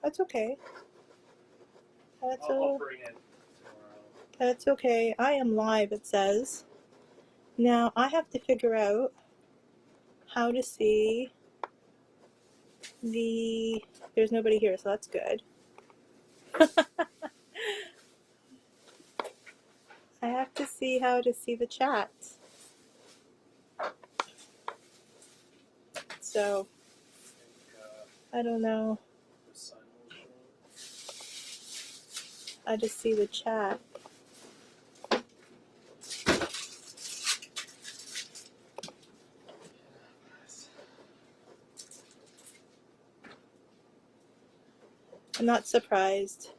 That's okay. I'll bring it tomorrow. That's okay. I am live, it says. Now I have to figure out how to see the... There's nobody here, so that's good. I have to see how to see the chat. So, I don't know. I just see the chat. I'm not surprised.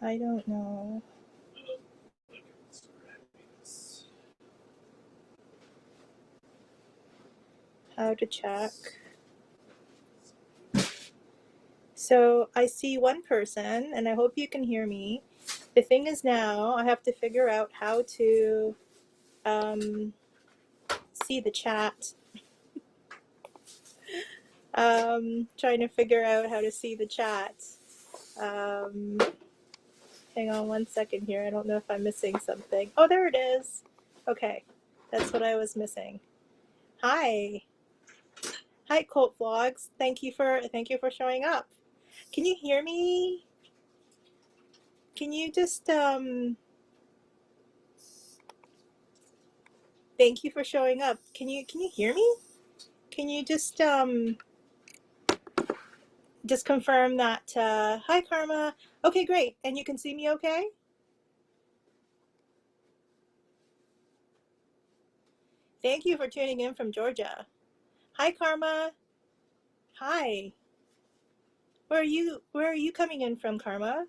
I don't know. How to check. So I see one person, and I hope you can hear me. The thing is now I have to figure out how to see the chat. Trying to figure out how to see the chat. Hang on one second here. I don't know if I'm missing something. Oh, there it is. Okay, that's what I was missing. Hi. Hi, Cult Vlogs. Thank you for showing up. Can you hear me? Can you just thank you for showing up. Can you hear me? Can you just confirm that hi Karma. Okay, great. And you can see me okay? Thank you for tuning in from Georgia. Hi Karma. Hi. Where are you coming in from, Karma?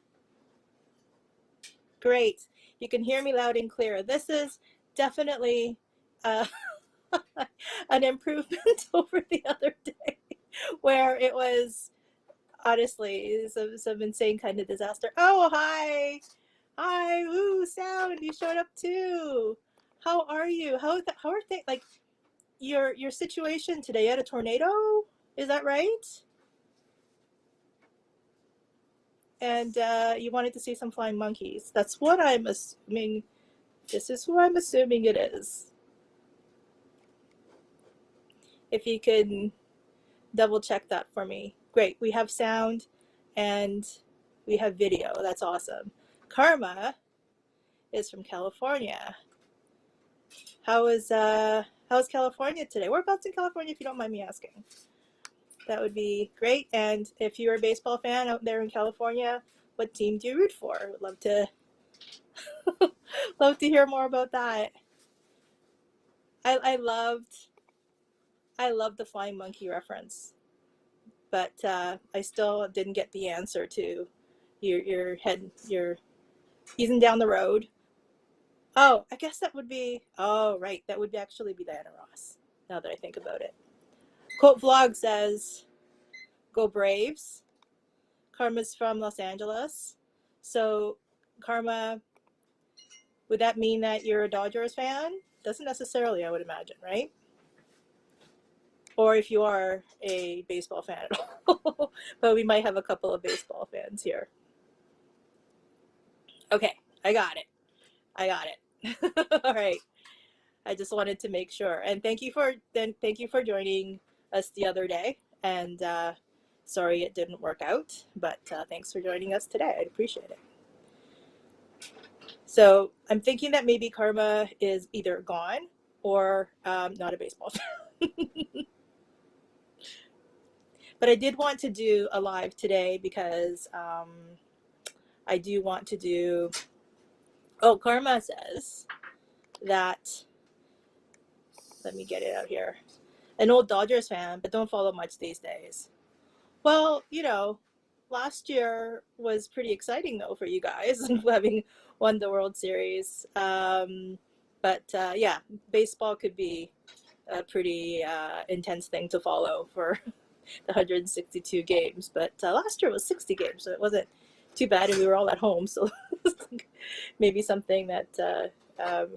Great. You can hear me loud and clear. This is definitely an improvement over the other day where it was honestly some insane kind of disaster. Oh, hi. Hi. Ooh, Sound. You showed up too. How are you? How are things? Like your situation today? You had a tornado? Is that right? And you wanted to see some flying monkeys. That's what I'm assuming. This is who I'm assuming it is. If you can double check that for me. Great. We have sound and we have video. That's awesome. Karma is from California. How's California today? Whereabouts in California, if you don't mind me asking? That would be great. And if you're a baseball fan out there in California, what team do you root for? I would love to love to hear more about that. I loved the flying monkey reference, but I still didn't get the answer to your easing down the road. Oh, I guess that would be, oh, right. That would actually be Diana Ross, now that I think about it. Quote Vlog says, go Braves. Karma's from Los Angeles. So, Karma, would that mean that you're a Dodgers fan? Doesn't necessarily, I would imagine, right? Or if you are a baseball fan at all. But we might have a couple of baseball fans here. Okay, I got it. All right. I just wanted to make sure. And thank you for joining us the other day. And sorry it didn't work out, but thanks for joining us today. I'd appreciate it. So I'm thinking that maybe Karma is either gone or not a baseball fan. But I did want to do a live today because I do want to do, oh, Karma says that, let me get it out here, an old Dodgers fan, but don't follow much these days. Well, you know, last year was pretty exciting though for you guys, having won the World Series. But yeah, baseball could be a pretty intense thing to follow for the 162 games. But last year was 60 games, so it wasn't too bad, and we were all at home, so maybe something that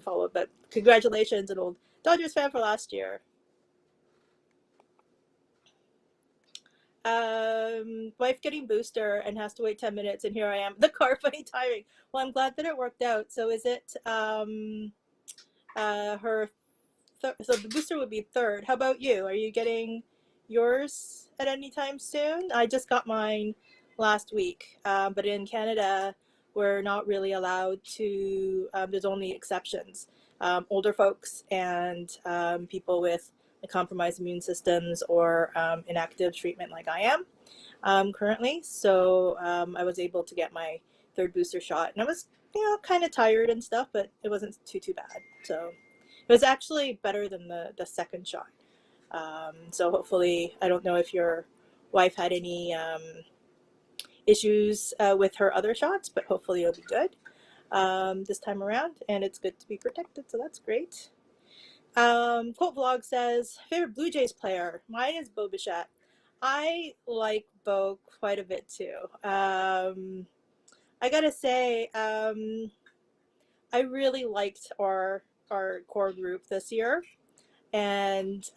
follow. But congratulations, an old Dodgers fan for last year. Wife getting booster and has to wait 10 minutes, and here I am, the car, funny timing. Well, I'm glad that it worked out. So is it her so the booster would be third. How about you? Are you getting yours at any time soon? I just got mine last week, but in Canada, we're not really allowed to. There's only exceptions. Older folks and people with compromised immune systems or inactive treatment, like I am currently. So I was able to get my third booster shot, and I was, kind of tired and stuff, but it wasn't too bad. So it was actually better than the second shot. So hopefully, I don't know if your wife had any issues with her other shots, but hopefully it'll be good this time around, and it's good to be protected, so that's great. Quote Vlog says, favorite Blue Jays player? Mine is Bo Bichette. I like Bo quite a bit too. I gotta say, I really liked our core group this year, and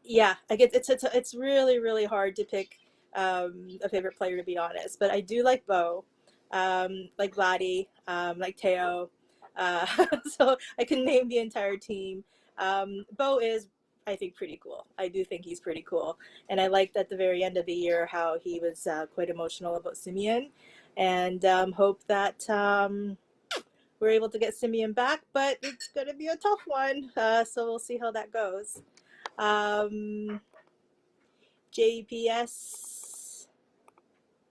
yeah, I get it's really hard to pick a favorite player, to be honest. But I do like Bo, like Vladdy, like Teo. So I can name the entire team. Bo is, I think, pretty cool. I do think he's pretty cool, and I liked at the very end of the year how he was quite emotional about Simeon, and hope that we're able to get Simeon back. But it's going to be a tough one, so we'll see how that goes. JPS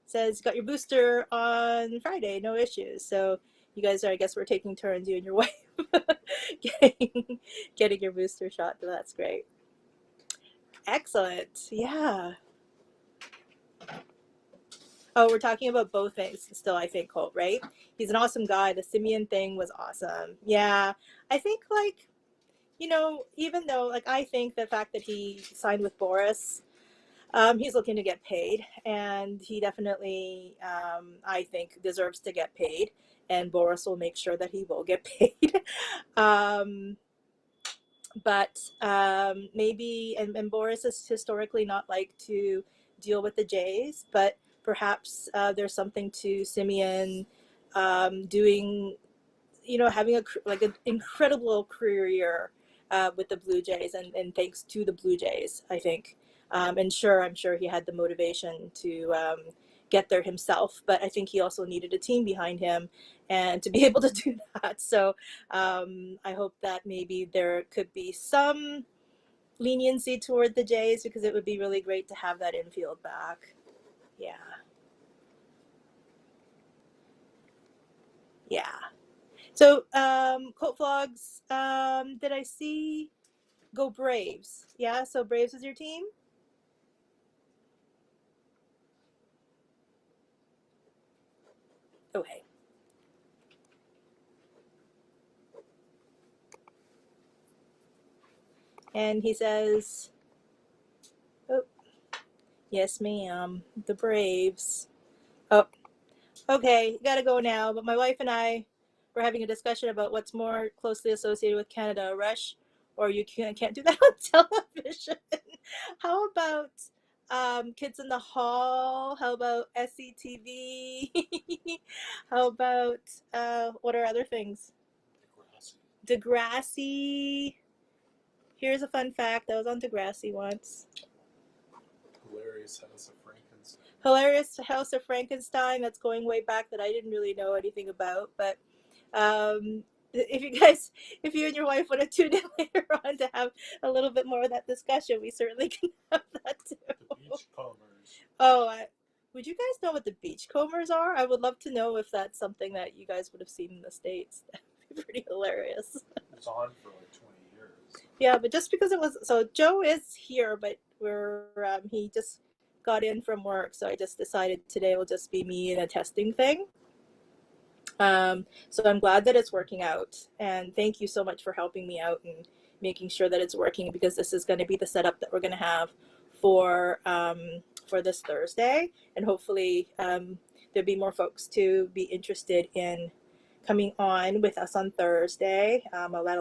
says, got your booster on Friday, no issues. So you guys are, I guess we're taking turns, you and your wife, getting your booster shot. So that's great. Excellent. Yeah. Oh, we're talking about both things still, I think, Colt, right? He's an awesome guy. The Simeon thing was awesome. Yeah. I think, like, even though, like, I think the fact that he signed with Boris, he's looking to get paid, and he definitely, I think, deserves to get paid, and Boris will make sure that he will get paid. But maybe, and Boris has historically not liked to deal with the Jays, but perhaps there's something to Simeon doing, having an incredible career with the Blue Jays, and thanks to the Blue Jays, I think. And I'm sure he had the motivation to get there himself, but I think he also needed a team behind him and to be able to do that. So I hope that maybe there could be some leniency toward the Jays, because it would be really great to have that infield back. Yeah. Yeah. So, Colt Vlogs, did I see go Braves? Yeah, so Braves is your team? Okay. And he says, oh, yes, ma'am, the Braves. Oh, okay, gotta go now. But my wife and I were having a discussion about what's more closely associated with Canada, Rush, or you can't do that on television. How about Kids in the Hall? How about SCTV? How about what are other things? Degrassi. Here's a fun fact. I was on Degrassi once. Hilarious House of Frankenstein. Hilarious House of Frankenstein. That's going way back, that I didn't really know anything about. But if you and your wife want to tune in later on to have a little bit more of that discussion, we certainly can have that too. The Beachcombers. Oh, would you guys know what the Beachcombers are? I would love to know if that's something that you guys would have seen in the States. That'd be pretty hilarious. It was on for like 20 years. Yeah, but just because it was, so Joe is here, but he just got in from work, so I just decided today will just be me and a testing thing. So I'm glad that it's working out, and thank you so much for helping me out and making sure that it's working, because this is going to be the setup that we're going to have for this Thursday, and hopefully there'd be more folks to be interested in coming on with us on Thursday. I'll let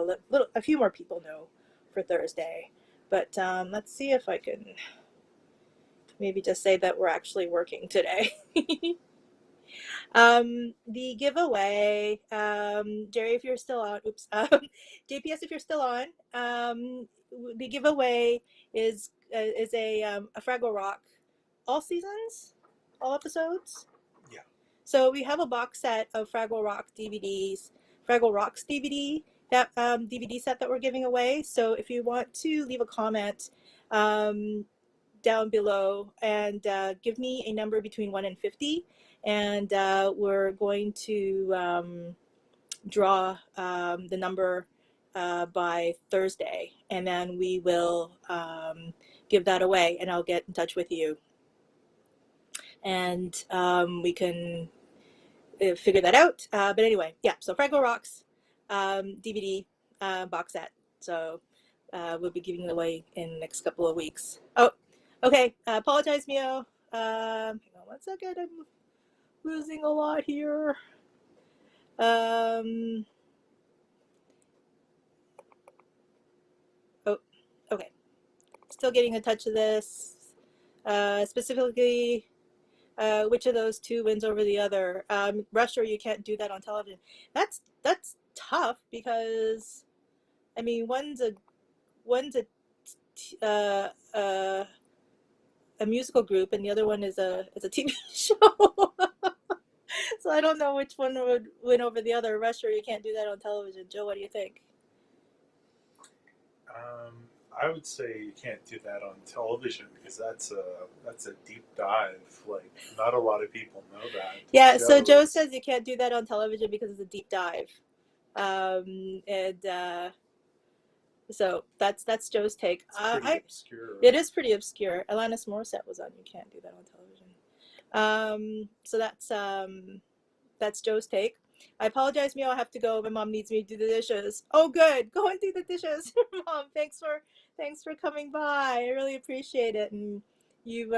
a few more people know for Thursday. But let's see if I can maybe just say that we're actually working today. The giveaway, Jerry, if you're still on, oops, JPS, if you're still on, the giveaway is a Fraggle Rock, all seasons, all episodes. Yeah. So we have a box set of Fraggle Rock DVDs, Fraggle Rocks DVD, that DVD set that we're giving away. So if you want to leave a comment down below and give me a number between 1 and 50, and we're going to draw the number by Thursday, and then we will give that away, and I'll get in touch with you, and we can figure that out. But anyway, yeah, so Fraggle Rocks DVD box set. So we'll be giving it away in the next couple of weeks. Oh, okay. Apologize, Mio. Hang on 1 second. I'm losing a lot here. Oh, okay. Still getting in touch with this. Specifically, which of those two wins over the other? Russia, you can't do that on television. That's tough because, I mean, one's a musical group, and the other one is a TV show. So I don't know which one would win over the other. Russia, you can't do that on television. Joe, what do you think? I would say you can't do that on television because that's a deep dive. Like, not a lot of people know that. Yeah, so Joe says you can't do that on television because it's a deep dive. And so that's Joe's take. It's pretty obscure. It is pretty obscure. Alanis Morissette was on You Can't Do That on Television. So that's Joe's take. I apologize, Mio. I have to go. My mom needs me to do the dishes. Oh, good. Go and do the dishes, Mom. Thanks for coming by. I really appreciate it, and you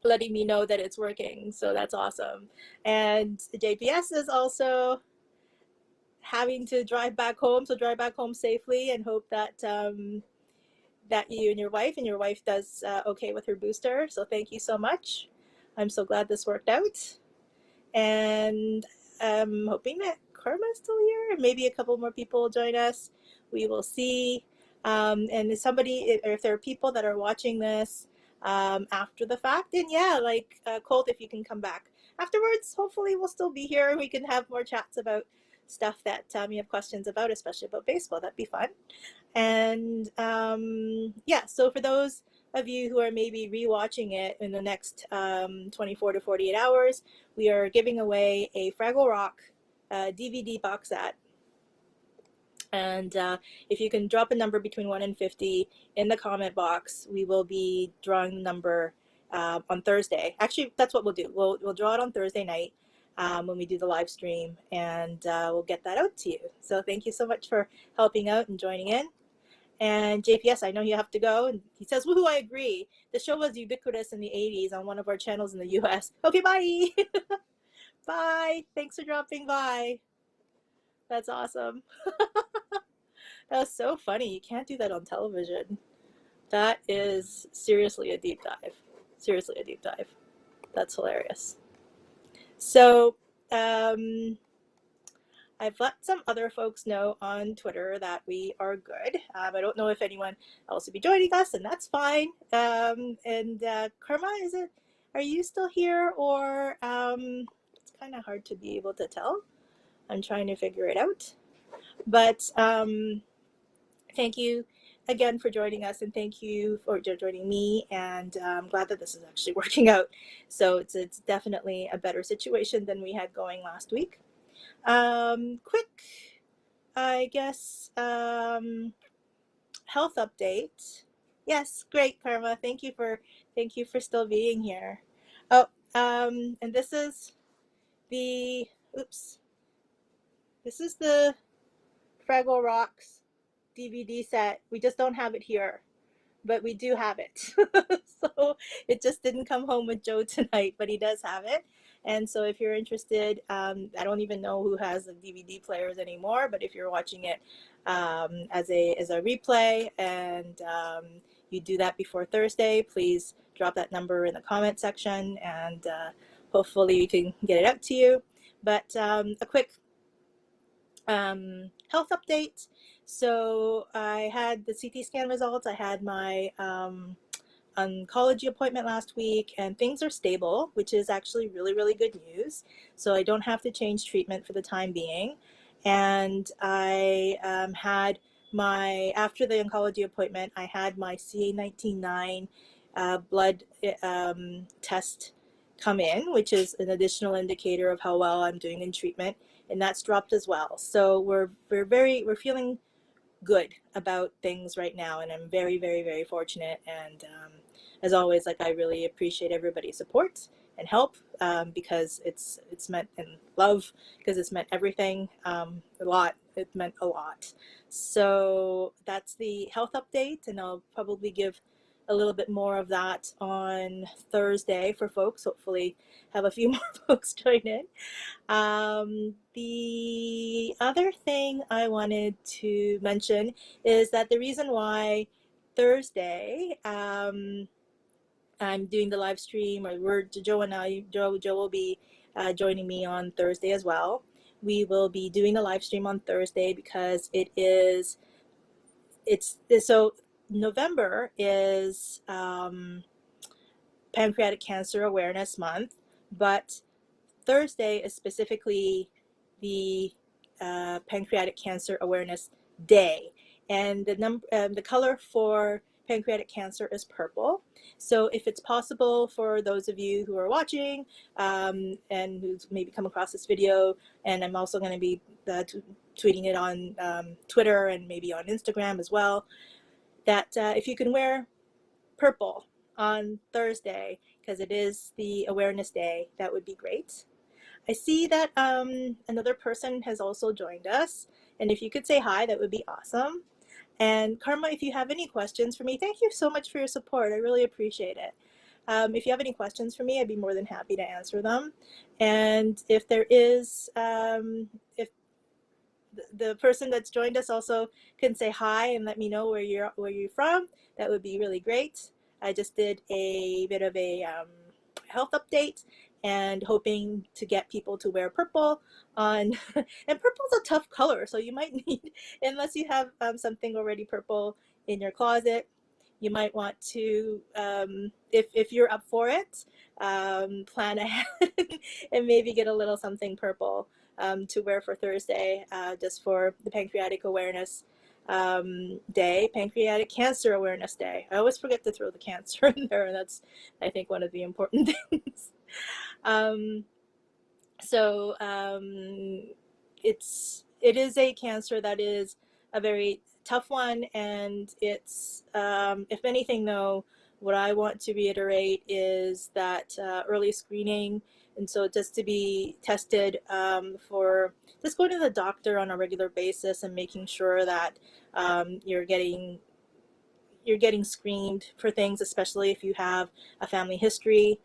letting me know that it's working. So that's awesome. And JPS is also having to drive back home. So drive back home safely, and hope that that you and your wife does okay with her booster. So thank you so much. I'm so glad this worked out, and I'm hoping that Karma's still here, and maybe a couple more people will join us. We will see. And if there are people that are watching this after the fact, then yeah, like Colt, if you can come back afterwards, hopefully we'll still be here. We can have more chats about stuff that you have questions about, especially about baseball. That'd be fun. And yeah, so for those of you who are maybe rewatching it in the next 24 to 48 hours, we are giving away a Fraggle Rock DVD box set. And if you can drop a number between 1 and 50 in the comment box, we will be drawing the number on Thursday. Actually, that's what we'll do. We'll draw it on Thursday night when we do the live stream, and we'll get that out to you. So thank you so much for helping out and joining in. And JPS, I know you have to go. And he says, woohoo, I agree. The show was ubiquitous in the 80s on one of our channels in the US. Okay, bye. Bye. Thanks for dropping by. That's awesome. That was so funny. You can't do that on television. That is seriously a deep dive. Seriously a deep dive. That's hilarious. So, I've let some other folks know on Twitter that we are good. I don't know if anyone else will be joining us, and that's fine. And Karma, are you still here, or it's kind of hard to be able to tell. I'm trying to figure it out. But thank you again for joining us, and thank you for joining me, and I'm glad that this is actually working out. So it's definitely a better situation than we had going last week. Quick, I guess, health update. Yes, great, Karma. Thank you for still being here. Oh, and this is the this is the Fraggle Rocks DVD set. We just don't have it here, but we do have it. So it just didn't come home with Joe tonight, but he does have it. And so if you're interested, I don't even know who has the DVD players anymore, but if you're watching it as a replay, and you do that before Thursday, please drop that number in the comment section, and hopefully we can get it out to you. But a quick health update. So I had the CT scan results. I had my oncology appointment last week, and things are stable, which is actually really, really good news. So I don't have to change treatment for the time being. And I had after the oncology appointment, I had my CA19-9 blood test come in, which is an additional indicator of how well I'm doing in treatment, and that's dropped as well. So we're feeling good about things right now, and I'm very, very, very fortunate. And as always, like, I really appreciate everybody's support and help, because it's meant, and love, because it's meant everything, a lot. It meant a lot. So that's the health update, and I'll probably give a little bit more of that on Thursday for folks. Hopefully have a few more folks join in. The other thing I wanted to mention is that the reason why Thursday I'm doing the live stream, or Joe and I, Joe will be joining me on Thursday as well. We will be doing the live stream on Thursday because so November is Pancreatic Cancer Awareness Month, but Thursday is specifically the Pancreatic Cancer Awareness Day, and the color for pancreatic cancer is purple. So if it's possible for those of you who are watching and who's maybe come across this video, and I'm also going to be tweeting it on Twitter and maybe on Instagram as well, that if you can wear purple on Thursday, because it is the Awareness Day, that would be great. I see that another person has also joined us, and if you could say hi, that would be awesome. And Karma, if you have any questions for me, thank you so much for your support. I really appreciate it. If you have any questions for me, I'd be more than happy to answer them. And if there is, if the person that's joined us also can say hi and let me know where you're from, that would be really great. I just did a bit of a health update and hoping to get people to wear purple on and purple's a tough color, so you might need, unless you have something already purple in your closet, you might want to, if you're up for it, plan ahead and maybe get a little something purple to wear for Thursday, just for the Pancreatic Awareness Day, Pancreatic Cancer Awareness Day. I always forget to throw the cancer in there, and that's, I think, one of the important things. So it is a cancer that is a very tough one, and it's if anything, though, what I want to reiterate is that early screening, and so just to be tested for just going to the doctor on a regular basis and making sure that you're getting screened for things, especially if you have a family history,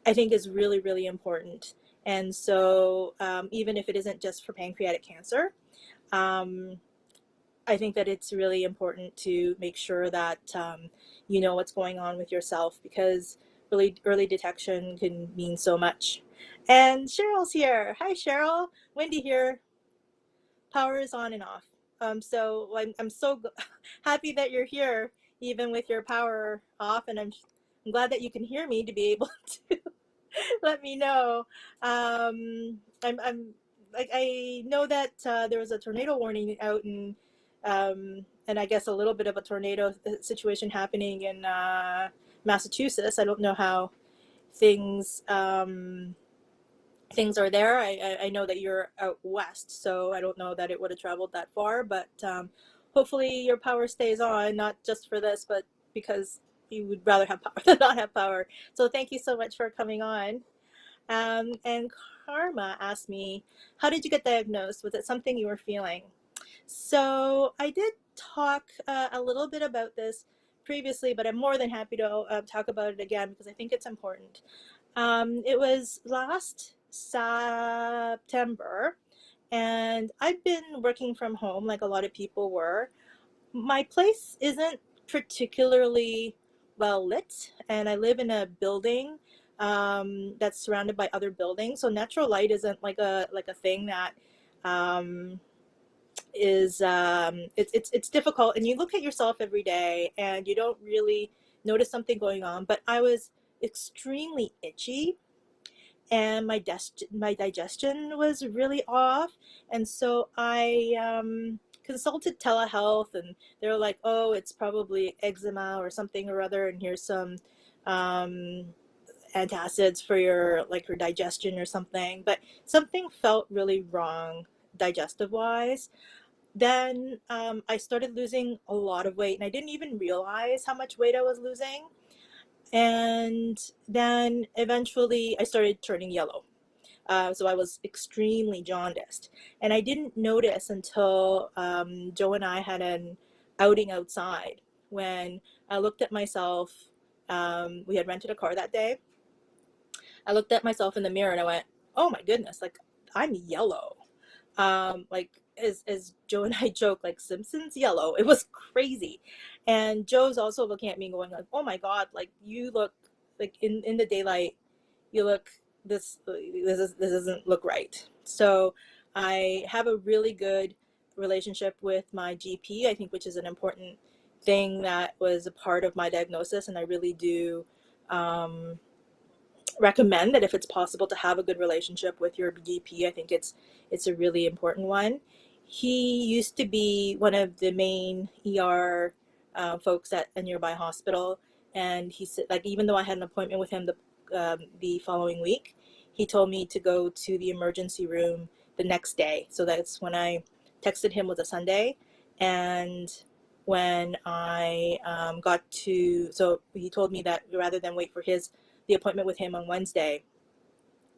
I think is really, really important. And so even if it isn't just for pancreatic cancer, I think that it's really important to make sure that you know what's going on with yourself, because really early detection can mean so much. And Cheryl's here. Hi, Cheryl. Wendy here. Power is on and off. So I'm so happy that you're here, even with your power off, and I'm glad that you can hear me to be able to let me know. I'm like, I know that there was a tornado warning out in, and I guess a little bit of a tornado situation happening in Massachusetts. I don't know how things things are there. I know that you're out west, so I don't know that it would have traveled that far, but hopefully your power stays on, not just for this, but because you would rather have power than not have power. So thank you so much for coming on. And Karma asked me, how did you get diagnosed? Was it something you were feeling? So I did talk a little bit about this previously, but I'm more than happy to talk about it again because I think it's important. It was last September, and I've been working from home like a lot of people were. My place isn't particularly well lit, and I live in a building that's surrounded by other buildings, so natural light isn't like a thing that um, is it's difficult. And you look at yourself every day, and you don't really notice something going on. But I was extremely itchy, and my digestion was really off, and so I consulted telehealth, and they were like, "Oh, it's probably eczema or something or other, and here's some um, antacids for your digestion or something." But something felt really wrong digestive wise. Then I started losing a lot of weight, and I didn't even realize how much weight I was losing. And then eventually I started turning yellow. So I was extremely jaundiced. And I didn't notice until Joe and I had an outing outside when I looked at myself. We had rented a car that day. I looked at myself in the mirror and I went, oh my goodness, like I'm yellow. Like as Joe and I joke, like Simpsons yellow. It was crazy. And Joe's also looking at me going like, oh my God, like you look like in the daylight, you look this doesn't look right. So I have a really good relationship with my GP, I think, which is an important thing that was a part of my diagnosis. And I really do um, recommend that if it's possible to have a good relationship with your GP. I think it's a really important one. He used to be one of the main ER folks at a nearby hospital, and he said, like, even though I had an appointment with him the following week, he told me to go to the emergency room the next day. So that's when I texted him, was a Sunday, and when I got to, so he told me that rather than wait for the appointment with him on Wednesday,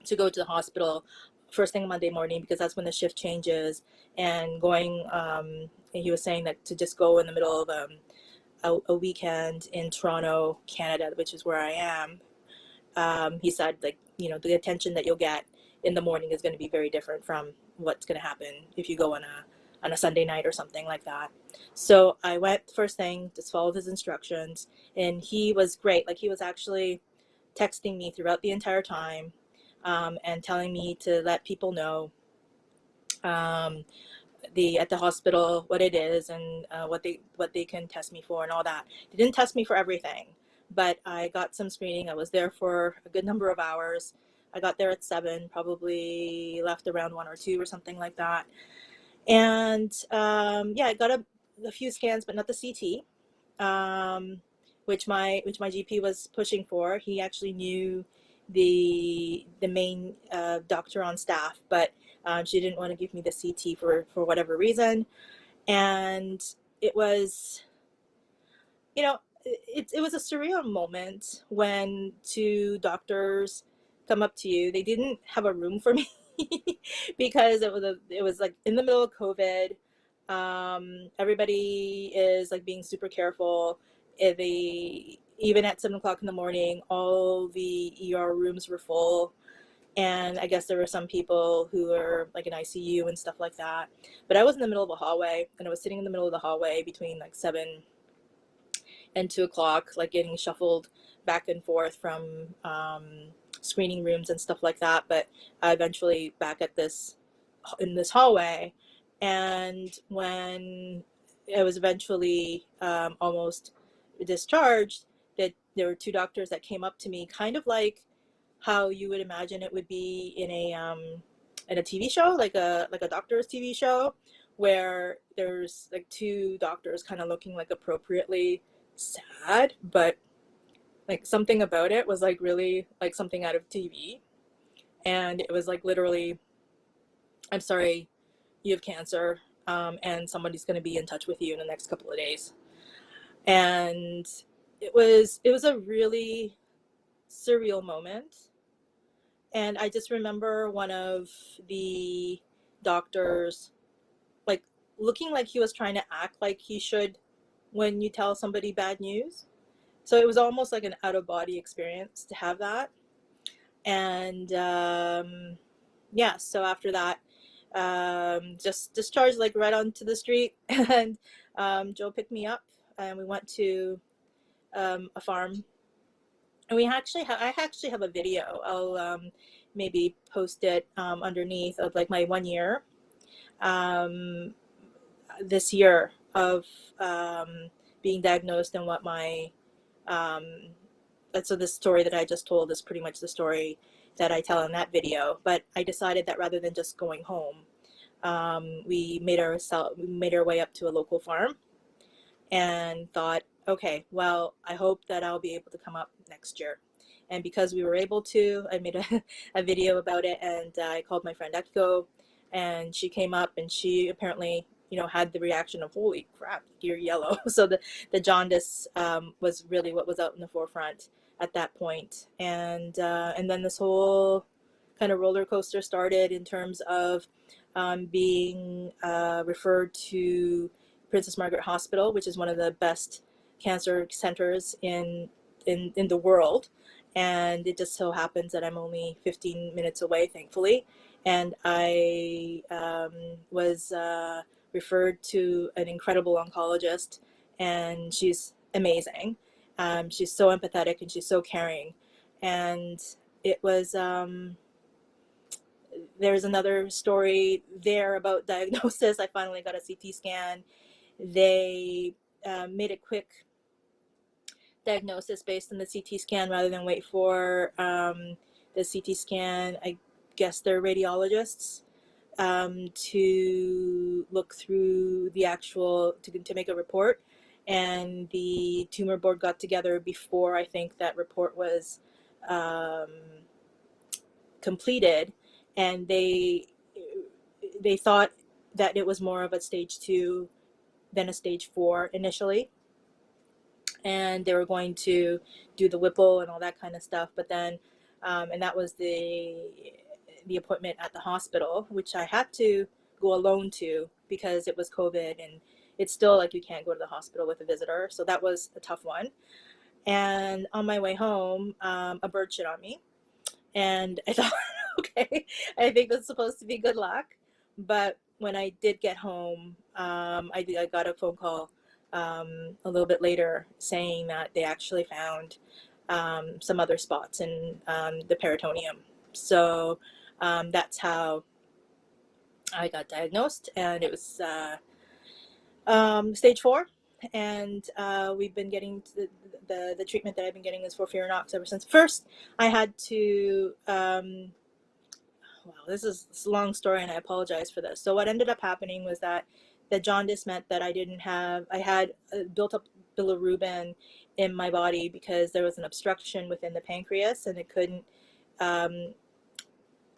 to go to the hospital first thing Monday morning, because that's when the shift changes. And going, and he was saying that to just go in the middle of a weekend in Toronto, Canada, which is where I am. He said, like, the attention that you'll get in the morning is going to be very different from what's going to happen if you go on a Sunday night or something like that. So I went first thing, just followed his instructions, and he was great. Like, he was actually texting me throughout the entire time, and telling me to let people know um, at the hospital what it is, and what they can test me for and all that. They didn't test me for everything, but I got some screening. I was there for a good number of hours. I got there at 7, probably left around 1 or 2 or something like that. And yeah, I got a few scans, but not the CT, which my GP was pushing for. He actually knew the main doctor on staff, but she didn't want to give me the CT for whatever reason. And it was, it was a surreal moment when two doctors come up to you. They didn't have a room for me because it was like in the middle of COVID. Everybody is like being super careful. Even at 7 o'clock in the morning, all the ER rooms were full. And I guess there were some people who were like in ICU and stuff like that. But I was in the middle of a hallway, and I was sitting in the middle of the hallway between like 7 and 2 o'clock, like getting shuffled back and forth from screening rooms and stuff like that. But I eventually back in this hallway, and when I was eventually almost discharged, that there were two doctors that came up to me, kind of like how you would imagine it would be in a TV show, like a doctor's TV show, where there's like two doctors kind of looking like appropriately sad, but like something about it was like really like something out of TV. And it was like literally, I'm sorry, you have cancer, and somebody's going to be in touch with you in the next couple of days. And it was a really surreal moment. And I just remember one of the doctors like looking like he was trying to act like he should when you tell somebody bad news. So it was almost like an out of body experience to have that. And yeah, so after that, just discharged like right onto the street. And Joe picked me up, and we went to a farm. And I actually have a video. I'll maybe post it underneath of like my 1 year um, this year of being diagnosed, and what my um, so this story that I just told is pretty much the story that I tell in that video. But I decided that rather than just going home, we made our way up to a local farm, and thought, okay, well, I hope that I'll be able to come up next year. And because we were able to, I made a video about it, and I called my friend Echo, and she came up, and she apparently, had the reaction of, holy crap, you're yellow. So the jaundice was really what was out in the forefront at that point. And then this whole kind of roller coaster started in terms of being referred to Princess Margaret Hospital, which is one of the best cancer centers in the world. And it just so happens that I'm only 15 minutes away, thankfully. And I was referred to an incredible oncologist, and she's amazing. She's so empathetic, and she's so caring. And it was, there's another story there about diagnosis. I finally got a CT scan. They made a quick diagnosis based on the CT scan rather than wait for the CT scan. I guess they're radiologists to look through the actual, to make a report. And the tumor board got together before I think that report was um, completed, and they thought that it was more of a stage 2 than a stage 4 initially, and they were going to do the Whipple and all that kind of stuff. But then, and that was the appointment at the hospital, which I had to go alone to because it was COVID, and it's still like you can't go to the hospital with a visitor. So that was a tough one. And on my way home, a bird shit on me, and I thought, okay, I think that's supposed to be good luck. But when I did get home, I got a phone call a little bit later saying that they actually found some other spots in the peritoneum. So that's how I got diagnosed, and it was stage 4. And we've been getting the treatment that I've been getting is for FOLFIRINOX ever since. First, I had to wow, this is a long story, and I apologize for this. So what ended up happening was that the jaundice meant that I had built up bilirubin in my body because there was an obstruction within the pancreas, and it couldn't um,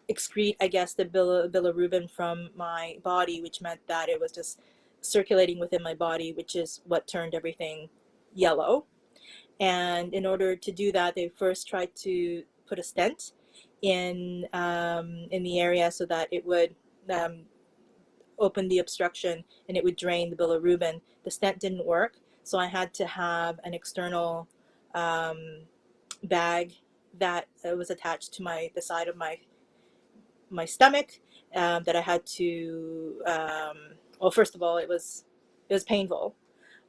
excrete, I guess, the bilirubin from my body, which meant that it was just circulating within my body, which is what turned everything yellow. And in order to do that, they first tried to put a stent in the area so that it would open the obstruction and it would drain the bilirubin. The stent didn't work, so I had to have an external bag that was attached to the side of my stomach that I had to. Well, first of all, it was painful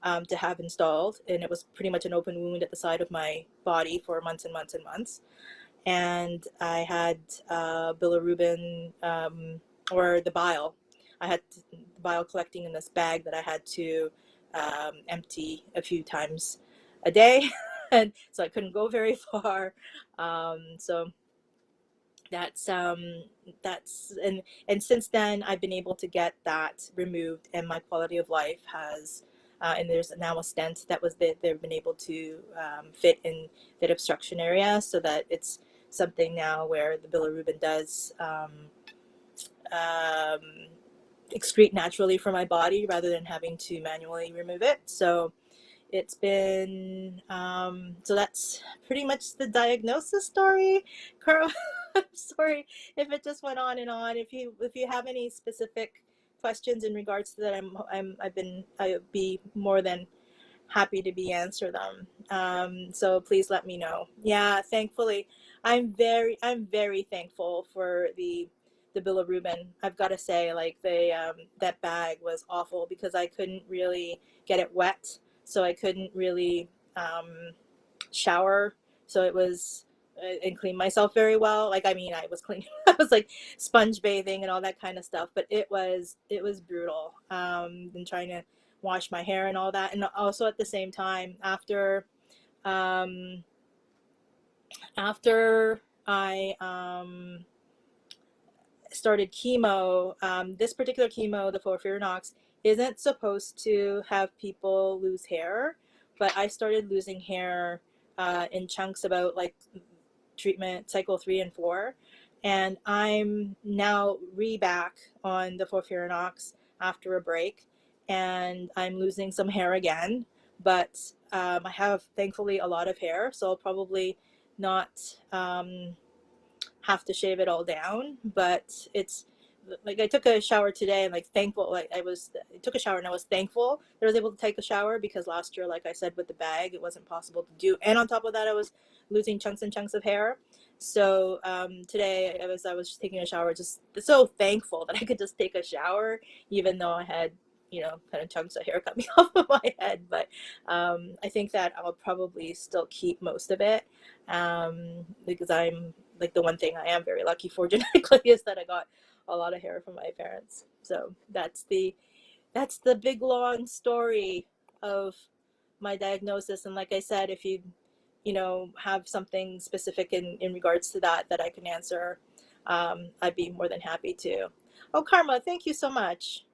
to have installed, and it was pretty much an open wound at the side of my body for months and months and months. And I had bilirubin or the bile. I had bile collecting in this bag that I had to empty a few times a day, and so I couldn't go very far. So that's and since then I've been able to get that removed, and my quality of life has. And there's now a stent that they've been able to fit in that obstruction area, so that it's something now where the bilirubin does um, excrete naturally from my body rather than having to manually remove it. So it's been so that's pretty much the diagnosis story, Carl. I'm sorry if it just went on and on. If you have any specific questions in regards to that, I'd be more than happy to answer them. So please let me know. Yeah, thankfully, I'm very thankful for the bilirubin. I've got to say, like that bag was awful because I couldn't really get it wet, so I couldn't really shower. So it was and clean myself very well. Like I mean, I was clean. I was like sponge bathing and all that kind of stuff. But it was brutal. And trying to wash my hair and all that, and also at the same time um, after I started chemo, this particular chemo, the FOLFIRINOX, isn't supposed to have people lose hair, but I started losing hair in chunks about like treatment cycle 3 and 4, and I'm now back on the FOLFIRINOX after a break, and I'm losing some hair again, but I have thankfully a lot of hair, so I'll probably not have to shave it all down, but it's like I took a shower today and like thankful, like I took a shower and I was thankful that I was able to take a shower because last year, like I said, with the bag it wasn't possible to do, and on top of that I was losing chunks and chunks of hair. So today I was just taking a shower, just so thankful that I could just take a shower even though I had kind of chunks of hair coming off of my head. But I think that I'll probably still keep most of it, because I'm like the one thing I am very lucky for genetically is that I got a lot of hair from my parents. So that's the big long story of my diagnosis. And like I said, if you have something specific in regards to that I can answer, I'd be more than happy to. Oh, Karma, thank you so much.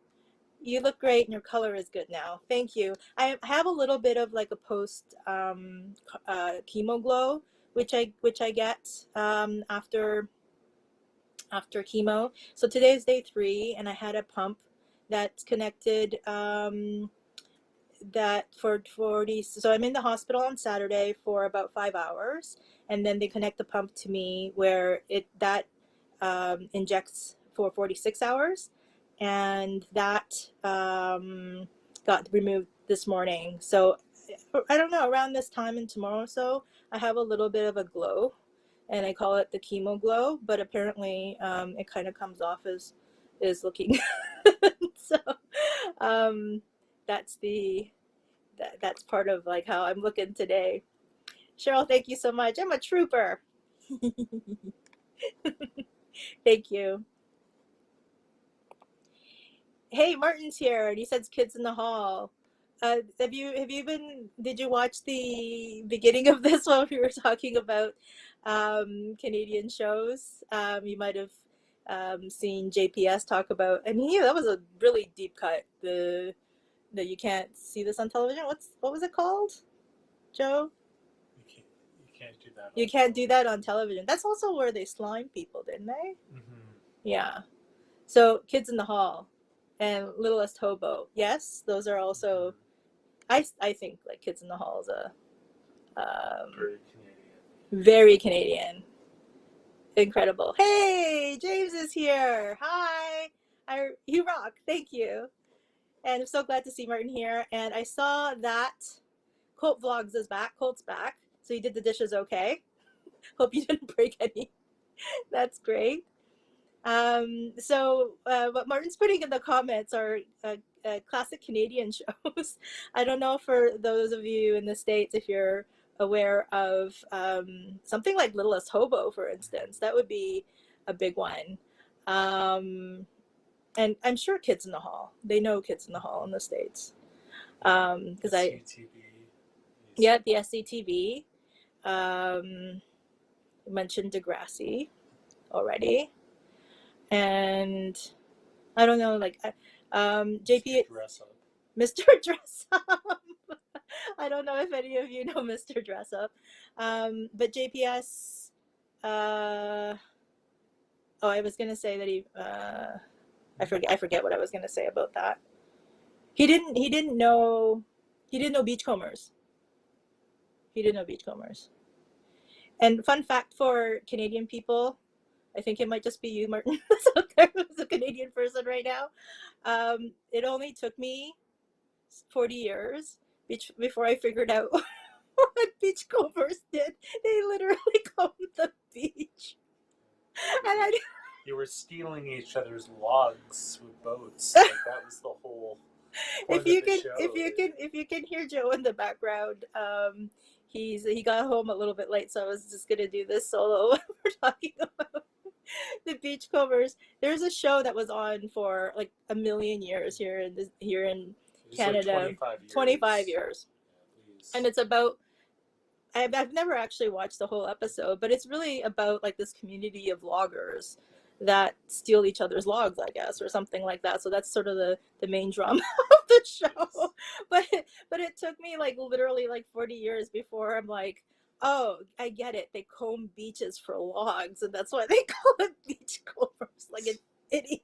You look great and your color is good now. Thank you. I have a little bit of like a post chemo glow, which I get after chemo. So today's day 3, and I had a pump that's connected, that for 40. So I'm in the hospital on Saturday for about 5 hours, and then they connect the pump to me where injects for 46 hours, and that got removed this morning. So I don't know, around this time and tomorrow or so, I have a little bit of a glow, and I call it the chemo glow. But apparently, it kind of comes off as is looking. So um, that's that's part of like how I'm looking today. Cheryl, thank you so much. I'm a trooper. Thank you. Hey, Martin's here, and he says kids in the hall. Did you watch the beginning of this while we were talking about Canadian shows? You might have seen JPS talk about, and that was a really deep cut. The you can't see this on television. What was it called, Joe? You can't do that. You can't do that on television. That's also where they slime people, didn't they? Mm-hmm. Yeah. So Kids in the Hall and Littlest Hobo. Yes, those are also. I think like Kids in the Hall is a Very Canadian. very Canadian. Incredible. Hey, James is here. Hi. You rock. Thank you. And I'm so glad to see Martin here. And I saw that Colt Vlogs is back. Colt's back. So you did the dishes okay. Hope you didn't break any. That's great. So what Martin's putting in the comments are classic Canadian shows. I don't know for those of you in the States if you're aware of something like Littlest Hobo, for instance. That would be a big one. And I'm sure Kids in the Hall. They know Kids in the Hall in the States. Because yeah, the SCTV. Mentioned Degrassi already. And I don't know, like JP, Mr. Dress Up. I don't know if any of you know Mr. Dress Up, but JPS. Oh, I was gonna say that he. I forget what I was gonna say about that. He didn't know. He didn't know Beachcombers. He didn't know Beachcombers. And fun fact for Canadian people, I think it might just be you, Martin, so there's a Canadian person right now. It only took me 40 years before I figured out what beachcombers did. They literally combed the beach. And I You were stealing each other's logs with boats. Like that was the whole point if of you the can show. if you can hear Joe in the background, he got home a little bit late, so I was just gonna do this solo. We're talking about the beachcombers. There's a show that was on for like a million years here in Canada, like 25 years. 25 years, Yeah, and it's about. I've never actually watched the whole episode, but it's really about like this community of loggers that steal each other's logs, I guess, or something like that. So that's sort of the main drama of the show. But it took me like literally like 40 years before I'm like, oh, I get it. They comb beaches for logs, and that's why they call it beach combers. Like an idiot.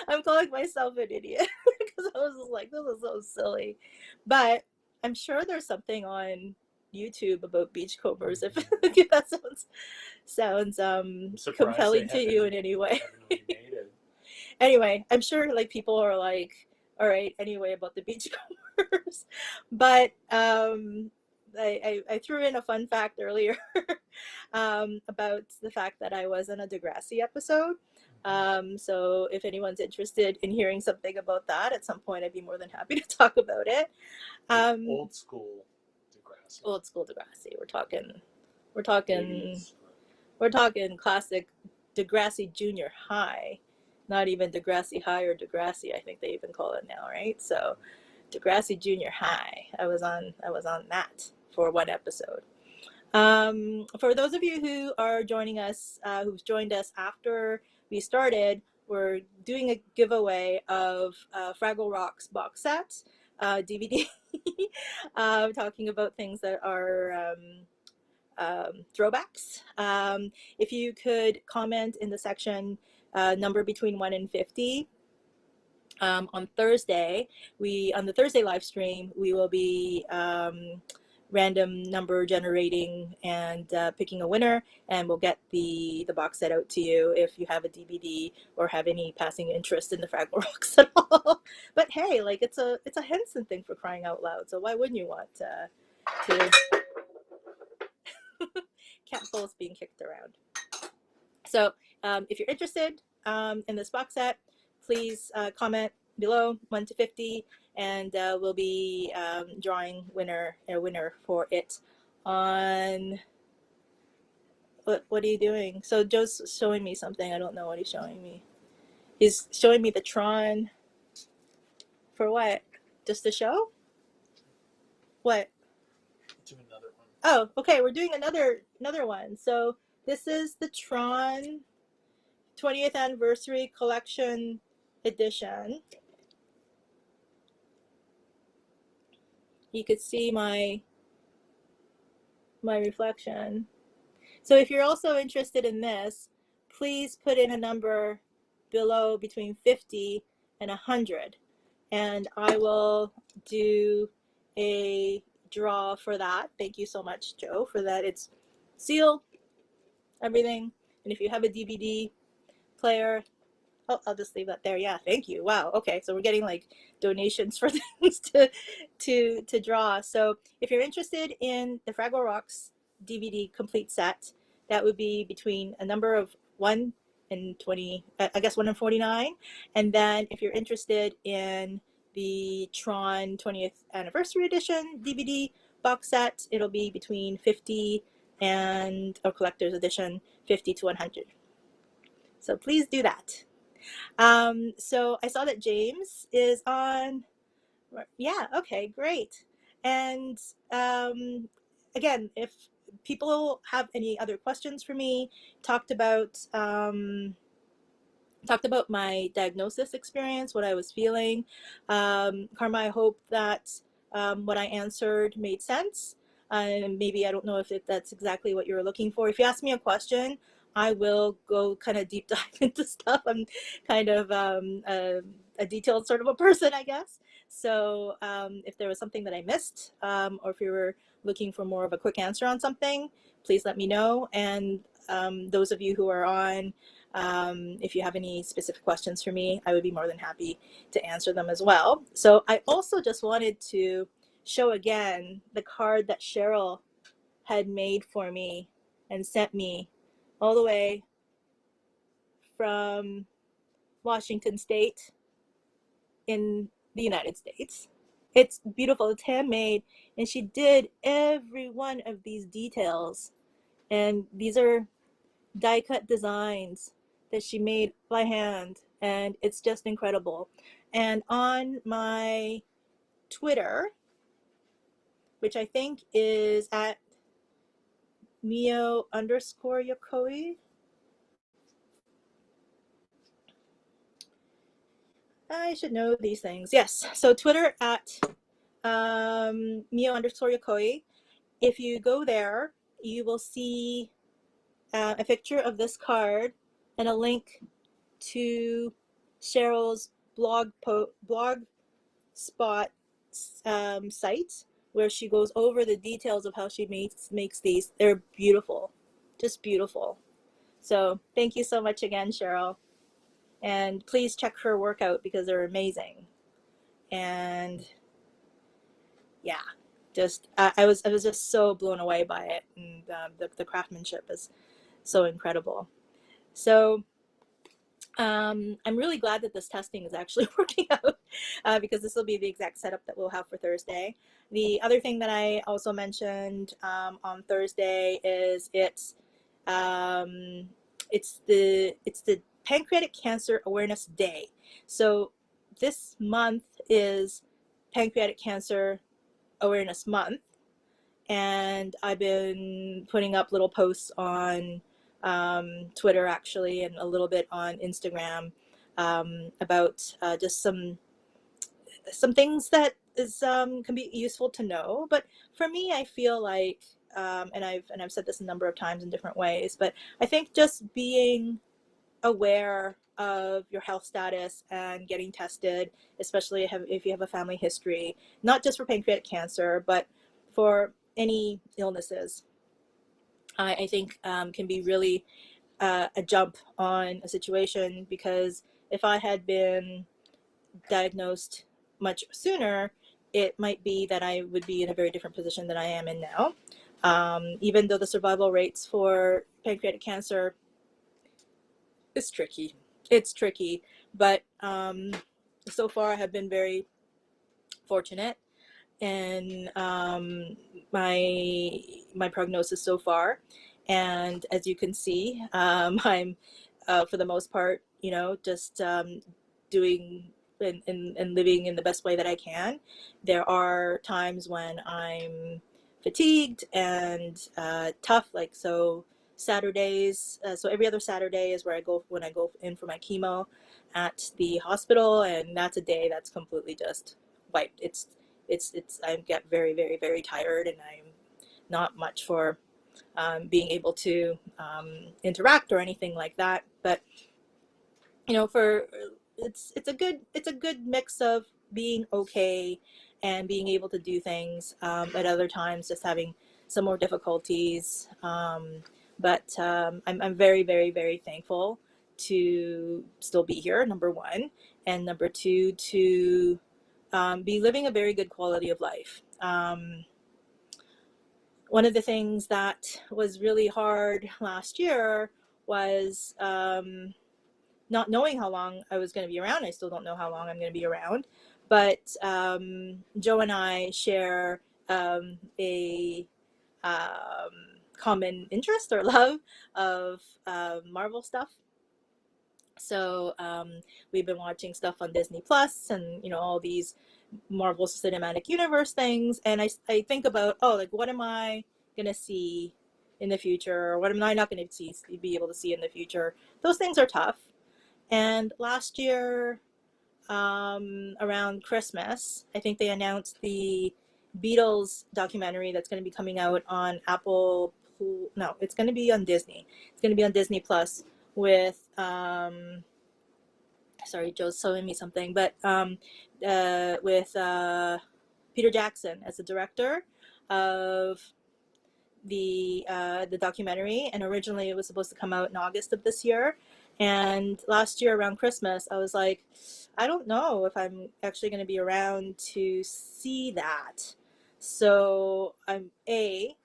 I'm calling myself an idiot because I was just like, this is so silly. But I'm sure there's something on YouTube about beachcombers if, if that sounds compelling to you in any way. Anyway, I'm sure like people are like, all right, anyway about the beachcombers. But I threw in a fun fact earlier about the fact that I was in a Degrassi episode. So if anyone's interested in hearing something about that at some point, I'd be more than happy to talk about it. Old school Degrassi. Old school Degrassi. We're talking classic Degrassi Junior High, not even Degrassi High or Degrassi. I think they even call it now, right? So Degrassi Junior High. I was on that for one episode. For those of you who are joining us, who've joined us after we started, we're doing a giveaway of Fraggle Rock's box set DVD, talking about things that are throwbacks. If you could comment in the section number between 1 and 50. On Thursday, on the Thursday live stream, we will be random number generating and picking a winner, and we'll get the box set out to you if you have a DVD or have any passing interest in the Fraggle Rocks at all. But hey, like it's a Henson thing, for crying out loud. So why wouldn't you want to? Cat balls being kicked around. So if you're interested in this box set, please comment below 1 to 50, and we'll be drawing a winner for it on. What are you doing? So Joe's showing me something. I don't know what he's showing me. He's showing me the Tron. For what? Just the show? What? Do another one. Oh, okay. We're doing another one. So this is the Tron 20th Anniversary Collection Edition. You could see my reflection. So if you're also interested in this, please put in a number below between 50 and 100, and I will do a draw for that. Thank you so much, Joe, for that. It's sealed, everything. And if you have a DVD player, oh, I'll just leave that there. Yeah, thank you. Wow. Okay, so we're getting like donations for things to draw. So if you're interested in the Fraggle Rocks DVD complete set, that would be between a number of 1 and 20, I guess 1 and 49. And then if you're interested in the Tron 20th Anniversary Edition DVD box set, it'll be between 50 and a collector's edition, 50 to 100. So please do that. So I saw that James is on. Yeah, okay, great. And again, if people have any other questions for me, talked about my diagnosis experience, what I was feeling. Karma, I hope that what I answered made sense. And maybe I don't know if that's exactly what you were looking for. If you ask me a question, I will go kind of deep dive into stuff. I'm kind of a detailed sort of a person, I guess. So if there was something that I missed, or if you were looking for more of a quick answer on something, please let me know. And those of you who are on, if you have any specific questions for me, I would be more than happy to answer them as well. So I also just wanted to show again the card that Cheryl had made for me and sent me all the way from Washington State in the United States. It's beautiful, it's handmade, and she did every one of these details. And these are die cut designs that she made by hand, and it's just incredible. And on my Twitter, which I think is at Mio_Yokoi. I should know these things. Yes. So Twitter at Mio_Yokoi. If you go there, you will see a picture of this card and a link to Cheryl's blog spot site where she goes over the details of how she makes these. They're beautiful, just beautiful. So thank you so much again, Cheryl. And please check her work out because they're amazing. And yeah, just I was just so blown away by it, and the craftsmanship is so incredible. So I'm really glad that this testing is actually working out because this will be the exact setup that we'll have for Thursday. The other thing that I also mentioned on Thursday is it's the Pancreatic Cancer Awareness Day. So this month is Pancreatic Cancer Awareness Month, and I've been putting up little posts on Twitter actually, and a little bit on Instagram about just some things that is can be useful to know. But for me, I feel like, and I've said this a number of times in different ways, but I think just being aware of your health status and getting tested, especially if you have a family history, not just for pancreatic cancer, but for any illnesses, I think can be really a jump on a situation, because if I had been diagnosed much sooner, it might be that I would be in a very different position than I am in now. Even though the survival rates for pancreatic cancer is tricky. It's tricky, but so far I have been very fortunate in my prognosis so far. And as you can see, I'm for the most part, just doing and living in the best way that I can. There are times when I'm fatigued and tough, like so Saturdays. So every other Saturday is where I go when I go in for my chemo at the hospital, and that's a day that's completely just wiped. It's I get very, very, very tired, and I'm not much for being able to interact or anything like that. But for it's a good mix of being okay and being able to do things, at other times just having some more difficulties. But I'm very, very, very thankful to still be here, number one, and number two, to be living a very good quality of life. One of the things that was really hard last year was not knowing how long I was going to be around. I still don't know how long I'm going to be around, but Joe and I share a common interest or love of Marvel stuff. So we've been watching stuff on Disney Plus, and all these Marvel Cinematic Universe things, and I think about, like, what am I gonna see in the future, or what am I not gonna be able to see in the future? Those things are tough. And last year, around Christmas, I think they announced the Beatles documentary that's going to be coming out on Apple. No, it's going to be on Disney. It's going to be on Disney Plus with sorry, Joe's showing me something, but with Peter Jackson as the director of the documentary. And originally it was supposed to come out in August of this year. And last year around Christmas, I was like, I don't know if I'm actually going to be around to see that. So I'm happy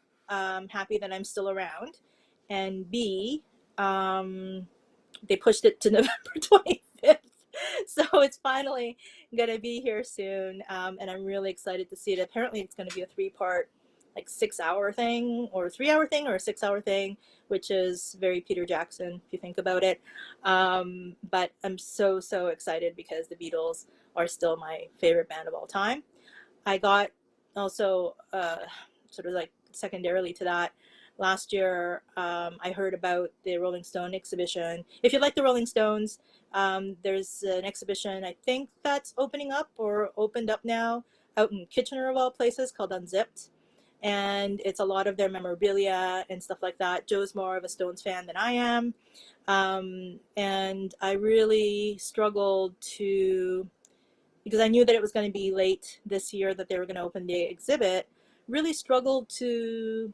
that I'm still around, and B, they pushed it to November 25th. So it's finally going to be here soon. And I'm really excited to see it. Apparently, it's going to be a 3-part, like 6-hour thing, or a 3-hour thing, or a 6-hour thing, which is very Peter Jackson, if you think about it. But I'm so, so excited because the Beatles are still my favorite band of all time. I got also sort of like secondarily to that, last year I heard about the Rolling Stone exhibition. If you like the Rolling Stones, there's an exhibition I think that's opening up or opened up now out in Kitchener of all places called Unzipped. And it's a lot of their memorabilia and stuff like that. Joe's more of a Stones fan than I am. And I really struggled to, because I knew that it was going to be late this year that they were going to open the exhibit, really struggled to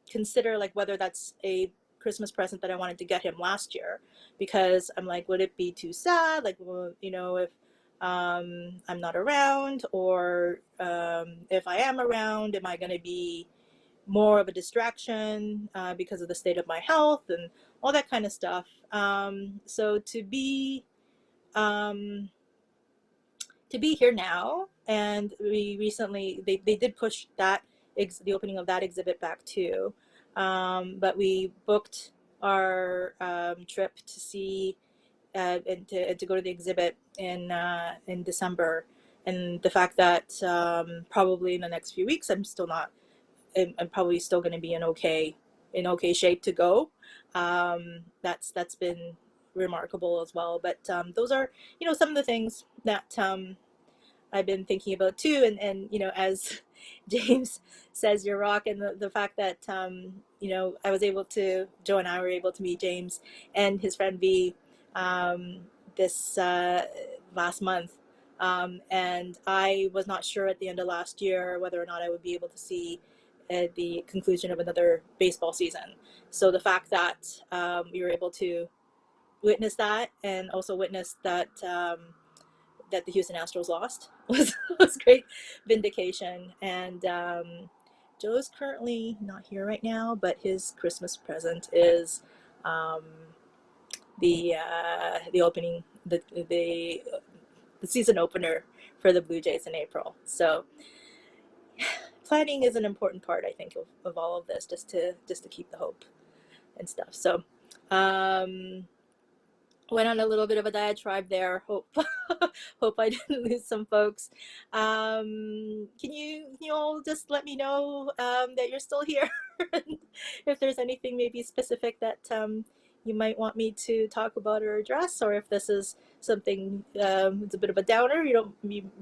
consider like whether that's a Christmas present that I wanted to get him last year, because I'm like, would it be too sad? Like, well, if I'm not around, or if I am around, am I going to be more of a distraction because of the state of my health and all that kind of stuff. So um, to be here now, and we recently they did push that the opening of that exhibit back too, but we booked our trip to see and to go to the exhibit in December. And the fact that probably in the next few weeks I'm probably still going to be in okay shape to go. That's been remarkable as well. But those are some of the things that I've been thinking about too. And as James says, you're rocking the fact that Joe and I were able to meet James and his friend V this last month. And I was not sure at the end of last year whether or not I would be able to see the conclusion of another baseball season. So the fact that we were able to witness that, and also witness that the Houston Astros lost was great vindication. And Joe's currently not here right now, but his Christmas present is um, the opening, the season opener for the Blue Jays in April. So planning is an important part, I think, of all of this, just to keep the hope and stuff. So went on a little bit of a diatribe there. Hope I didn't lose some folks. Can you all just let me know that you're still here? If there's anything maybe specific that you might want me to talk about or address, or if this is something it's a bit of a downer, you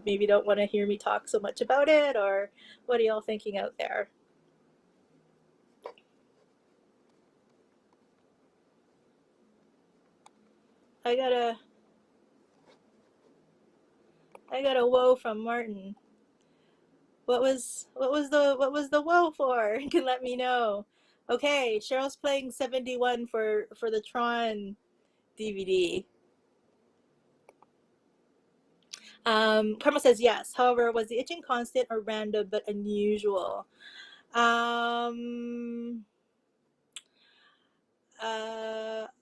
maybe don't want to hear me talk so much about it, or what are y'all thinking out there? I got a whoa from Martin. What was the woe for? You can let me know. Okay, Cheryl's playing 71 for the Tron DVD. Karma says yes. However, was the itching constant or random but unusual? Um,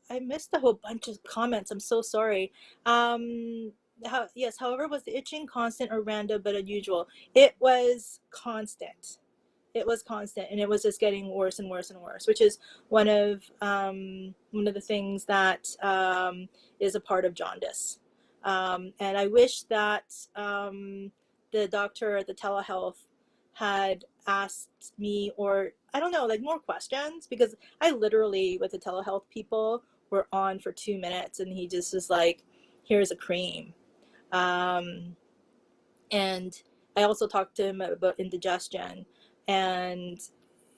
I missed a whole bunch of comments. I'm so sorry. Yes, however, was the itching constant or random but unusual? It was constant. It was constant, and it was just getting worse and worse and worse, which is one of the things that is a part of jaundice. And I wish that the doctor at the telehealth had asked me, or I don't know, like more questions, because I literally, with the telehealth people, were on for 2 minutes, and he just was like, "Here's a cream." Um, and I also talked to him about indigestion, and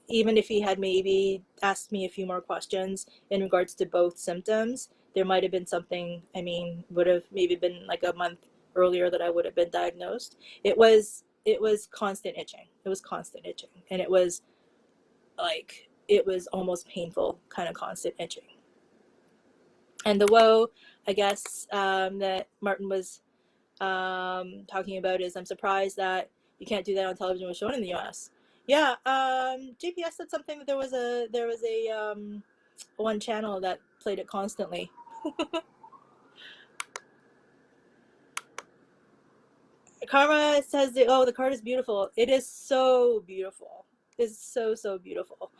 even if he had maybe asked me a few more questions in regards to both symptoms, there might have been something, I mean, would have maybe been like a month earlier that I would have been diagnosed. It was constant itching. It was constant itching. And it was almost painful, kind of constant itching. And the woe, I guess, that Martin was talking about is, I'm surprised that You can't do that on television was shown in the US. Yeah, GPS said something that there was a one channel that played it constantly. Karma says the card is beautiful. It is so beautiful. It's so beautiful.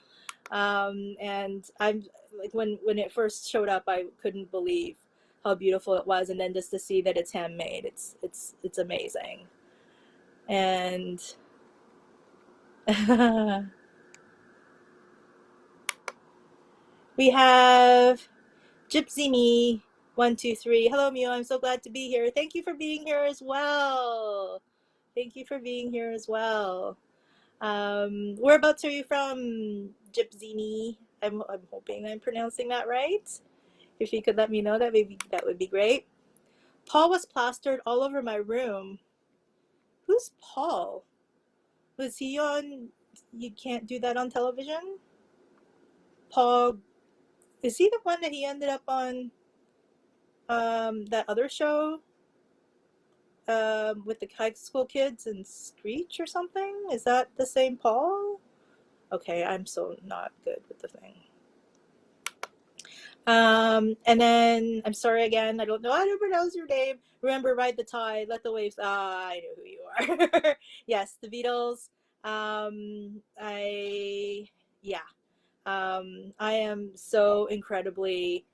And I'm like when it first showed up, I couldn't believe how beautiful it was, and then just to see that it's handmade, it's amazing. And we have Gypsy Me 123. Hello, Mew. I'm so glad to be here. Thank you for being here as well. Thank you for being here as well. Whereabouts are you from, Gypsy? I'm hoping I'm pronouncing that right. If you could let me know, that would be great. Paul was plastered all over my room. Who's Paul? Was he on? You can't do that on television. Paul, is he the one that he ended up on? That other show. With the high school kids and Screech or something. Is that the same Paul? Okay, I'm so not good with the thing. And then I'm sorry again. I don't know how to pronounce your name. Remember, ride the tide, let the waves. Ah, I know who you are. Yes, the Beatles. I yeah. I am so incredibly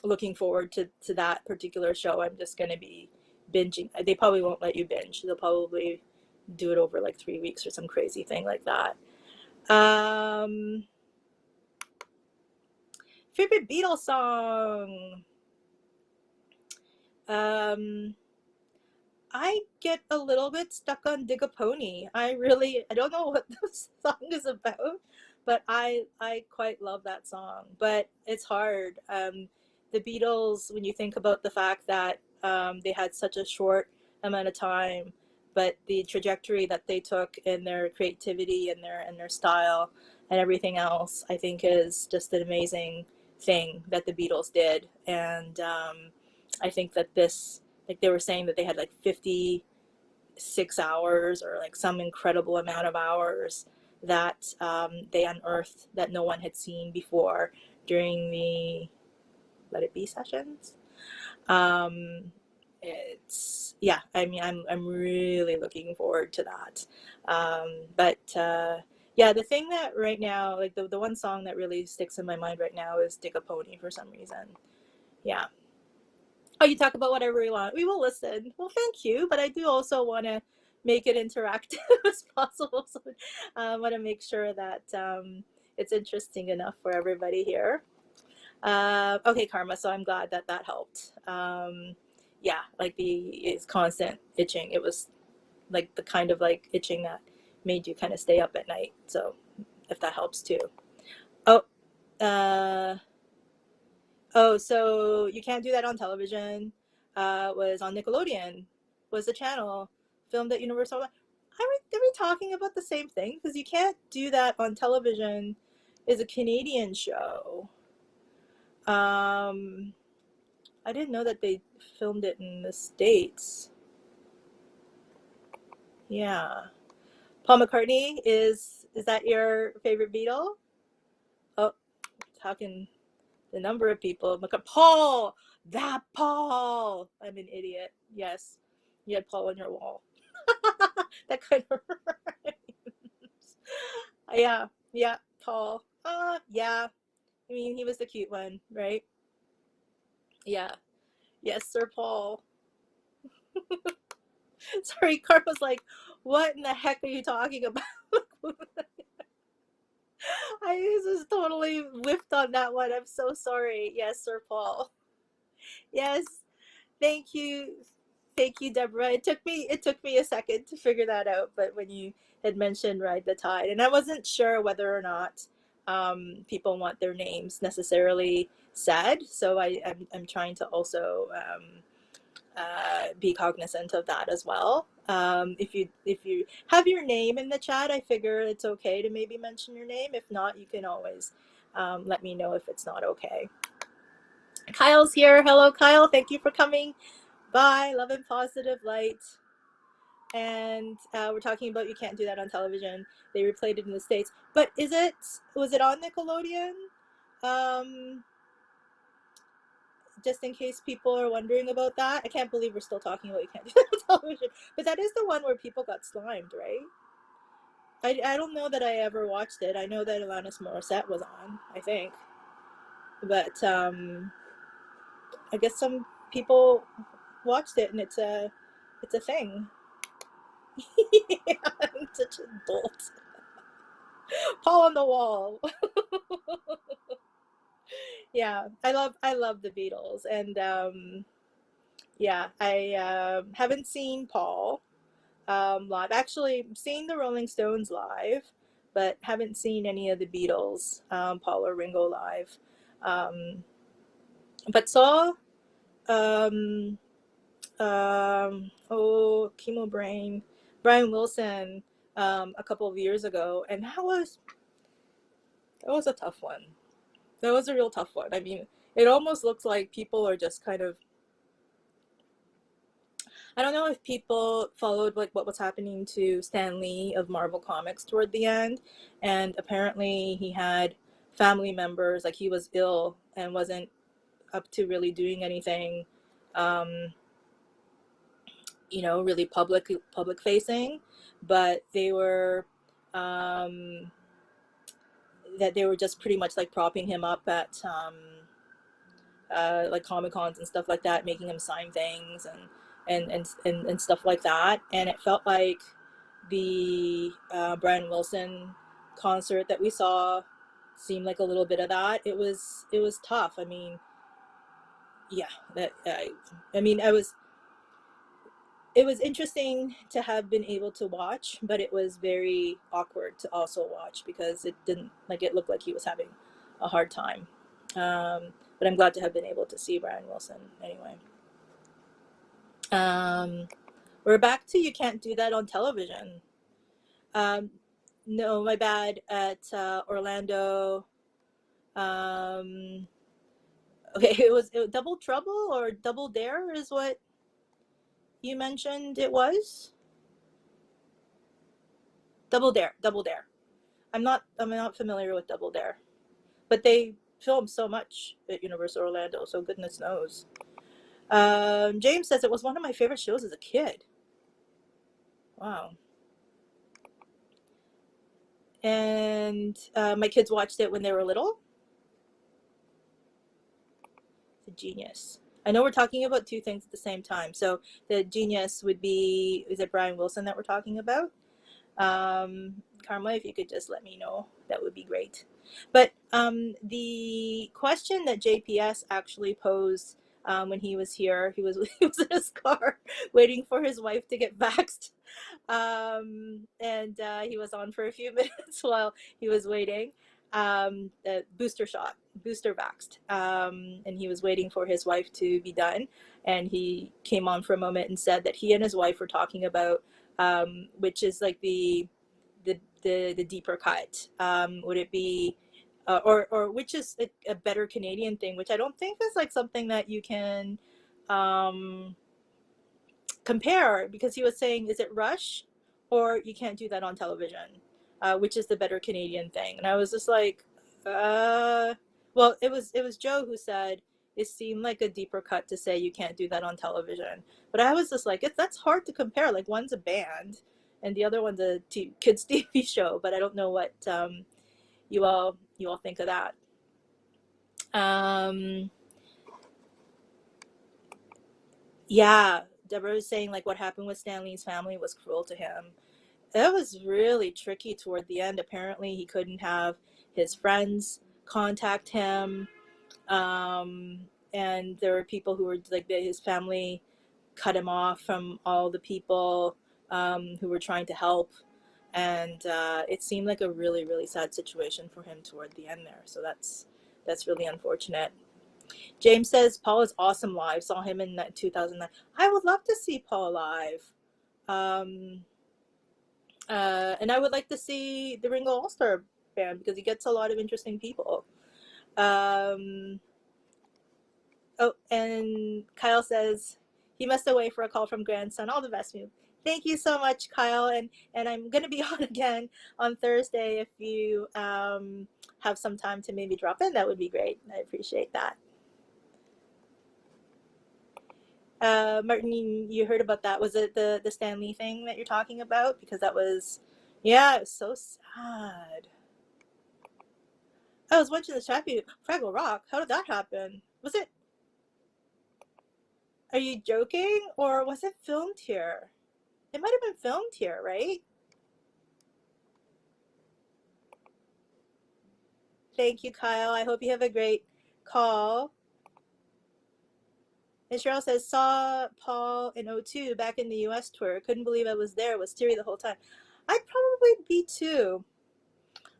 looking forward to that particular show. I'm just gonna be binging. They probably won't let you binge. They'll probably do it over like 3 weeks or some crazy thing like that. Favorite Beatles song. Um, I get a little bit stuck on Dig a Pony. I don't know what the song is about, but I quite love that song. But it's hard. The Beatles, when you think about the fact that they had such a short amount of time, but the trajectory that they took in their creativity and their style and everything else, I think is just an amazing thing that the Beatles did. And I think that this, like they were saying that they had like 56 hours or like some incredible amount of hours that they unearthed that no one had seen before during the Let It Be sessions. It's yeah, I mean, I'm really looking forward to that. But yeah, the thing that right now, like the one song that really sticks in my mind right now is Dig a Pony for some reason. Yeah. Oh, you talk about whatever you want. We will listen. Well, thank you, but I do also want to make it interactive as possible. So I want to make sure that it's interesting enough for everybody here. Okay, Karma. So I'm glad that that helped. Yeah, like it's constant itching. It was like the kind of like itching that made you kind of stay up at night. So if that helps too. Oh, uh, Oh, so you can't do that on television. Was on Nickelodeon. Was the channel filmed at Universal? Are we talking about the same thing? Because you can't do that on television. Is a Canadian show. Um, I didn't know that they filmed it in the States. Yeah. Paul McCartney is that your favorite Beatle? Oh, talking the number of people. Paul, that Paul. I'm an idiot. Yes, you had Paul on your wall. That kind of rhymes. Yeah, yeah, Paul. Yeah. I mean, he was the cute one, right? Yeah. Yes, Sir Paul. Sorry, Carp was like, what in the heck are you talking about? I was totally whiffed on that one. I'm so sorry. Yes, Sir Paul. Yes, thank you. Thank you, Deborah. It took me a second to figure that out, but when you had mentioned Ride the Tide, and I wasn't sure whether or not people want their names necessarily said, so I'm trying to also be cognizant of that as well. If you have your name in the chat, I figure it's okay to maybe mention your name. If not, you can always let me know if it's not okay. Kyle's here. Hello, Kyle. Thank you for coming. Bye. Love and positive light. and we're talking about you can't do that on television. They replayed it in the States, but was it on Nickelodeon? Um, just in case people are wondering about that, I can't believe we're still talking about you can't do that on television. But that is the one where people got slimed, right? I don't know that I ever watched it. I know that Alanis Morissette was on, I think, but I guess some people watched it, and it's a thing. Yeah, I'm such a dolt. Paul on the wall. Yeah, I love the Beatles, and yeah, I haven't seen Paul live. Actually, seen the Rolling Stones live, but haven't seen any of the Beatles, Paul or Ringo live. Um, but saw um, Chemo Brain, Brian Wilson a couple of years ago, and that was a tough one. That was a real tough one. I mean, it almost looks like people are just kind of, I don't know if people followed like what was happening to Stan Lee of Marvel Comics toward the end, and apparently he had family members, like he was ill and wasn't up to really doing anything, um, really public facing, but um, they were just pretty much like propping him up at like Comic Cons and stuff like that, making him sign things and stuff like that. And it felt like the Brian Wilson concert that we saw seemed like a little bit of that. It was tough. I mean, yeah, I mean, it was interesting to have been able to watch, but it was very awkward to also watch because it didn't like it looked like he was having a hard time. But I'm glad to have been able to see Brian Wilson anyway. Um, we're back to you can't do that on television. Um, no, my bad. At Orlando, um, okay, it was Double Trouble or Double Dare is what you mentioned. It was Double Dare. Double Dare. I'm not familiar with Double Dare, but they filmed so much at Universal Orlando, so goodness knows. James says it was one of my favorite shows as a kid. Wow. And my kids watched it when they were little. It's a genius. I know we're talking about two things at the same time. So the genius would be, is it Brian Wilson that we're talking about? Karma, if you could just let me know, that would be great. But the question that JPS actually posed when he was here, he was in his car waiting for his wife to get vaxxed, and he was on for a few minutes while he was waiting. The booster shot, booster vaxxed, and he was waiting for his wife to be done. And he came on for a moment and said that he and his wife were talking about which is like the deeper cut. Would it be or which is a better Canadian thing, which I don't think is like something that you can um, compare, because he was saying, is it Rush or you can't do that on television? Which is the better Canadian thing? And I was just like, well, it was Joe who said it seemed like a deeper cut to say you can't do that on television. But I was just like, that's hard to compare. Like one's a band and the other one's a kids TV show. But I don't know what you all think of that. Um, yeah, Deborah was saying like what happened with Stanley's family was cruel to him. That was really tricky toward the end. Apparently, he couldn't have his friends contact him, and there were people who were like his family cut him off from all the people who were trying to help, and it seemed like a really really sad situation for him toward the end there. So that's really unfortunate. James says Paul is awesome live. Saw him in 2009. I would love to see Paul live. Um, and I would like to see the Ringo All Star Band because he gets a lot of interesting people. Um, oh, and Kyle says he must away for a call from grandson. All the best, you. Thank you so much, Kyle. And I'm going to be on again on Thursday. If you have some time to maybe drop in, that would be great. I appreciate that. Martin, you heard about that? Was it the Stan Lee thing that you're talking about? Because that was, yeah, it was so sad. I was watching the Chappie Fraggle Rock. How did that happen? Was it? Are you joking, or was it filmed here? It might have been filmed here, right? Thank you, Kyle. I hope you have a great call. And Cheryl says, saw Paul in '02 back in the US tour. Couldn't believe I was there. Was teary the whole time. I'd probably be too.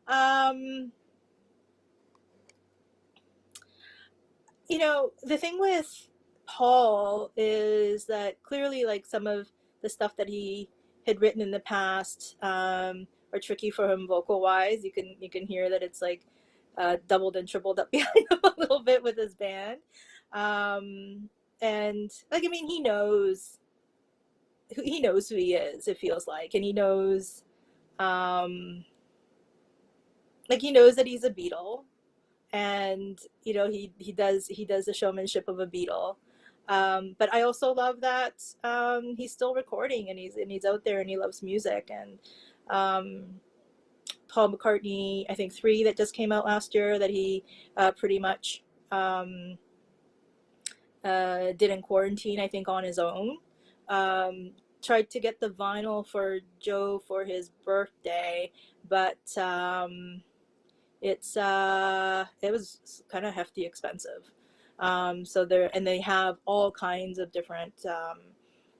Um, the thing with Paul is that clearly, like, some of the stuff that he had written in the past are tricky for him vocal wise. You can hear that it's like doubled and tripled up behind him a little bit with his band. And like, I mean, he knows who he is, it feels like, and he knows he knows that he's a Beatle, and he does the showmanship of a Beatle. But I also love that he's still recording, and he's out there, and he loves music. And um, Paul McCartney, I think 3 that just came out last year, that he pretty much did in quarantine, I think, on his own. Tried to get the vinyl for Joe for his birthday, but it was kind of hefty expensive. So they have all kinds of different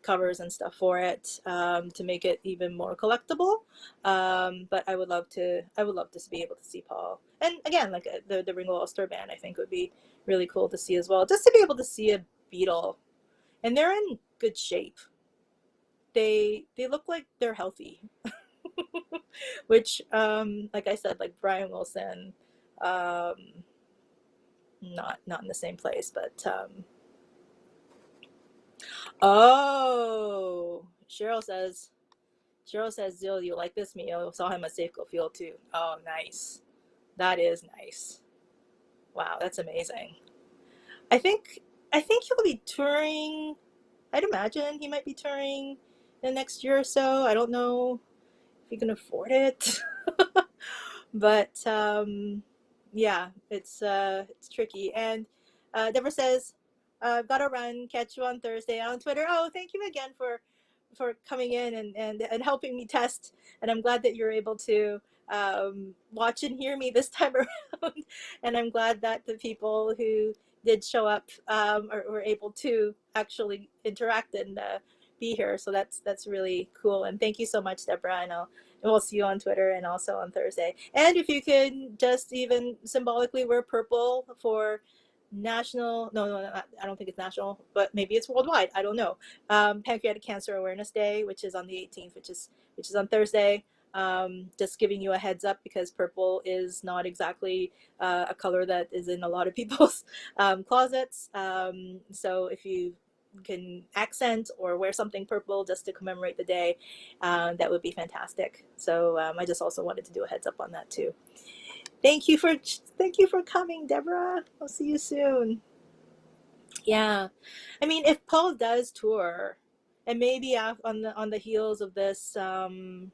covers and stuff for it, to make it even more collectible. But I would love to be able to see Paul, and again, like, the Ringo All Star Band, I think would be really cool to see as well, just to be able to see a Beatle, and they're in good shape. They look like they're healthy, which, like I said, like Brian Wilson, um, not in the same place, but oh, Cheryl says, Zill, you like this meal? Saw him at Safeco Field too. Oh, nice. That is nice. Wow, that's amazing. I think I think he'll be touring. I'd imagine he might be touring in the next year or so. I don't know if he can afford it. But yeah, it's tricky. And Deborah says, "I've got to run. Catch you on Thursday on Twitter." Oh, thank you again for coming in and helping me test. And I'm glad that you're able to watch and hear me this time around. And I'm glad that the people who did show up were able to actually interact and be here. So that's really cool. And thank you so much, Deborah. And we'll see you on Twitter and also on Thursday. And if you could just even symbolically wear purple for national, no, I don't think it's national, but maybe it's worldwide, I don't know, Pancreatic Cancer Awareness Day, which is on the 18th, which is on Thursday. Just giving you a heads up, because purple is not exactly a color that is in a lot of people's closets. So if you can accent or wear something purple just to commemorate the day, that would be fantastic. So I just also wanted to do a heads up on that too. Thank you for coming, Deborah. I'll see you soon. Yeah, I mean, if Paul does tour, and maybe on the heels of this, on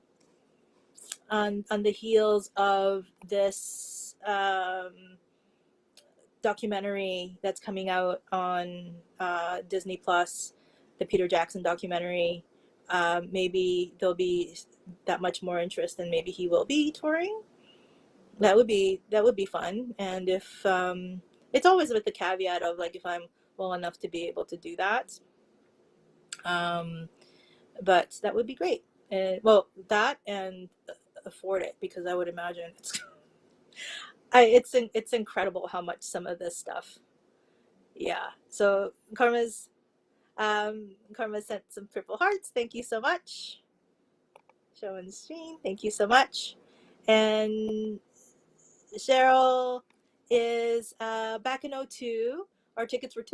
the heels of this documentary that's coming out on Disney Plus, the Peter Jackson documentary, maybe there'll be that much more interest, and maybe he will be touring. That would be fun. And if it's always with the caveat of, like, if I'm well enough to be able to do that. Um, but that would be great. And well, that and afford it, because I would imagine it's incredible how much some of this stuff. Yeah. So Karma sent some purple hearts. Thank you so much. Show and stream. Thank you so much. And Cheryl is back in '02. Our tickets were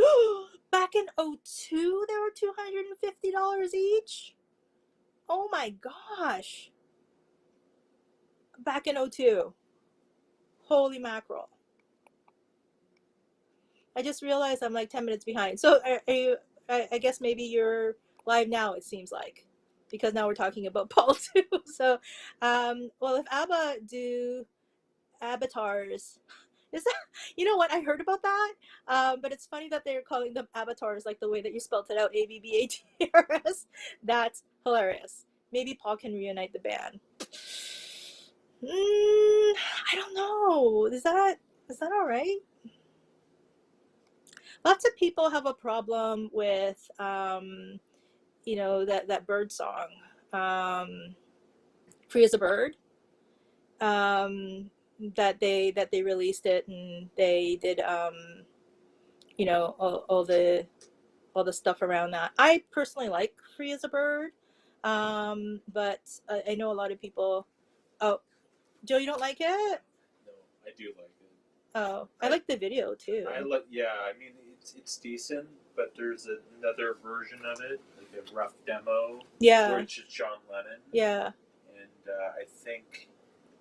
back in '02. They were $250 each. Oh my gosh. Back in '02. Holy mackerel. I just realized I'm like 10 minutes behind. So are you, I guess maybe you're live now, it seems like, because now we're talking about Paul too. So, well, if ABBA do avatars, is that, you know what, I heard about that, but it's funny that they're calling them avatars like the way that you spelled it out, ABBATRS. That's hilarious. Maybe Paul can reunite the band. I don't know. Is that all right? Lots of people have a problem with that bird song, um, "Free as a Bird." That they released it, and they did all the stuff around that. I personally like "Free as a Bird," but I know a lot of people. Oh, Joe, you don't like it? No, I do like it. Oh, I like the video too. Yeah. I mean, it's decent, but there's another version of it, like a rough demo, Yeah, where it's just John Lennon. yeah, And I think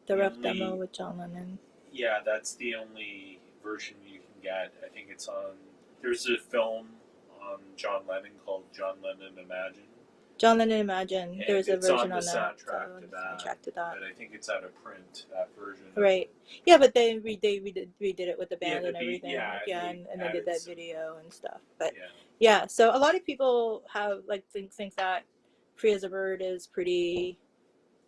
the rough demo with John Lennon. yeah, that's the only version you can get. I think it's on. There's a film on John Lennon called John Lennon Imagine. John Lennon Imagine. And There's a it's version on on the that. soundtrack to that. Soundtrack to that. But I think it's out of print, that version. Right. Yeah, but they redid it with the band Yeah, and everything. yeah, and they did that some, video and stuff. But yeah. yeah, so a lot of people have like think that "Free as a Bird" is pretty.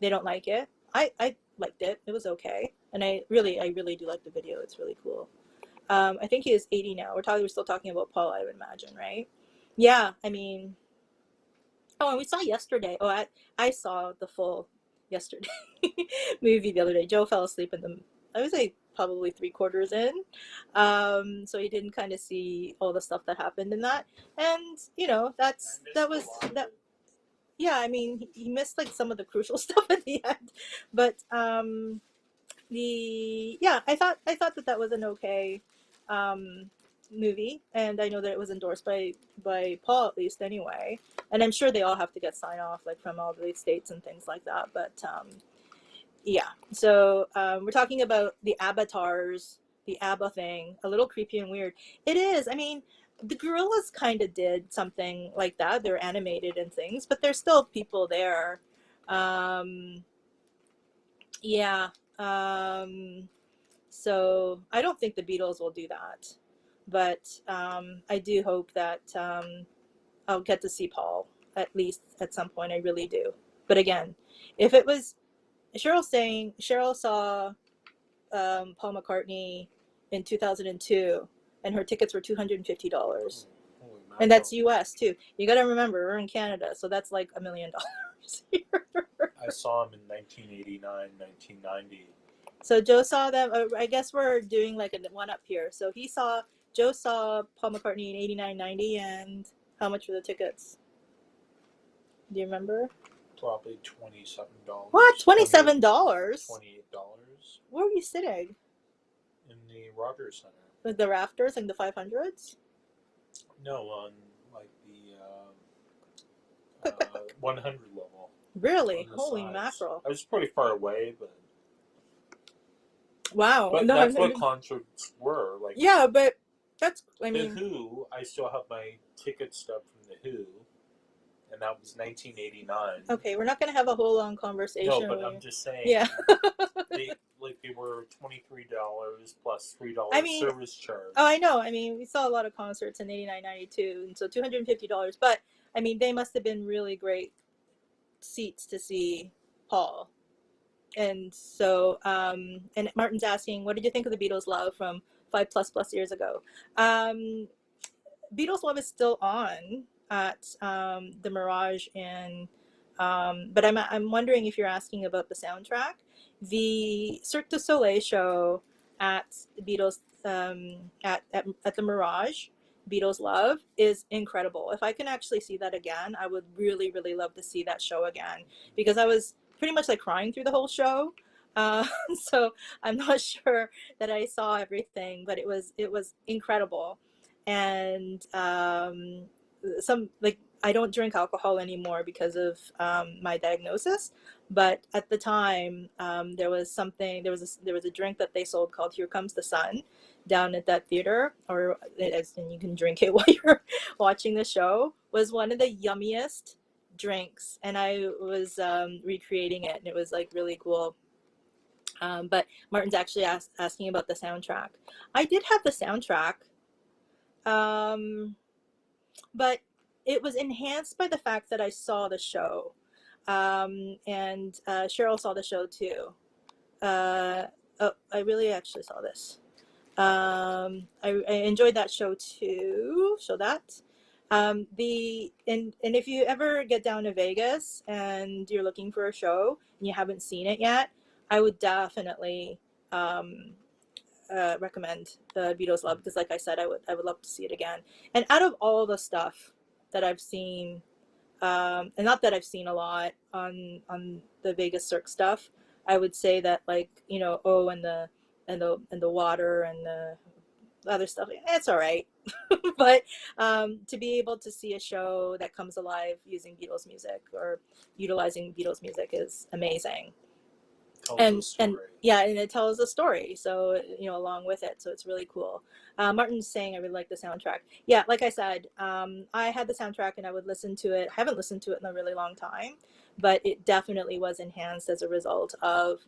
They don't like it. I liked it. It was okay, and I really do like the video. It's really cool. I think he is 80 now. We're still talking about Paul, I would imagine, right? Yeah, I mean, oh, and we saw yesterday. Oh, I saw the full yesterday movie the other day. Joe fell asleep in the, I would say probably three-quarters in, so he didn't kind of see all the stuff that happened in that. And that was that. Yeah, I mean, he missed like some of the crucial stuff at the end, but I thought that was an okay um, movie, and I know that it was endorsed by Paul at least anyway, and I'm sure they all have to get sign off like from all the states and things like that. But yeah, so we're talking about the avatars, the ABBA thing, a little creepy and weird. It is. I mean, the gorillas kind of did something like that. They're animated and things, but there's still people there. Um, yeah. Um, so I don't think the Beatles will do that, but I do hope that I'll get to see Paul at least at some point. I really do. But again, if it was Cheryl saw Paul McCartney in 2002, and her tickets were $250, and that's U.S. too. You got to remember we're in Canada, so that's like $1 million here. I saw him in 1989, 1990. So Joe saw them. I guess we're doing like a one up here. So Joe saw Paul McCartney in 89, 90, and how much were the tickets? Do you remember? Probably $27. What? $27? $28 Where were you sitting? in the Rogers Center. With the rafters and the 500s? No, on like the 100 level. Really? Holy sides. mackerel! I was pretty far away, but wow. But no, that's what concerts were like. Yeah, but that's. I the mean, Who. I still have my ticket stub from the Who, and that was 1989. okay, we're not going to have a whole long conversation. No, but I'm just saying. Yeah. they were $23 plus $3 service charge. Oh, I know. I mean, we saw a lot of concerts in 89, 92, and so $250. But I mean, they must have been really great seats to see Paul. And so, and Martin's asking, what did you think of the Beatles Love from 5+ years ago? Beatles Love is still on at the Mirage, and but I'm wondering if you're asking about the soundtrack. The Cirque du Soleil show at the Beatles at the Mirage, Beatles Love, is incredible. If I can actually see that again, I would really love to see that show again, because I was pretty much like crying through the whole show. So I'm not sure that I saw everything, but it was incredible. And some like I don't drink alcohol anymore because of my diagnosis. But at the time, there was a drink that they sold called Here Comes the Sun down at that theater, and you can drink it while you're watching the show. Was one of the yummiest drinks, and I was recreating it, and it was like really cool. But Martin's actually asking about the soundtrack. I did have the soundtrack, um, but it was enhanced by the fact that I saw the show, and Cheryl saw the show too. Oh, I really actually saw this. I enjoyed that show too. So that. And if you ever get down to Vegas and you're looking for a show and you haven't seen it yet, I would definitely recommend the Beatles Love, because like I said, I would love to see it again. And out of all the stuff that I've seen, and not that I've seen a lot on the Vegas Cirque stuff, I would say that, like, and the water and the other stuff, it's all right. But to be able to see a show that comes alive using Beatles music or utilizing Beatles music is amazing. And yeah, and it tells a story, so along with it, so it's really cool. Martin's saying I really like the soundtrack. Yeah, like I said, I had the soundtrack and I would listen to it. I haven't listened to it in a really long time, but it definitely was enhanced as a result of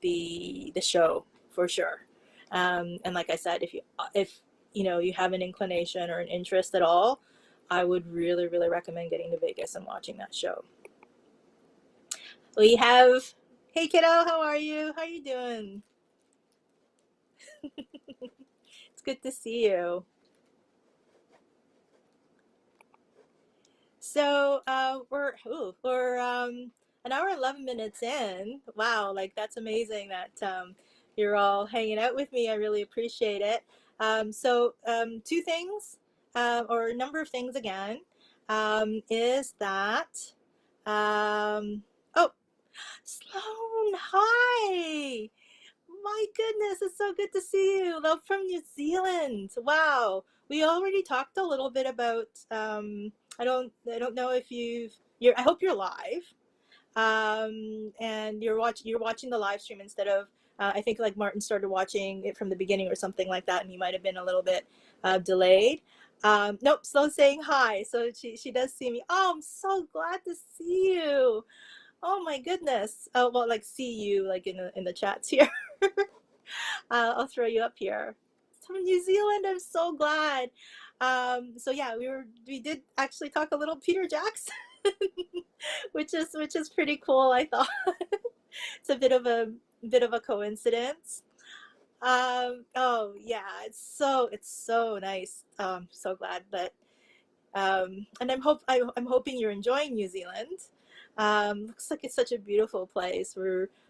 the show, for sure. And like I said, if you have an inclination or an interest at all, I would really, really recommend getting to Vegas and watching that show. We have, hey kiddo, how are you? How are you doing? It's good to see you. So we're an hour and 11 minutes in. Wow, like that's amazing that you're all hanging out with me. I really appreciate it. Two things, or a number of things again, is that oh, Sloan, hi. My goodness, it's so good to see you. Love from New Zealand. Wow. We already talked a little bit about I don't know if I hope you're live. And you're watching the live stream instead of I think like Martin started watching it from the beginning or something like that, and he might have been a little bit delayed. Nope, Sloan saying hi. So she does see me. Oh, I'm so glad to see you. Oh my goodness. Oh well, like see you like in the chats here. I'll throw you up here. From New Zealand, I'm so glad. So yeah, we did actually talk a little Peter Jackson, which is pretty cool. I thought it's a bit of a coincidence. Oh yeah, it's so nice. So glad that and I'm hoping you're enjoying New Zealand. Looks like it's such a beautiful place.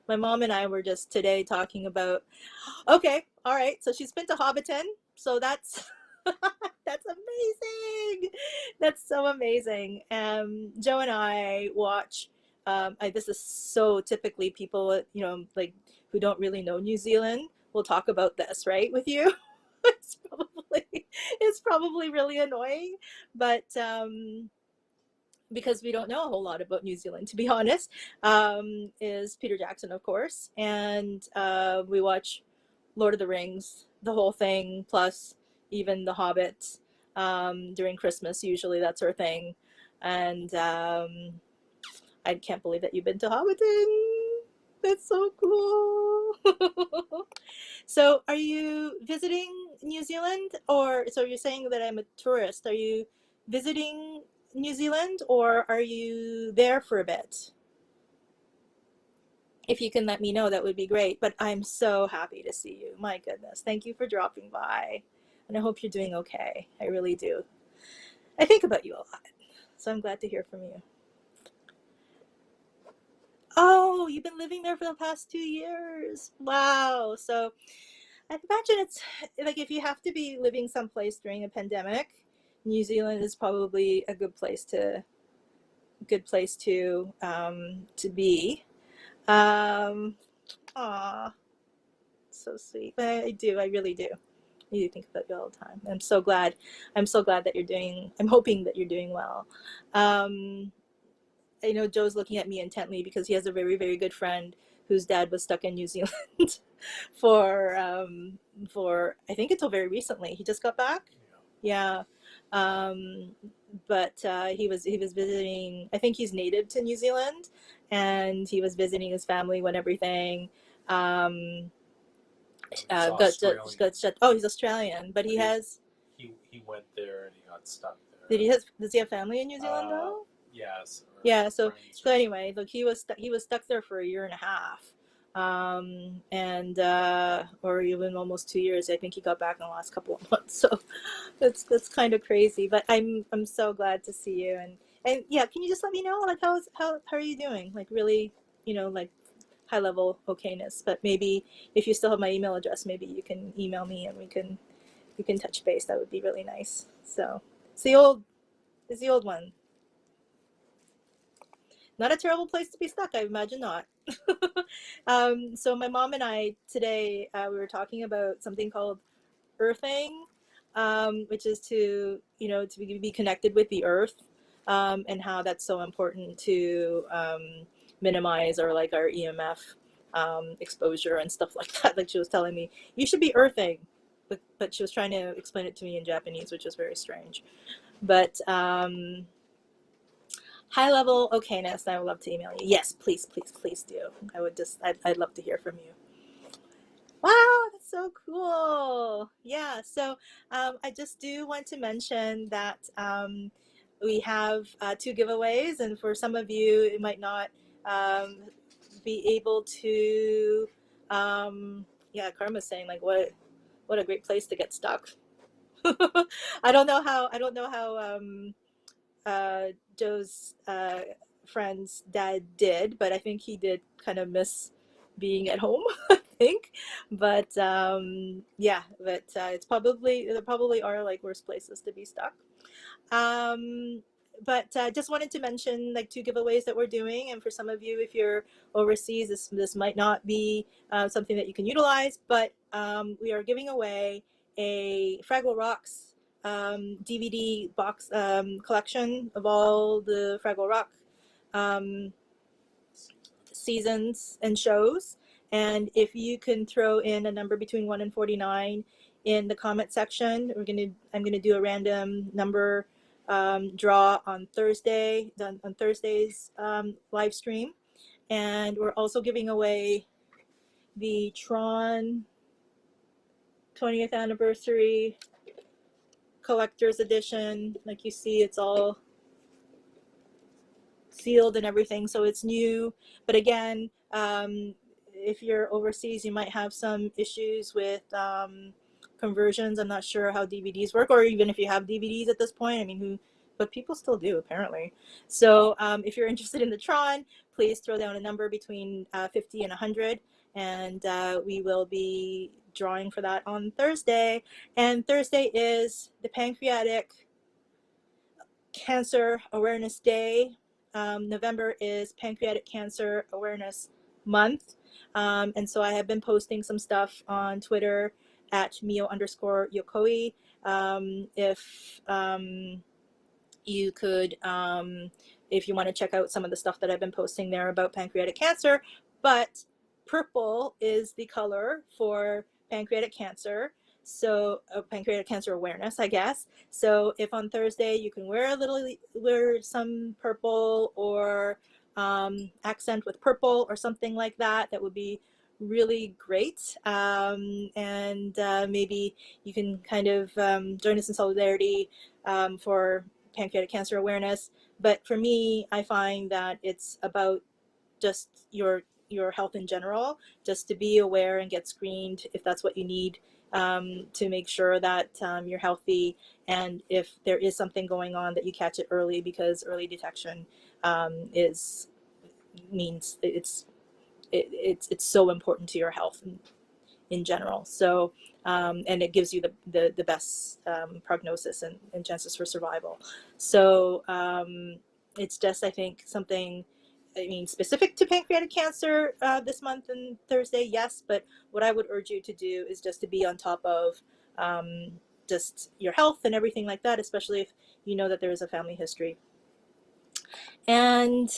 My mom and I were just today talking about. Okay, all right. So she's been to Hobbiton. So that's that's amazing. That's so amazing. Joe and I watch. This is so typically people, like who don't really know New Zealand will talk about this, right, with you. it's probably it's probably really annoying, but because we don't know a whole lot about New Zealand, to be honest, is Peter Jackson, of course, and we watch Lord of the Rings, the whole thing, plus even The Hobbit during Christmas. Usually, that's our thing, and I can't believe that you've been to Hobbiton. That's so cool. So, are you visiting New Zealand, or so you're saying that I'm a tourist? Are you visiting New Zealand, or are you there for a bit? If you can let me know, that would be great. But I'm so happy to see you. My goodness. Thank you for dropping by. And I hope you're doing okay. I really do. I think about you a lot. So I'm glad to hear from you. Oh, you've been living there for the past 2 years. Wow. So I imagine it's like if you have to be living someplace during a pandemic, New Zealand is probably a good place to be. Aw, so sweet. I do. I really do. I do think about you all the time. I'm so glad. I'm so glad that you're doing. I'm hoping that you're doing well. Um, I know Joe's looking at me intently because he has a very, very good friend whose dad was stuck in New Zealand for I think until very recently. He just got back. Yeah. Um, but he was visiting. I think he's native to New Zealand, and he was visiting his family when everything um, He's got Australian. shut. Oh, he's Australian, but he He- has. He went there and he got stuck there. Does he have family in New Zealand though? Yes. Yeah. So friends so or anyway, look, he was stuck there for a year and a half, and or even almost 2 years. I think he got back in the last couple of months. So that's kind of crazy. But I'm so glad to see you. And yeah, can you just let me know like how are you doing? Like really, like high level okayness. But maybe if you still have my email address, maybe you can email me and we can touch base. That would be really nice. So it's the old one. Not a terrible place to be stuck, I imagine not. So my mom and I today we were talking about something called earthing, which is to be connected with the earth, and how that's so important to minimize our EMF exposure and stuff like that. Like she was telling me, you should be earthing, but she was trying to explain it to me in Japanese, which was very strange. But high level okayness, I would love to email you. Yes, please, please, please do. I'd love to hear from you. Wow, that's so cool. Yeah, so I just do want to mention that we have 2 giveaways, and for some of you, it might not um, be able to. Yeah, Karma's saying like, what a great place to get stuck. I don't know how Joe's friend's dad did, but I think he did kind of miss being at home. I think, but yeah, but there probably are like worse places to be stuck. Um, but just wanted to mention like 2 giveaways that we're doing, and for some of you, if you're overseas, this might not be something that you can utilize, but we are giving away a Fraggle Rocks DVD box collection of all the Fraggle Rock um, seasons and shows. And if you can throw in a number between 1 and 49 in the comment section, I'm gonna do a random number draw on Thursday's live stream. And we're also giving away the Tron 20th anniversary collector's edition. Like you see, it's all sealed and everything, so it's new. But again, if you're overseas, you might have some issues with conversions. I'm not sure how DVDs work, or even if you have DVDs at this point. I mean, but people still do apparently. So if you're interested in the Tron, please throw down a number between 50 and 100, and we will be drawing for that on Thursday. And Thursday is the Pancreatic Cancer Awareness Day. November is Pancreatic Cancer Awareness Month. And so I have been posting some stuff on Twitter at Mio_Yokoi. If you could, if you want to check out some of the stuff that I've been posting there about pancreatic cancer. But purple is the color for pancreatic cancer. So pancreatic cancer awareness, I guess. So if on Thursday you can wear some purple, or accent with purple or something like that, that would be really great. And maybe you can kind of join us in solidarity for pancreatic cancer awareness. But for me, I find that it's about just your health in general, just to be aware and get screened if that's what you need, to make sure that you're healthy, and if there is something going on, that you catch it early, because early detection is means it's so important to your health in general. So and it gives you the best prognosis and chances for survival. So it's just, I think, something, I mean, specific to pancreatic cancer this month and Thursday, yes, but what I would urge you to do is just to be on top of just your health and everything like that, especially if you know that there is a family history. And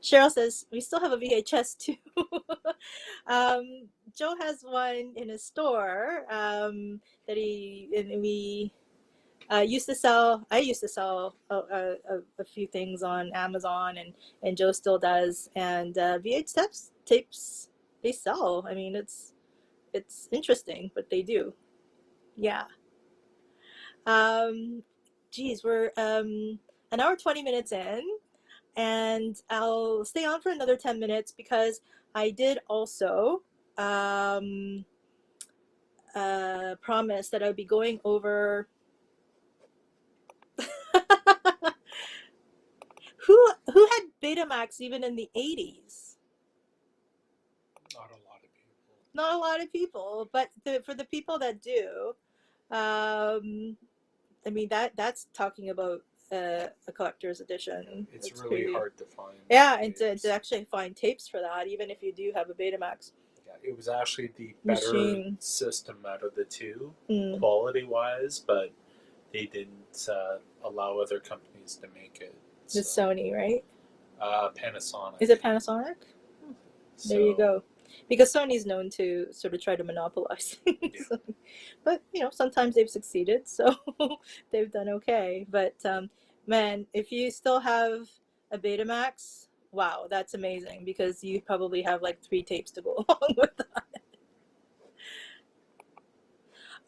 Cheryl says, we still have a VHS too. Joe has one in his store that we used to sell. I used to sell a few things on Amazon, and Joe still does. And VHS tapes, they sell. I mean, it's interesting, but they do. Yeah. Geez, we're an hour 20 minutes in, and I'll stay on for another 10 minutes because I did also promise that I would be going over who had Betamax even in the 80s. Not a lot of people. Not a lot of people, but for the people that do, I mean that's talking about a collector's edition. It's really pretty hard to find. Yeah, and to actually find tapes for that, even if you do have a Betamax. Yeah, it was actually the better Machine. system out of the two, Mm. quality-wise, but they didn't allow other companies to make it. It's Sony, right? Panasonic. Is it Panasonic? There you So, go. Because Sony's known to sort of try to monopolize things. Yeah. But, sometimes they've succeeded, so they've done okay. But, man, if you still have a Betamax, wow, that's amazing, because you probably have like 3 tapes to go along with that.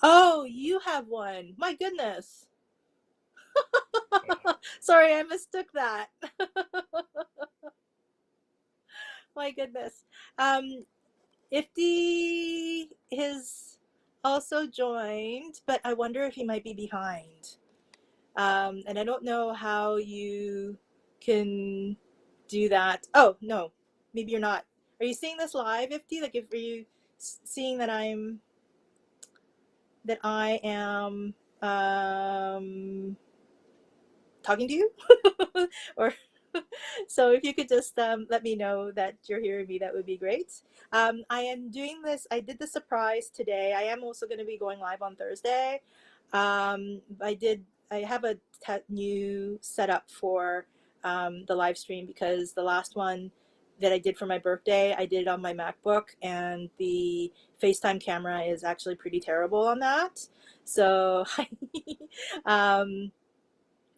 Oh, you have one. My goodness. Sorry, I mistook that. My goodness. Ifty is also joined, but I wonder if he might be behind. And I don't know how you can do that. Oh, no, maybe you're not. Are you seeing this live, Ifty? Like, are you seeing that I am talking to you? Or so if you could just let me know that you're hearing me, that would be great. I am doing this. I did the surprise today. I am also going to be going live on Thursday. I have a new setup for the live stream, because the last one that I did for my birthday, I did it on my MacBook, and the FaceTime camera is actually pretty terrible on that. So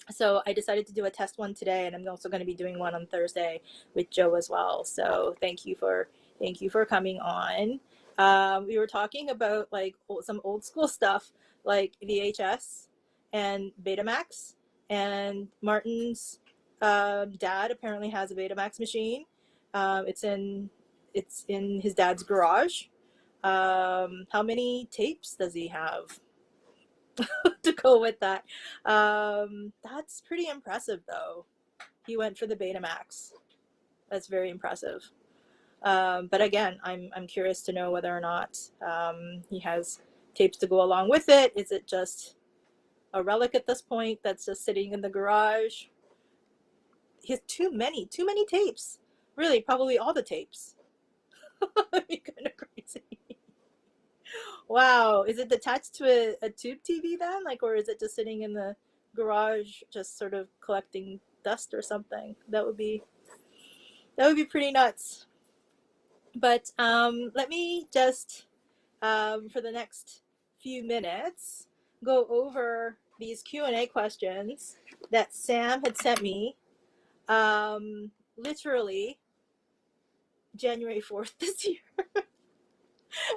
so I decided to do a test one today, and I'm also going to be doing one on Thursday with Joe as well. So thank you for coming on. We were talking about like some old school stuff like VHS and Betamax, and Martin's dad apparently has a Betamax machine. It's in his dad's garage. How many tapes does he have to go with that? That's pretty impressive, though. He went for the Betamax. That's very impressive. But again, I'm curious to know whether or not he has tapes to go along with it. Is it just a relic at this point that's just sitting in the garage? He has too many tapes. Really, probably all the tapes. That'd be kind of crazy. Wow, is it attached to a tube TV then? Like, or is it just sitting in the garage, just sort of collecting dust or something? That would be pretty nuts. But let me just, for the next few minutes, go over these Q&A questions that Sam had sent me, literally January 4th this year.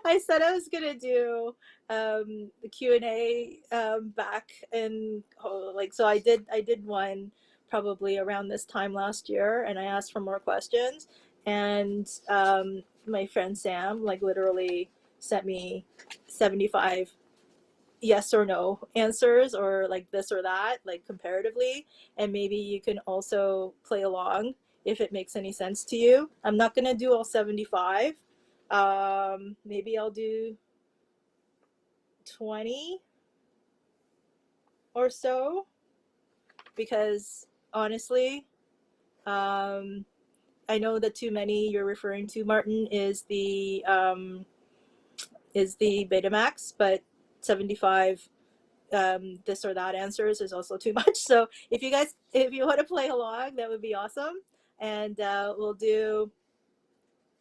I said I was gonna do the Q&A back in so I did one probably around this time last year, and I asked for more questions, and my friend Sam like literally sent me 75 yes or no answers, or like this or that, like comparatively, and maybe you can also play along if it makes any sense to you. I'm not gonna do all 75. Maybe I'll do 20 or so, because honestly, I know the too many you're referring to, Martin, is the Betamax, but 75 this or that answers is also too much. So if you want to play along, that would be awesome. And we'll do,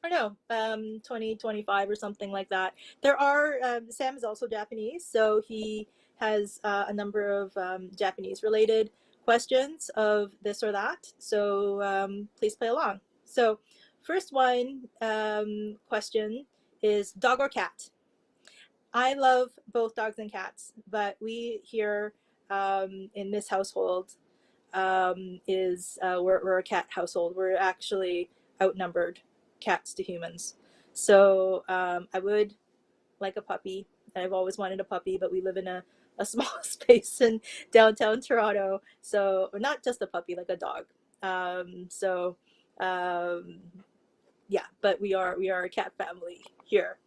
I don't know, 20, 25 or something like that. There are, Sam is also Japanese, so he has a number of Japanese related questions of this or that. So please play along. So first one question is dog or cat? I love both dogs and cats, but we here in this household we're a cat household. We're actually outnumbered cats to humans. So I would like a puppy. I've always wanted a puppy, but we live in a small space in downtown Toronto. So not just a puppy, like a dog. So yeah, but we are a cat family here.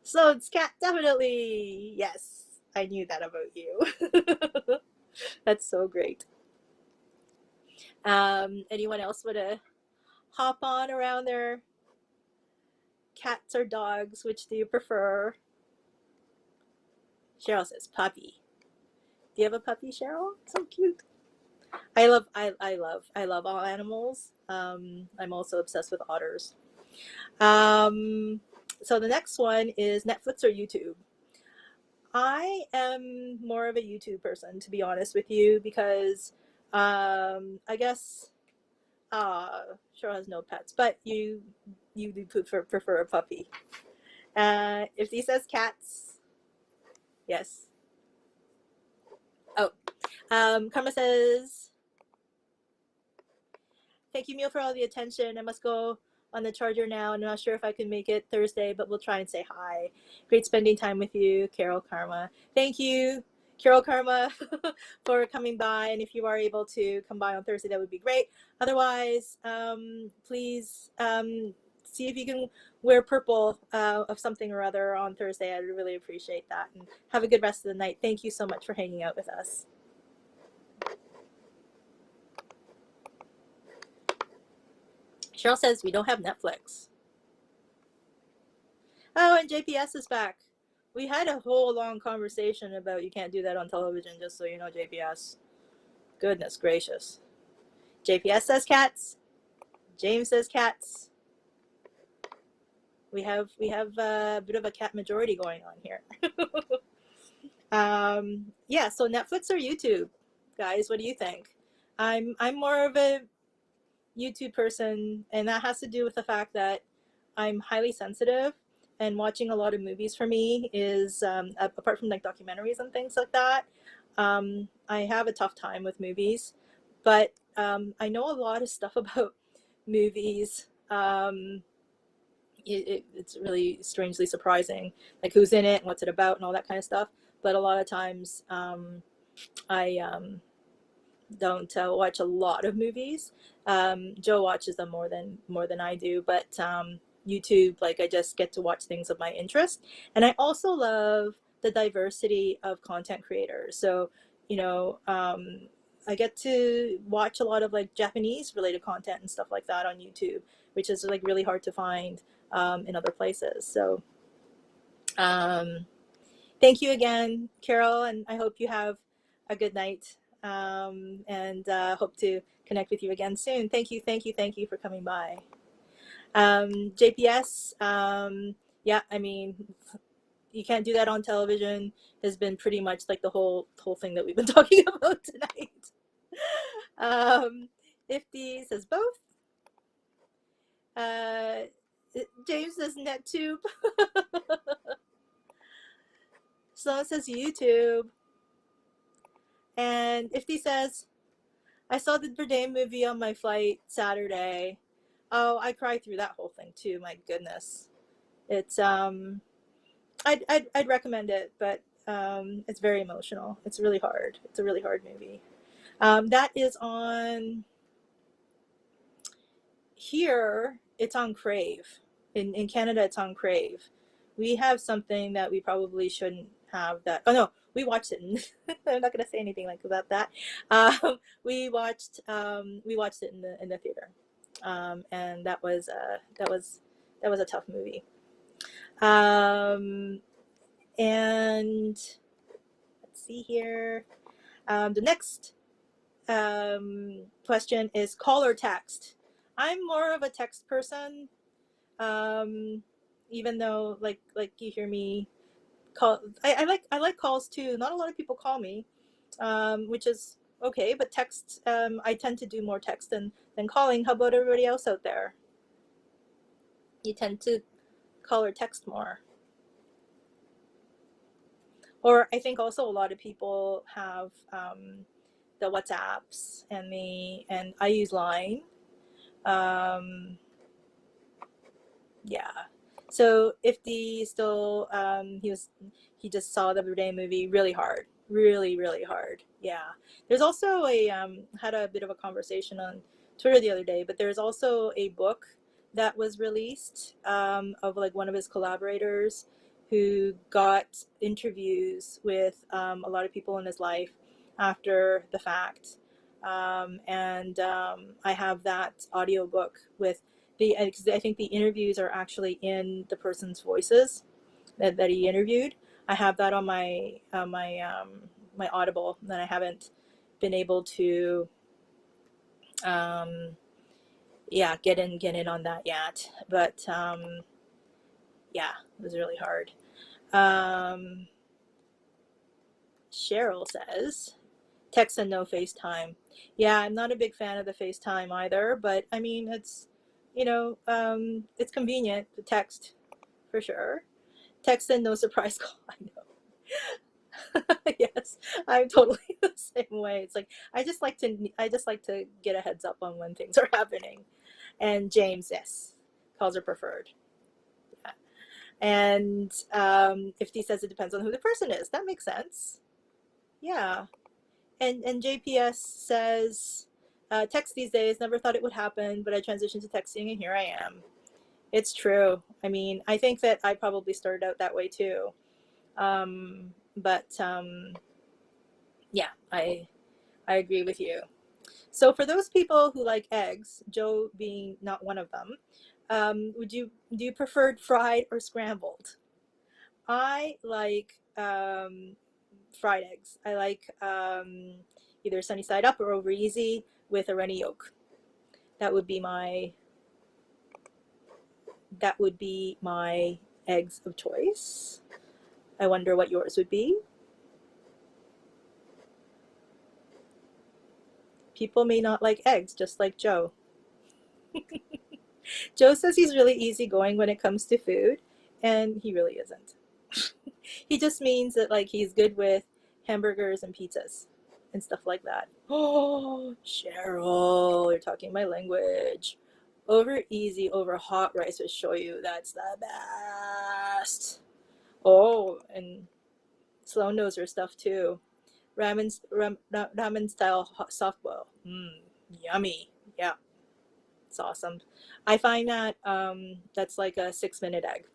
So it's cat, definitely. Yes, I knew that about you. That's so great. Anyone else want to hop on around their cats or dogs? Which do you prefer? Cheryl says puppy. Do you have a puppy, Cheryl? So cute. I love all animals. I'm also obsessed with otters. So the next one is Netflix or YouTube. I am more of a YouTube person, to be honest with you, because I guess Cheryl has no pets, but you do prefer a puppy. If he says cats, yes. Oh, Karma says, thank you, Meal, for all the attention. I must go on the charger now. I'm not sure if I can make it Thursday, but we'll try and say hi. Great spending time with you, Carol Karma. Thank you, Carol Karma, for coming by. And if you are able to come by on Thursday, that would be great. Otherwise, please see if you can wear purple of something or other on Thursday. I'd really appreciate that. And have a good rest of the night. Thank you so much for hanging out with us. Cheryl says we don't have Netflix. Oh, and JPS is back. We had a whole long conversation about you can't do that on television, just so you know, JPS. Goodness gracious. JPS says cats. James says cats. We have a bit of a cat majority going on here. Yeah, so Netflix or YouTube, guys, what do you think? I'm more of a YouTube person, and that has to do with the fact that I'm highly sensitive, and watching a lot of movies for me is apart from like documentaries and things like that. I have a tough time with movies, but I know a lot of stuff about movies. It's really strangely surprising, like who's in it and what's it about and all that kind of stuff. But a lot of times I don't watch a lot of movies. Joe watches them more than I do, but YouTube, like I just get to watch things of my interest. And I also love the diversity of content creators. So, you know, I get to watch a lot of like Japanese related content and stuff like that on YouTube, which is like really hard to find in other places. So thank you again, Carol, and I hope you have a good night, and hope to connect with you again soon. Thank you for coming by. JPS, yeah, I mean, you can't do that on television has been pretty much like the whole thing that we've been talking about tonight. Ifty says both. James says NetTube. Sloan says YouTube. And Ifty says, I saw the Bourdain movie on my flight Saturday. Oh, I cried through that whole thing too. My goodness, it's I'd recommend it, but it's very emotional. It's really hard. It's a really hard movie. That is on here. It's on Crave. In Canada, it's on Crave. We have something that we probably shouldn't have. That no, we watched it. I'm not gonna say anything like about that. We watched it in the theater, and that was a tough movie. And let's see here. The next question is call or text. I'm more of a text person, even though like you hear me call. I like calls too. Not a lot of people call me, which is okay. But text, I tend to do more text than calling. How about everybody else out there? You tend to call or text more. Or I think also a lot of people have the WhatsApps and I use Line. Yeah. So if the still he just saw the other day movie really hard, really hard. Yeah. There's also a had a bit of a conversation on Twitter the other day, but there's also a book that was released of like one of his collaborators who got interviews with a lot of people in his life after the fact. I have that audiobook with because I think the interviews are actually in the person's voices that he interviewed. I have that on my my Audible, and I haven't been able to get in on that yet. But yeah, it was really hard. Cheryl says text and no FaceTime. Yeah, I'm not a big fan of the FaceTime either, but I mean it's it's convenient to text for sure. Text and no surprise call. I know. Yes, I'm totally the same way. It's like I just like to get a heads up on when things are happening. And James, yes, calls are preferred. Yeah. And if he says it depends on who the person is, that makes sense. Yeah. And JPS says text these days. Never thought it would happen, but I transitioned to texting, and here I am. It's true. I mean, I think that I probably started out that way too. But yeah, I agree with you. So for those people who like eggs, Joe being not one of them, do you prefer fried or scrambled? I like fried eggs. I like either sunny side up or over easy with a runny yolk. That would be my eggs of choice. I wonder what yours would be. People may not like eggs, just like Joe. Joe says he's really easygoing when it comes to food, and he really isn't. He just means that like he's good with hamburgers and pizzas and stuff like that. Oh, Cheryl, you're talking my language. Over easy, over hot rice with shoyu. That's the best. Oh, and Sloan knows her stuff too. Ramen style soft boil. Yummy. Yeah, it's awesome. I find that that's like a 6-minute egg,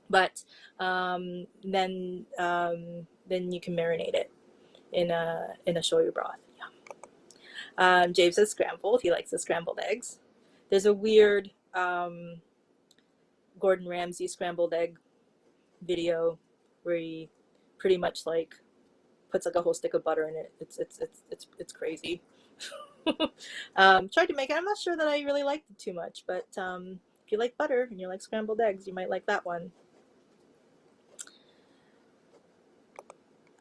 but then you can marinate it in a shoyu broth. Yeah. James says scrambled. He likes the scrambled eggs. There's a weird Gordon Ramsay scrambled egg video where he pretty much like puts like a whole stick of butter in it. It's crazy. Tried to make it. I'm not sure that I really liked it too much, but if you like butter and you like scrambled eggs, you might like that one.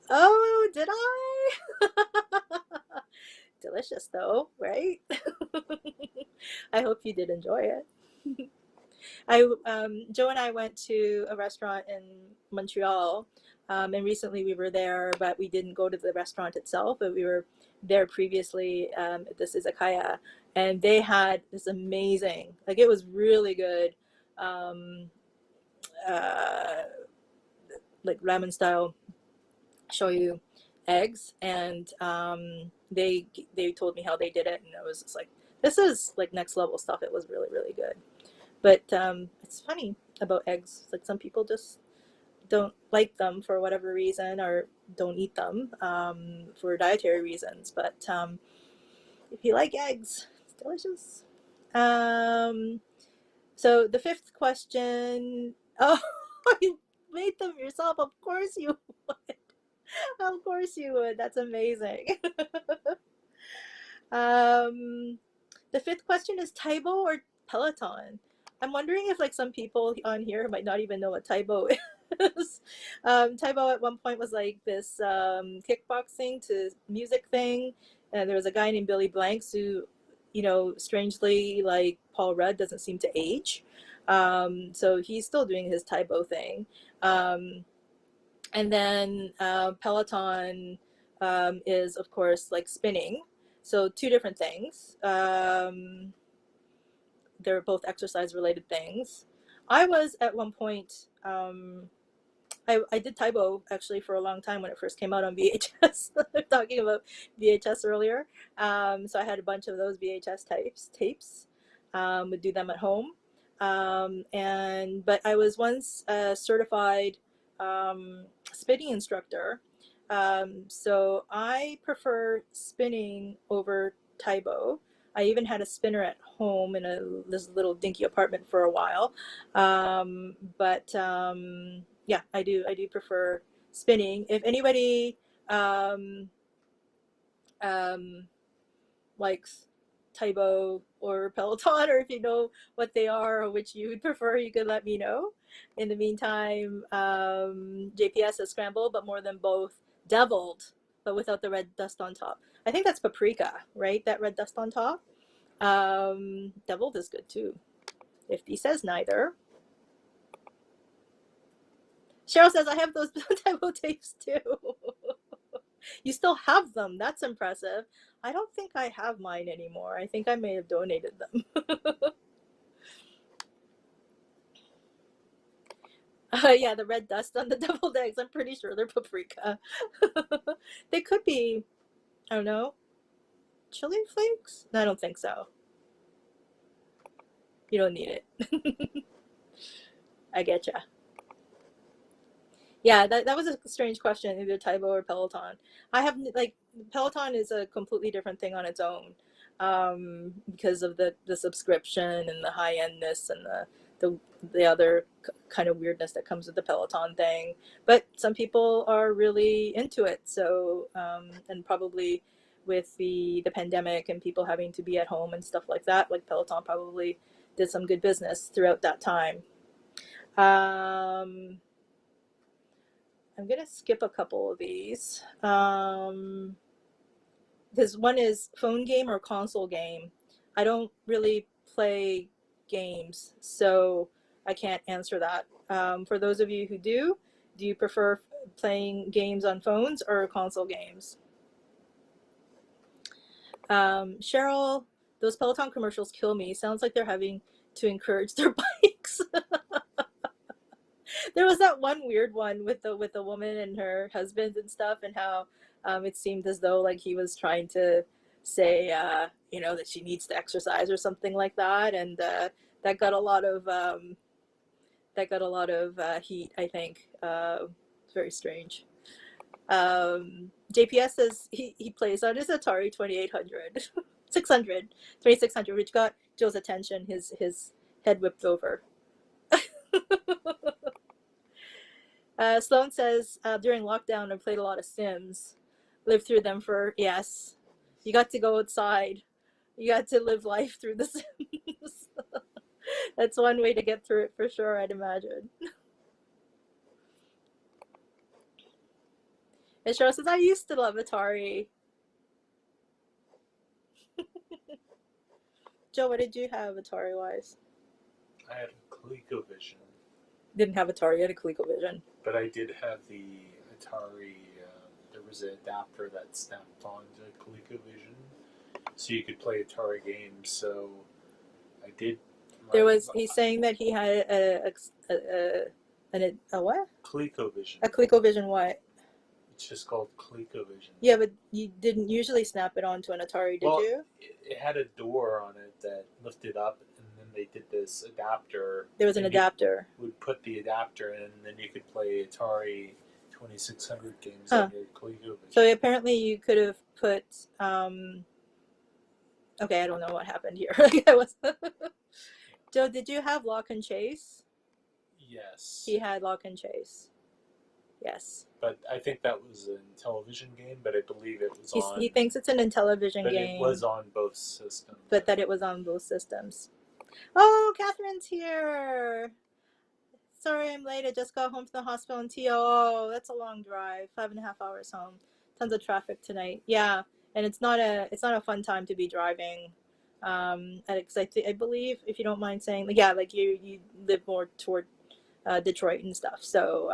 Oh, did I? Delicious though, right? I hope you did enjoy it. Joe and I went to a restaurant in Montreal, and recently we were there, but we didn't go to the restaurant itself, but we were there previously at this izakaya, and they had this amazing, like it was really good, uh, like ramen style shoyu eggs, and they told me how they did it, and it was just like, this is like next level stuff. It was really good. But it's funny about eggs. Like some people just don't like them for whatever reason, or don't eat them for dietary reasons. But if you like eggs, it's delicious. So the fifth question. Oh, made them yourself. Of course you would. Of course you would. That's amazing. um, the fifth question is Taibo or Peloton? I'm wondering if like some people on here might not even know what Taibo is. Taibo at one point was like this kickboxing to music thing, and there was a guy named Billy Blanks who, you know, strangely like Paul Rudd doesn't seem to age, so he's still doing his Taibo thing. And then Peloton is of course like spinning, so two different things. They're both exercise related things. I was at one point, I did Taibo actually for a long time when it first came out on VHS. Talking about VHS earlier. So I had a bunch of those VHS tapes. Would do them at home. But I was once a certified spinning instructor. So I prefer spinning over Taibo. I even had a spinner at home in this little dinky apartment for a while. Yeah, I do prefer spinning. If anybody um, um, likes Taibo or Peloton, or if you know what they are or which you would prefer, you could let me know. In the meantime, JPS has scrambled, but more than both deviled, but without the red dust on top. I think that's paprika, right? That red dust on top. Deviled is good too. If he says neither. Cheryl says, I have those Taibo tapes too. You still have them. That's impressive. I don't think I have mine anymore. I think I may have donated them. Yeah, the red dust on the deviled eggs. I'm pretty sure they're paprika. They could be, I don't know, chili flakes? No, I don't think so. You don't need it. I getcha. Yeah, that was a strange question, either Taibo or Peloton. I have like Peloton is a completely different thing on its own, because of the subscription and the high endness and the other kind of weirdness that comes with the Peloton thing. But some people are really into it. So and probably with the pandemic and people having to be at home and stuff like that, like Peloton probably did some good business throughout that time. I'm gonna skip a couple of these because one is phone game or console game. I don't really play games, so I can't answer that. For those of you who do you prefer playing games on phones or console games? Cheryl, those Peloton commercials kill me. Sounds like they're having to encourage their bikes. There was that one weird one with the woman and her husband and stuff, and how it seemed as though like he was trying to say you know, that she needs to exercise or something like that, and that got a lot of heat, I think. It's very strange. JPS says he plays on his Atari 2800 2600, which got Joe's attention. His head whipped over. Sloan says, during lockdown, I played a lot of Sims. Lived through them for, yes. You got to go outside. You got to live life through the Sims. That's one way to get through it for sure, I'd imagine. And Cheryl says, I used to love Atari. Joe, what did you have Atari-wise? I had a ColecoVision. Didn't have Atari, you had a ColecoVision. But I did have the Atari. There was an adapter that snapped onto ColecoVision, so you could play Atari games. So I did. He's saying that he had a what? ColecoVision. A ColecoVision what? It's just called ColecoVision. Yeah, but you didn't usually snap it onto an Atari, did you? It had a door on it that lifted up, and then they did this adapter. There was an adapter. You would put the adapter in, and then you could play Atari 2600 games on your ColecoVision. So apparently you could have put. Okay, I don't know what happened here. Joe, did you have Lock and Chase? Yes. He had Lock and Chase. Yes. But I think that was a television game, but I believe it was on. He thinks it's an Intellivision but game. It was on both systems. But that it was on both systems. Oh, Catherine's here. Sorry I'm late. I just got home from the hospital in TO. Oh, that's a long drive. 5.5 hours home. Tons of traffic tonight. Yeah, and it's not a fun time to be driving. Because I believe, if you don't mind saying, yeah, like you live more toward Detroit and stuff. So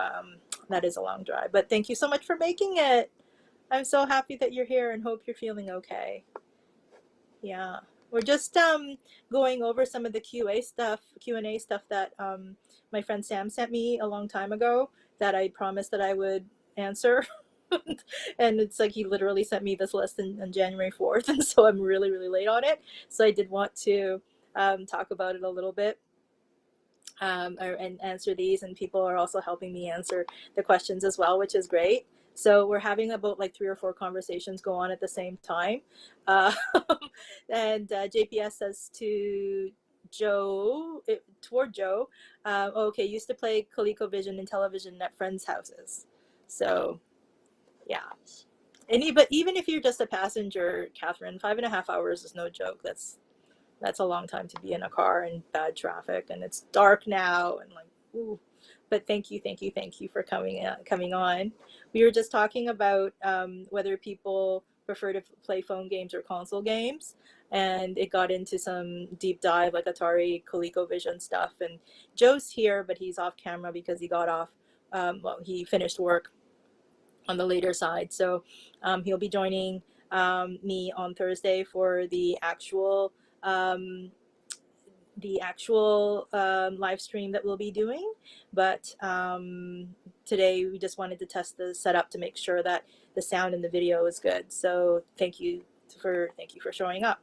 that is a long drive. But thank you so much for making it. I'm so happy that you're here and hope you're feeling okay. Yeah, we're just going over some of the Q&A stuff that my friend Sam sent me a long time ago that I promised that I would answer. And it's like he literally sent me this list on January 4th, and so I'm really, really late on it. So I did want to talk about it a little bit. And answer these, and people are also helping me answer the questions as well, which is great. So we're having about like 3 or 4 conversations go on at the same time. And JPS says to Joe, toward Joe, okay, used to play ColecoVision and television at friends' houses. So yeah. But even if you're just a passenger, Catherine, 5.5 hours is no joke. That's a long time to be in a car in bad traffic, and it's dark now, and like, ooh. But thank you for coming on. We were just talking about whether people prefer to play phone games or console games, and it got into some deep dive, like Atari, ColecoVision stuff. And Joe's here, but he's off camera because he got off. He finished work on the later side, so he'll be joining me on Thursday for the actual live stream that we'll be doing. But today we just wanted to test the setup to make sure that the sound in the video is good. So thank you for showing up.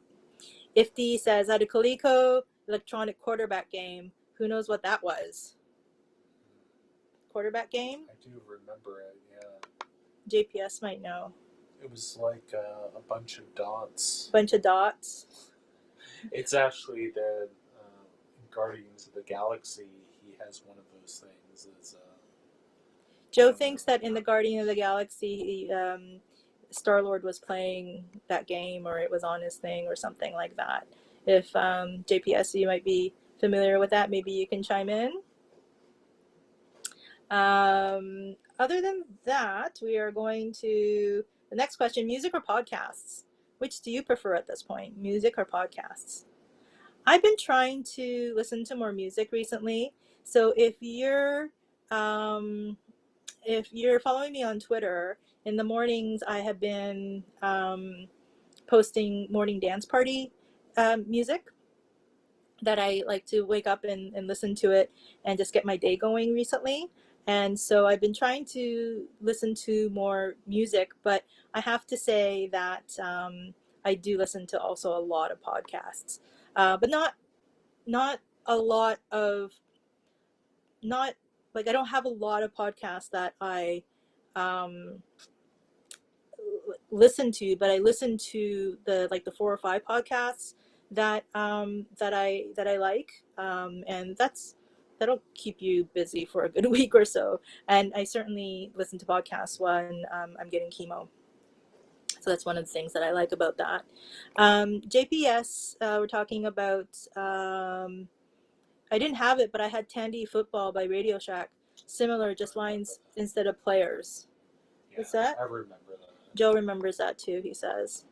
Ifty says, at a Coleco electronic quarterback game, who knows what that was? Quarterback game? I do remember it, yeah. JPS might know. It was like a bunch of dots. Bunch of dots. It's actually the Guardians of the Galaxy. He has one of those things. Joe thinks that in the Guardian of the Galaxy, Star-Lord was playing that game, or it was on his thing or something like that. If JPS, you might be familiar with that, maybe you can chime in. Other than that, we are going to the next question: music or podcasts? Which do you prefer at this point, music or podcasts? I've been trying to listen to more music recently. So if you're following me on Twitter, in the mornings I have been posting morning dance party music that I like to wake up and listen to it and just get my day going recently. And so I've been trying to listen to more music, but I have to say that I do listen to also a lot of podcasts, but not a lot of, not like, I don't have a lot of podcasts that I listen to, but I listen to the 4 or 5 podcasts that I like, and that'll keep you busy for a good week or so. And I certainly listen to podcasts when I'm getting chemo. So that's one of the things that I like about that. JPS, we're talking about, I didn't have it, but I had Tandy Football by Radio Shack. Similar, just lines instead of players. Yeah, What's that? I remember that. Joe remembers that too, he says.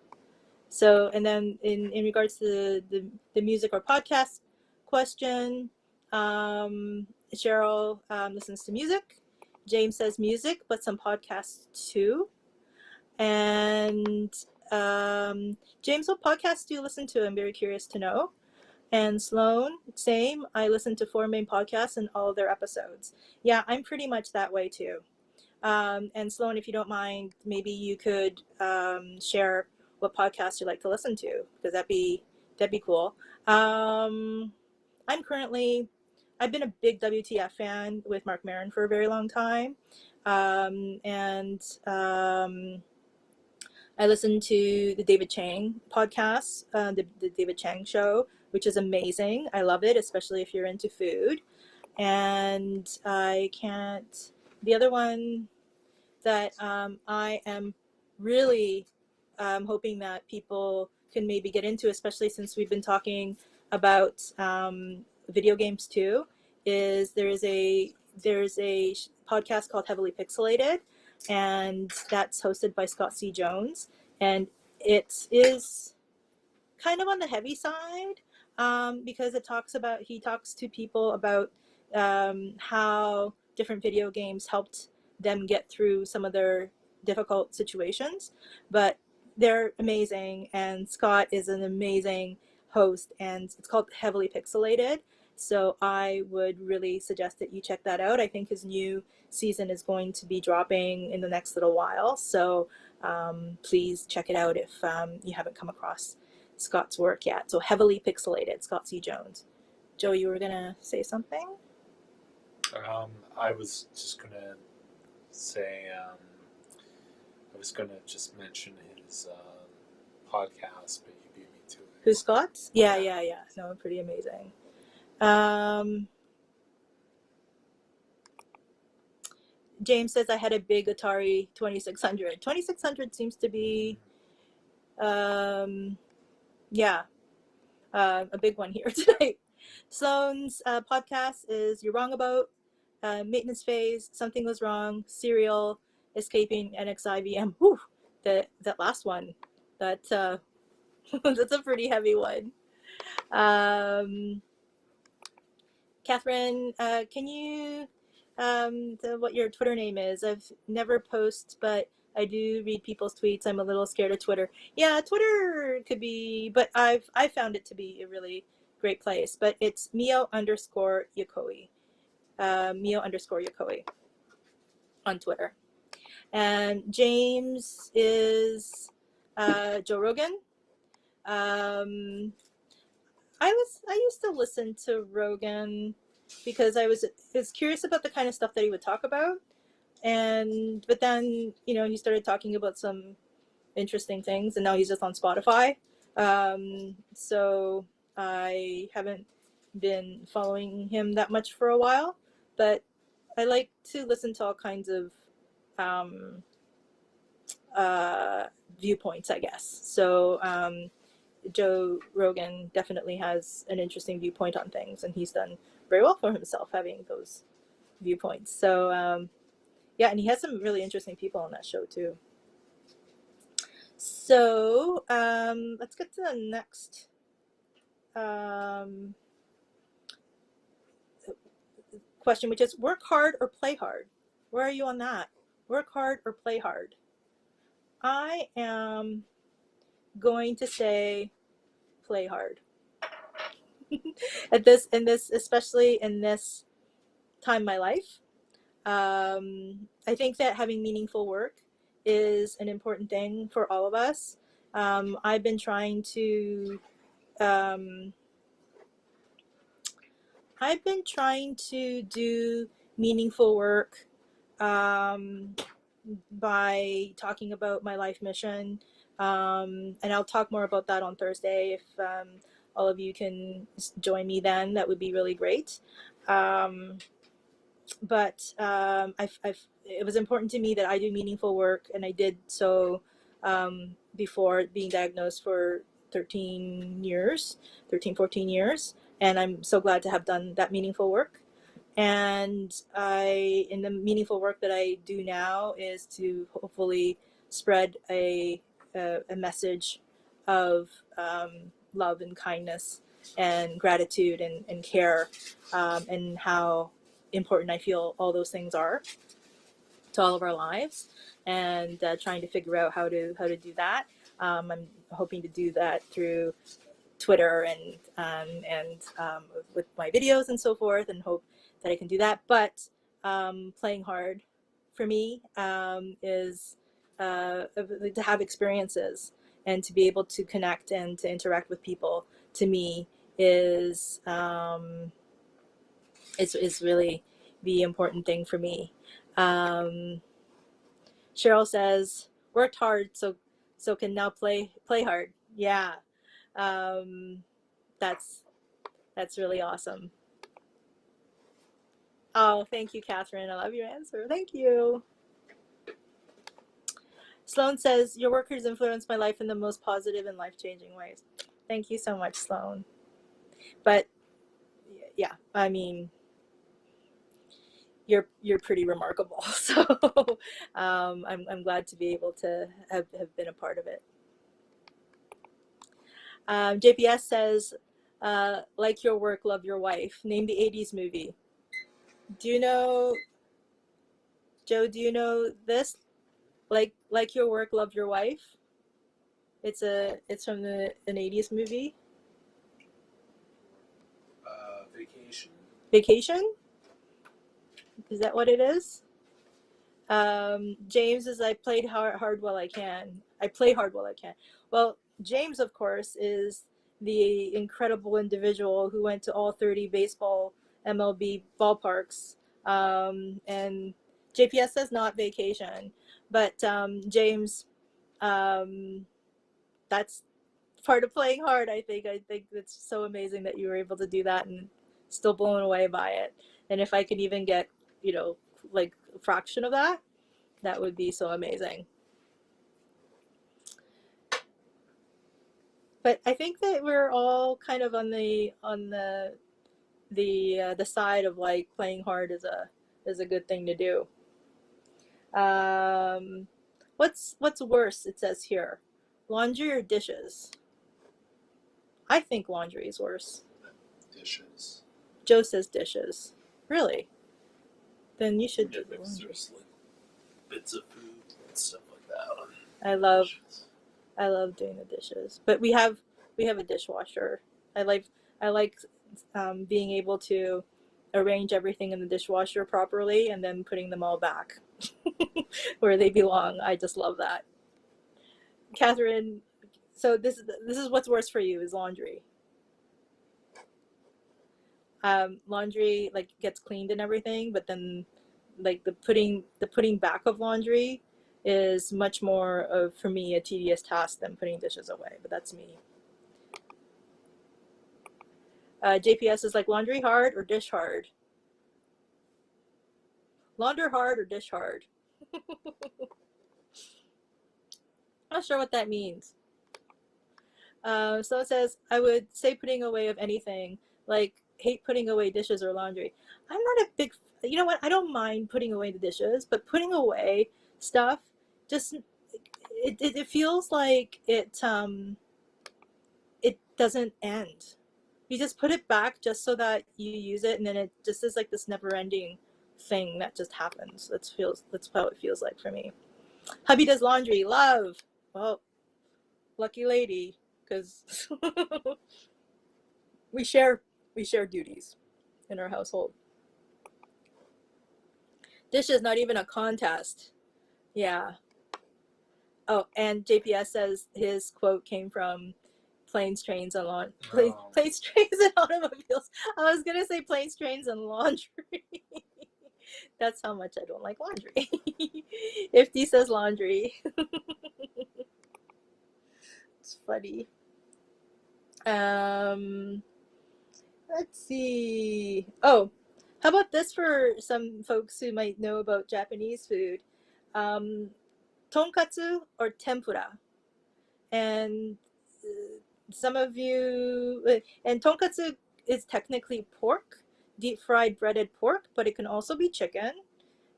So, and then in regards to the music or podcast question, Cheryl listens to music. James says music, but some podcasts too. And James, what podcasts do you listen to? I'm very curious to know. And Sloan, same. I listen to 4 main podcasts and all of their episodes. Yeah, I'm pretty much that way too. And Sloan, if you don't mind, maybe you could share what podcast you like to listen to, because that'd be cool. I've been a big WTF fan with Mark Maron for a very long time, and I listen to the David Chang podcast, the David Chang Show, which is amazing. I love it, especially if you're into food. and I can't. The other one that I am really hoping that people can maybe get into, especially since we've been talking about video games too, is there's a podcast called Heavily Pixelated, and that's hosted by Scott C. Jones, and it is kind of on the heavy side, because he talks to people about how different video games helped them get through some of their difficult situations. But they're amazing, and Scott is an amazing host, and it's called Heavily Pixelated. So I would really suggest that you check that out. I think his new season is going to be dropping in the next little while. So please check it out if you haven't come across Scott's work yet. So Heavily Pixelated, Scott C. Jones. Joe, you were gonna say something? I was just gonna say, I was gonna just mention his podcast, but you beat me to it. Who's Scott's? Yeah. No, pretty amazing. James says I had a big Atari 2600. 2600 seems to be, yeah, a big one here tonight. Sloane's podcast is You're Wrong About, Maintenance Phase, Something Was Wrong, Serial, Escaping NXIVM. Whew, that last one, that that's a pretty heavy one. Catherine, can you, what your Twitter name is? I've never posted, but I do read people's tweets. I'm a little scared of Twitter. Yeah, Twitter could be, but I found it to be a really great place. But it's Mio_Yokoi. Mio_Yokoi on Twitter. And James is Joe Rogan. I used to listen to Rogan because I was curious about the kind of stuff that he would talk about, but then he started talking about some interesting things, and now he's just on Spotify. So I haven't been following him that much for a while, but I like to listen to all kinds of viewpoints, I guess. So Joe Rogan definitely has an interesting viewpoint on things, and he's done very well for himself having those viewpoints. So yeah, and he has some really interesting people on that show too. So let's get to the next question, which is work hard or play hard. Where are you on that? Work hard or play hard? I am going to say play hard. Especially in this time in my life. I think that having meaningful work is an important thing for all of us. I've been trying to do meaningful work by talking about my life mission, and I'll talk more about that on Thursday. If all of you can join me then, that would be really great. But it was important to me that I do meaningful work, and I did so before being diagnosed for 14 years, and I'm so glad to have done that meaningful work. And in the meaningful work that I do now is to hopefully spread a message of love and kindness and gratitude and care, and how important I feel all those things are to all of our lives, and trying to figure out how to do that. I'm hoping to do that through Twitter and with my videos and so forth, and hope that I can do that. But playing hard for me is to have experiences and to be able to connect and to interact with people. To me, is really the important thing for me. Cheryl says worked hard so can now play hard. Yeah. That's really awesome. Oh, thank you, Catherine. I love your answer. Thank you. Sloan says, your work has influenced my life in the most positive and life-changing ways. Thank you so much, Sloan. But yeah, I mean, you're pretty remarkable. So I'm glad to be able to have been a part of it. JPS says, like your work, love your wife. Name the 80s movie. Do you know, Joe, do you know this? Like your work, love your wife. It's from an 80s movie. Vacation. Vacation? Is that what it is? James is I played hard while I can. I play hard while I can. Well, James, of course, is the incredible individual who went to all 30 baseball MLB ballparks. And JPS says not vacation, but James, that's part of playing hard. I think it's so amazing that you were able to do that and still blown away by it. And if I could even get, like a fraction of that, that would be so amazing. But I think that we're all kind of on the side of like playing hard is a good thing to do. What's worse? It says here, laundry or dishes. I think laundry is worse. Dishes. Joe says dishes. Really? Then you should do the laundry. Seriously. Bits of food and stuff like that. I love doing the dishes, but we have a dishwasher. I like being able to arrange everything in the dishwasher properly and then putting them all back where they belong. I just love that. Catherine, so this is what's worse for you is laundry. Laundry like gets cleaned and everything, but then like the putting back of laundry is much more of, for me, a tedious task than putting dishes away, but that's me. JPS is like laundry hard or dish hard? Launder hard or dish hard? Not sure what that means. So it says, I would say putting away of anything, like hate putting away dishes or laundry. I'm not a big, you know what, I don't mind putting away the dishes, but putting away stuff, just, it feels like it doesn't end. You just put it back just so that you use it, and then it just is like this never-ending thing that just happens. That's how it feels like for me. Hubby does laundry. Love. Well, lucky lady, because we share duties in our household. Dishes, not even a contest. Yeah. Oh, and JPS says his quote came from planes, trains, and planes, trains, and automobiles. I was gonna say planes, trains, and laundry. That's how much I don't like laundry. If he says laundry, it's funny. Let's see. Oh, how about this for some folks who might know about Japanese food? Tonkatsu or tempura. And some of you, and tonkatsu is technically pork, deep fried breaded pork, but it can also be chicken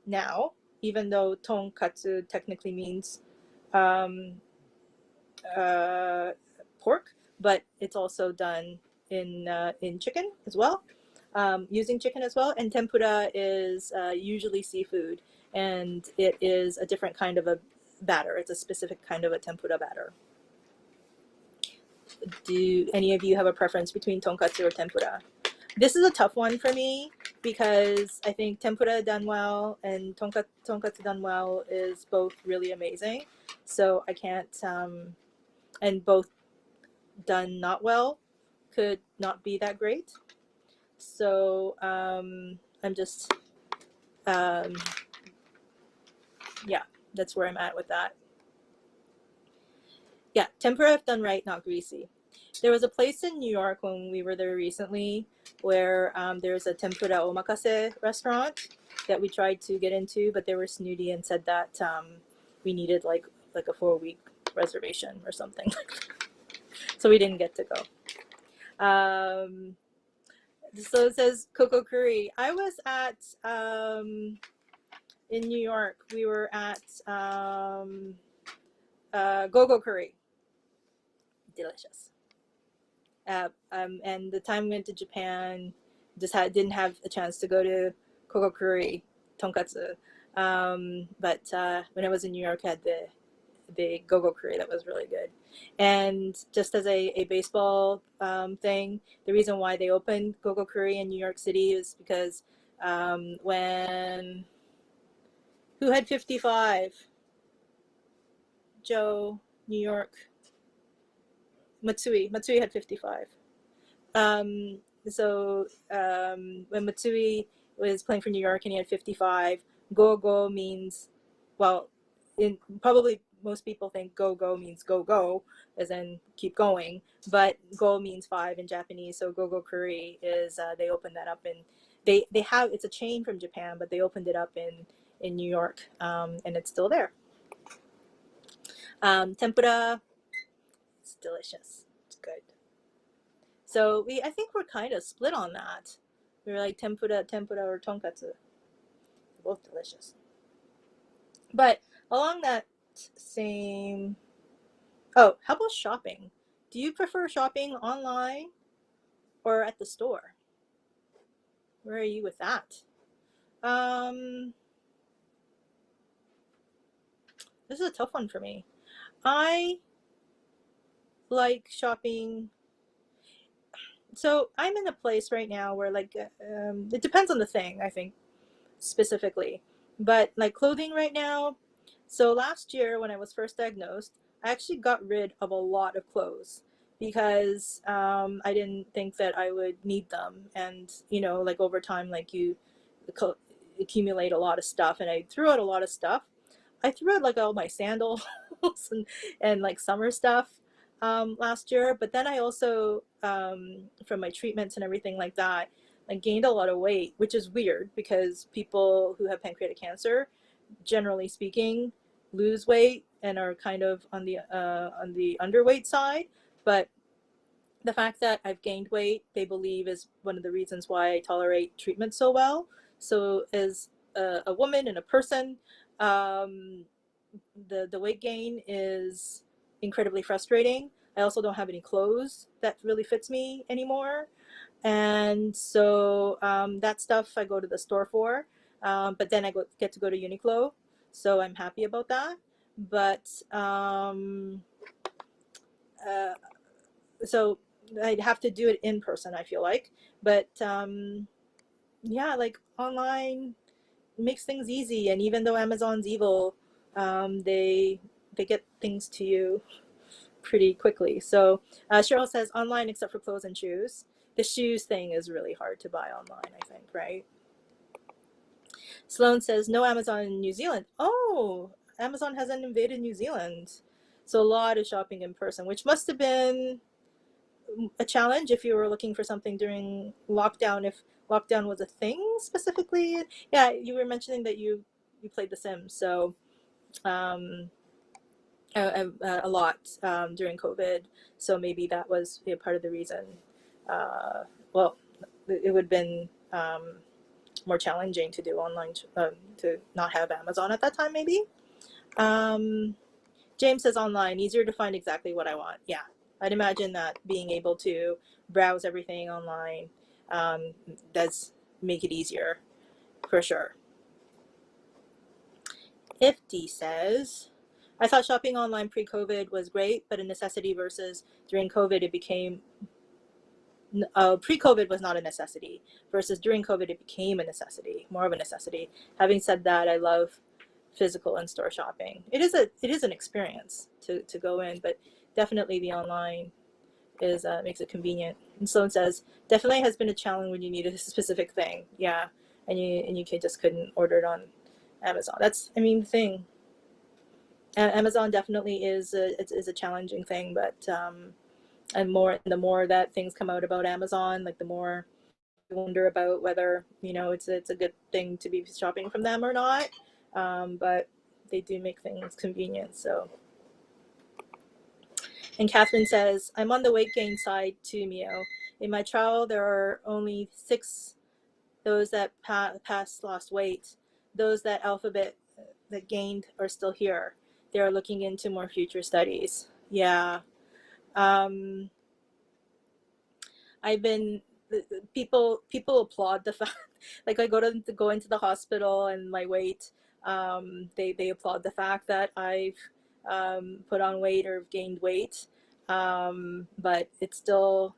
now, even though tonkatsu technically means pork, but it's also done in chicken as well, using chicken as well. And tempura is usually seafood, and it is a different kind of a batter. It's a specific kind of a tempura batter. Do any of you have a preference between tonkatsu or tempura? This is a tough one for me because I think tempura done well and tonkatsu done well is both really amazing. So I can't, and both done not well could not be that great. So I'm just, yeah, that's where I'm at with that. Yeah, tempura if done right, not greasy. There was a place in New York when we were there recently where there's a tempura omakase restaurant that we tried to get into, but they were snooty and said that we needed like a 4-week reservation or something. So we didn't get to go. So it says Coco Curry. I was at in New York. We were at Go Curry. Delicious. And the time we went to Japan, just didn't have a chance to go to Coco Curry tonkatsu. But when I was in New York, I had the Go Curry that was really good. And just as a baseball thing, the reason why they opened Go Curry in New York City is because when who had 55? Joe, New York. Matsui had 55. When Matsui was playing for New York and he had 55, go means, well, probably most people think go means go, as in keep going, but go means 5 in Japanese. So go curry is they opened that up, and they have, it's a chain from Japan, but they opened it up in New York, and it's still there. Tempura, it's delicious. It's good. So I think we're kind of split on that. We're like tempura or tonkatsu. They're both delicious. But along that same, how about shopping? Do you prefer shopping online or at the store? Where are you with that? This is a tough one for me. I like shopping. So I'm in a place right now where like it depends on the thing, I think, specifically, but like clothing right now. So last year when I was first diagnosed, I actually got rid of a lot of clothes because I didn't think that I would need them, and like over time, like you accumulate a lot of stuff, and I threw out a lot of stuff. I threw out like all my sandals and like summer stuff last year, but then I also from my treatments and everything like that, I gained a lot of weight, which is weird because people who have pancreatic cancer, generally speaking, lose weight and are kind of on the underweight side. But the fact that I've gained weight, they believe, is one of the reasons why I tolerate treatment so well. So as a woman and a person, the weight gain is incredibly frustrating. I also don't have any clothes that really fits me anymore. And so that stuff I go to the store for, but then I get to go to Uniqlo, so I'm happy about that. But so I'd have to do it in person, I feel like. But yeah, like online makes things easy, and even though Amazon's evil, they get things to you pretty quickly. So Cheryl says online except for clothes and shoes. The shoes thing is really hard to buy online, I think, right? Sloan says no Amazon in New Zealand. Oh, Amazon hasn't invaded New Zealand. So a lot of shopping in person, which must have been a challenge if you were looking for something during lockdown, if lockdown was a thing specifically. Yeah, you were mentioning that you played The Sims, so a lot during COVID, so maybe that was part of the reason. Well, it would have been more challenging to do online, to not have Amazon at that time, maybe. James says online, easier to find exactly what I want. Yeah, I'd imagine that being able to browse everything online does make it easier, for sure. Ifty says, I thought shopping online pre-COVID was great, but a necessity versus during COVID it became, pre-COVID was not a necessity versus during COVID it became a necessity, more of a necessity. Having said that, I love physical and store shopping. It is an experience to go in, but definitely the online is makes it convenient. And Sloan says, definitely has been a challenge when you need a specific thing. Yeah, and you just couldn't order it on Amazon. That's, I mean, the thing. Amazon definitely is a challenging thing, but and the more that things come out about Amazon, like the more I wonder about whether, you know, it's a good thing to be shopping from them or not. But they do make things convenient. So, and Catherine says, I'm on the weight gain side too, Mio. In my trial, there are only 6 those that passed lost weight. Those that alphabet that gained are still here. They are looking into more future studies. Yeah. I've been people applaud the fact, like I go into the hospital and my weight, they applaud the fact that I've put on weight or gained weight, but it's still,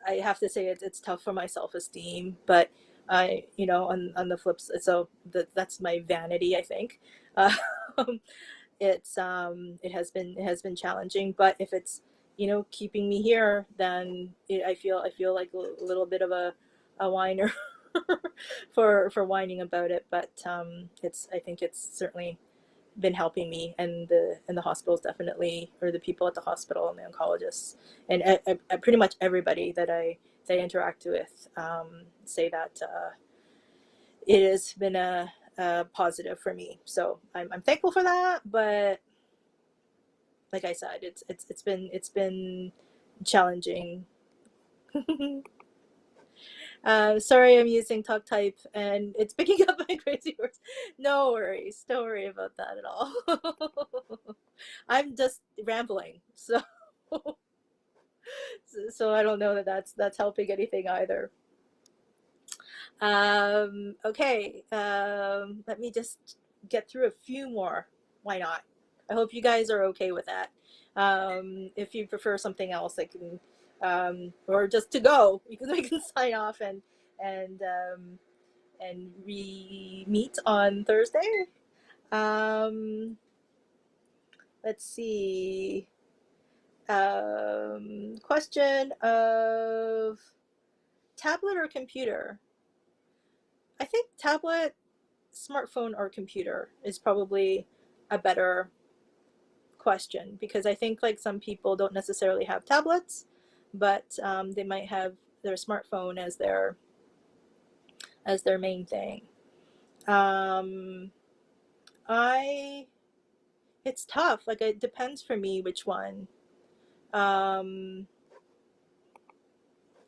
I have to say it's tough for my self-esteem. But I, you know, on the flips, so that's my vanity, I think. Um, it has been challenging, but if it's, you know, keeping me here, then I feel like a little bit of a whiner for whining about it. But it's, I think it's certainly been helping me, and the hospitals definitely, or the people at the hospital and the oncologists, and pretty much everybody that I interact with, say that it has been a positive for me. So I'm thankful for that. But like I said, it's been challenging. Sorry, I'm using talk type and it's picking up my crazy words. No worries, don't worry about that at all. I'm just rambling, so so I don't know that that's helping anything either. Okay, let me just get through a few more. Why not? I hope you guys are okay with that. If you prefer something else, I can, or just to go, we can sign off and we meet on Thursday. Um, let's see. Question of tablet or computer? I think tablet, smartphone, or computer is probably a better question, because I think like some people don't necessarily have tablets, but they might have their smartphone as their main thing. Um, I It's tough. Like it depends for me which one. Um,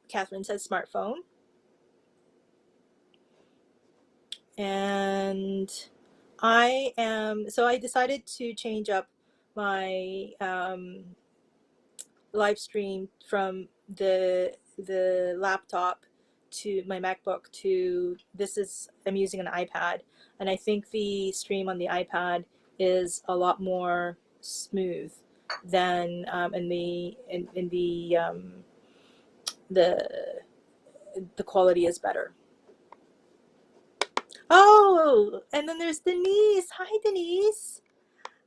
Catherine says smartphone, and I decided to change up my live stream from the laptop to my MacBook to this is I'm using an iPad, and I think the stream on the iPad is a lot more smooth than in the the quality is better. Oh, and then there's Denise. Hi, Denise.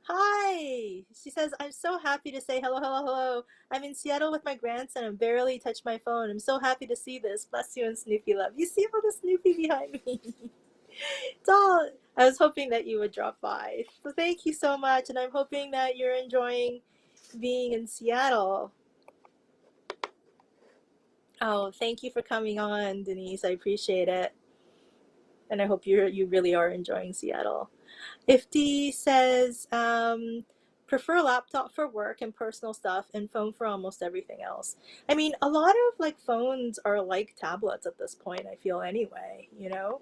Hi. She says, I'm so happy to say hello, hello, hello. I'm in Seattle with my grandson and barely touched my phone. I'm so happy to see this. Bless you and Snoopy love. You see all the Snoopy behind me? It's all, I was hoping that you would drop by. So thank you so much. And I'm hoping that you're enjoying being in Seattle. Oh, thank you for coming on, Denise. I appreciate it. And I hope you really are enjoying Seattle. Ifty says, prefer laptop for work and personal stuff and phone for almost everything else. I mean, a lot of like phones are like tablets at this point, I feel anyway, you know?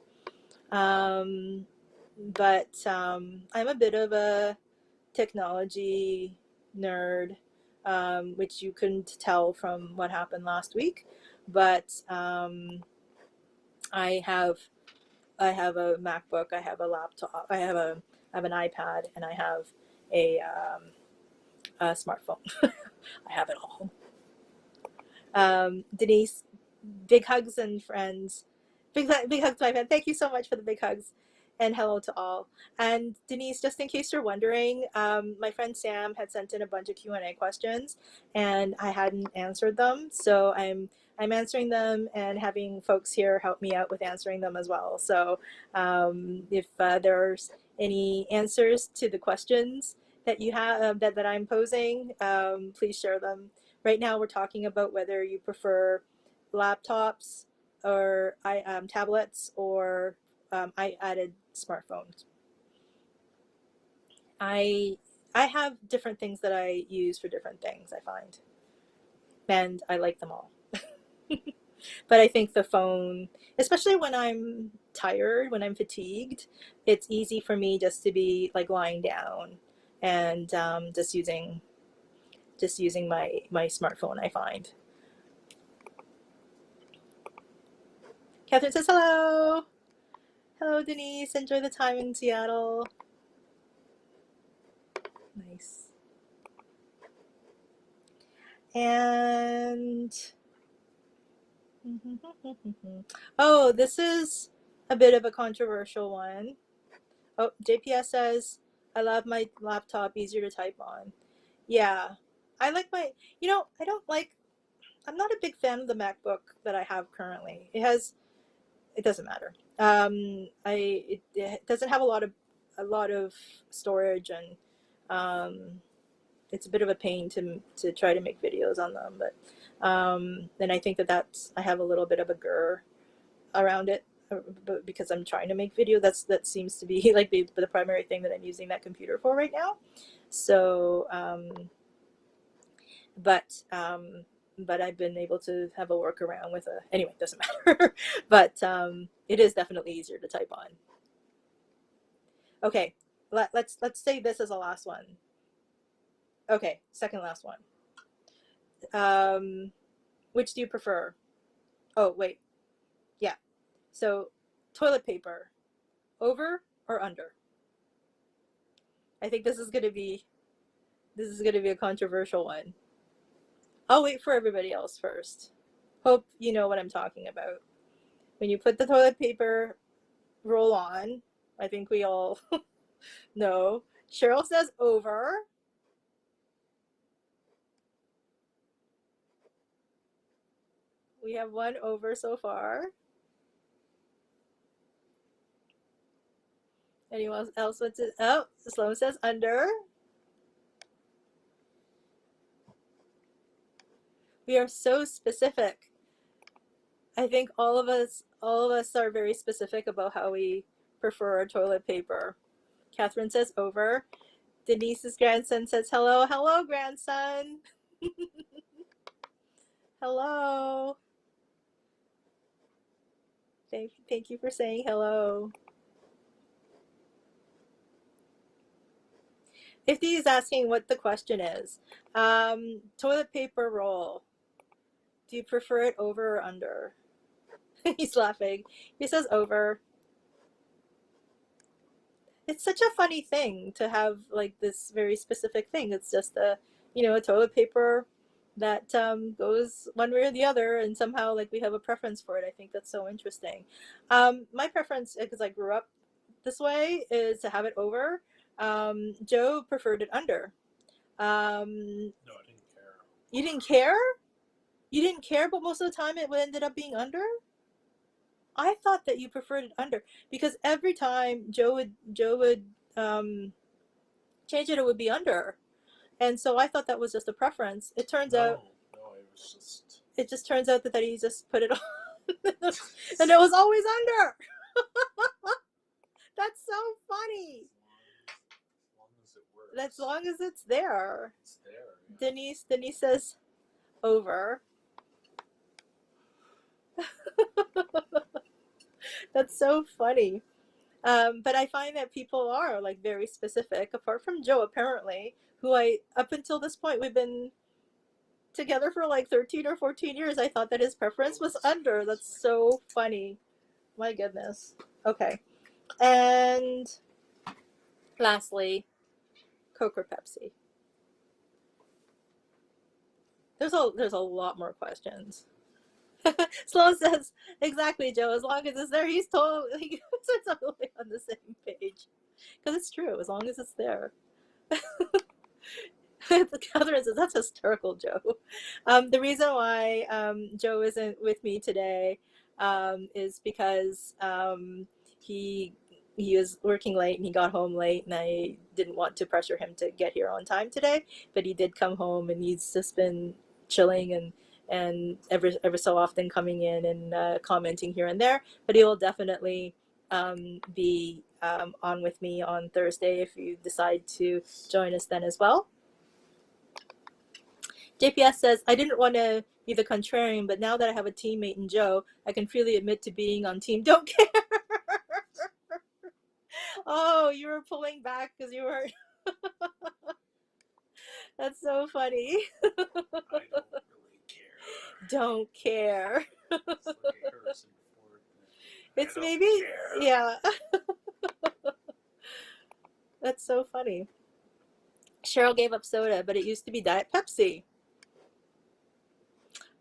But I'm a bit of a technology nerd, which you couldn't tell from what happened last week. But I have a MacBook, I have a laptop, I have an iPad, and I have a smartphone. I have it all. Denise, big hugs and friends. Big hugs, my friend. Thank you so much for the big hugs. And hello to all. And Denise, just in case you're wondering, my friend Sam had sent in a bunch of Q&A questions, and I hadn't answered them. So I'm answering them and having folks here help me out with answering them as well. So if there's any answers to the questions that you have that I'm posing, please share them right now we're talking about whether you prefer laptops or tablets or I added smartphones. I have different things that I use for different things, I find, and I like them all. But I think the phone, especially when I'm tired, when I'm fatigued, it's easy for me just to be like lying down and just using my smartphone, I find. Catherine says hello. Hello, Denise. Enjoy the time in Seattle. Nice. And oh, this is a bit of a controversial one. Oh, JPS says, I love my laptop, easier to type on. Yeah, I like my, I don't like, I'm not a big fan of the MacBook that I have currently. It doesn't matter. It doesn't have a lot of storage, and it's a bit of a pain to try to make videos on them. But then I think I have a little bit of a grr around it, but because I'm trying to make video, that seems to be like the primary thing that I'm using that computer for right now. So, but I've been able to have a workaround with anyway, it doesn't matter. But it is definitely easier to type on. Okay, let's say this as a last one. Okay, second last one. Which do you prefer? Oh, wait. Yeah. So, toilet paper, over or under? I think this is going to be a controversial one. I'll wait for everybody else first. Hope you know what I'm talking about. When you put the toilet paper roll on, I think we all know. Cheryl says over. We have one over so far. Anyone else wants to? Oh, Sloan says under. We are so specific. I think all of us are very specific about how we prefer our toilet paper. Catherine says over. Denise's grandson says hello. Hello, grandson. Hello. Thank you for saying hello. If he's asking what the question is, toilet paper roll. Do you prefer it over or under? He's laughing. He says over. It's such a funny thing to have like this very specific thing. It's just a toilet paper that goes one way or the other, and somehow like we have a preference for it. I think that's so interesting. My preference, because I grew up this way, is to have it over. Joe preferred it under. No, I didn't care. You didn't care? You didn't care, but most of the time it ended up being under? I thought that you preferred it under, because every time Joe would change it, it would be under, and so I thought that was just a preference. It turns out it just turns out that he just put it on, and it was always under. That's so funny. As long as it's there. It's there. Yeah. Denise says over. That's so funny. But I find that people are like very specific, apart from Joe, apparently, who up until this point, we've been together for like 13 or 14 years. I thought that his preference was under. That's so funny. My goodness. Okay. And lastly, Coke or Pepsi? There's a lot more questions. Sloan says, exactly, Joe. As long as it's there, he's totally on the same page. Because it's true, as long as it's there. Catherine says, that's hysterical, Joe. The reason why Joe isn't with me today is because he was working late and he got home late, and I didn't want to pressure him to get here on time today, but he did come home, and he's just been chilling and ever so often coming in and commenting here and there. But he will definitely be on with me on Thursday if you decide to join us then as well. JPS says, I didn't want to be the contrarian, but now that I have a teammate in Joe, I can freely admit to being on team don't care. Oh, you were pulling back because you were. That's so funny. I don't really care. Don't care. It's like a Harrison Ford thing. It's I don't maybe, care. yeah. That's so funny. Cheryl gave up soda, but it used to be Diet Pepsi.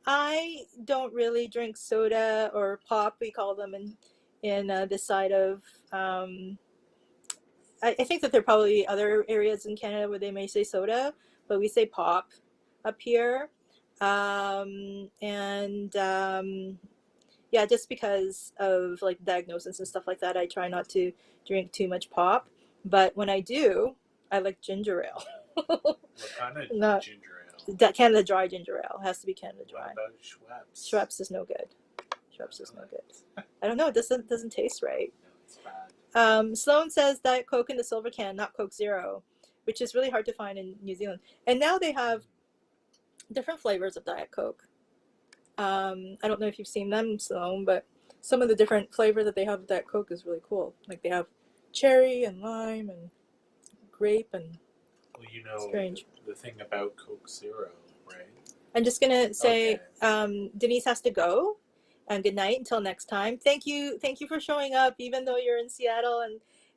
I don't really drink soda or pop, we call them in this side of. I think that there are probably other areas in Canada where they may say soda, but we say pop up here. Yeah, just because of like diagnosis and stuff like that, I try not to drink too much pop. But when I do, I like ginger ale. What kind of No. ginger ale? That Canada Dry ginger ale. It has to be Canada Dry. What about Schweppes? Schweppes is no good. Schweppes is no good. I don't know. It doesn't taste right. No, it's bad. Sloan says Diet Coke in the silver can, not Coke Zero, which is really hard to find in New Zealand. And now they have different flavors of Diet Coke. I don't know if you've seen them, Sloan, but some of the different flavor that they have of Diet Coke is really cool. Like they have cherry and lime and grape and. Well, you know, strange. The thing about Coke Zero, right? I'm just gonna say, Okay. Denise has to go, and good night until next time. Thank you for showing up, even though you're in Seattle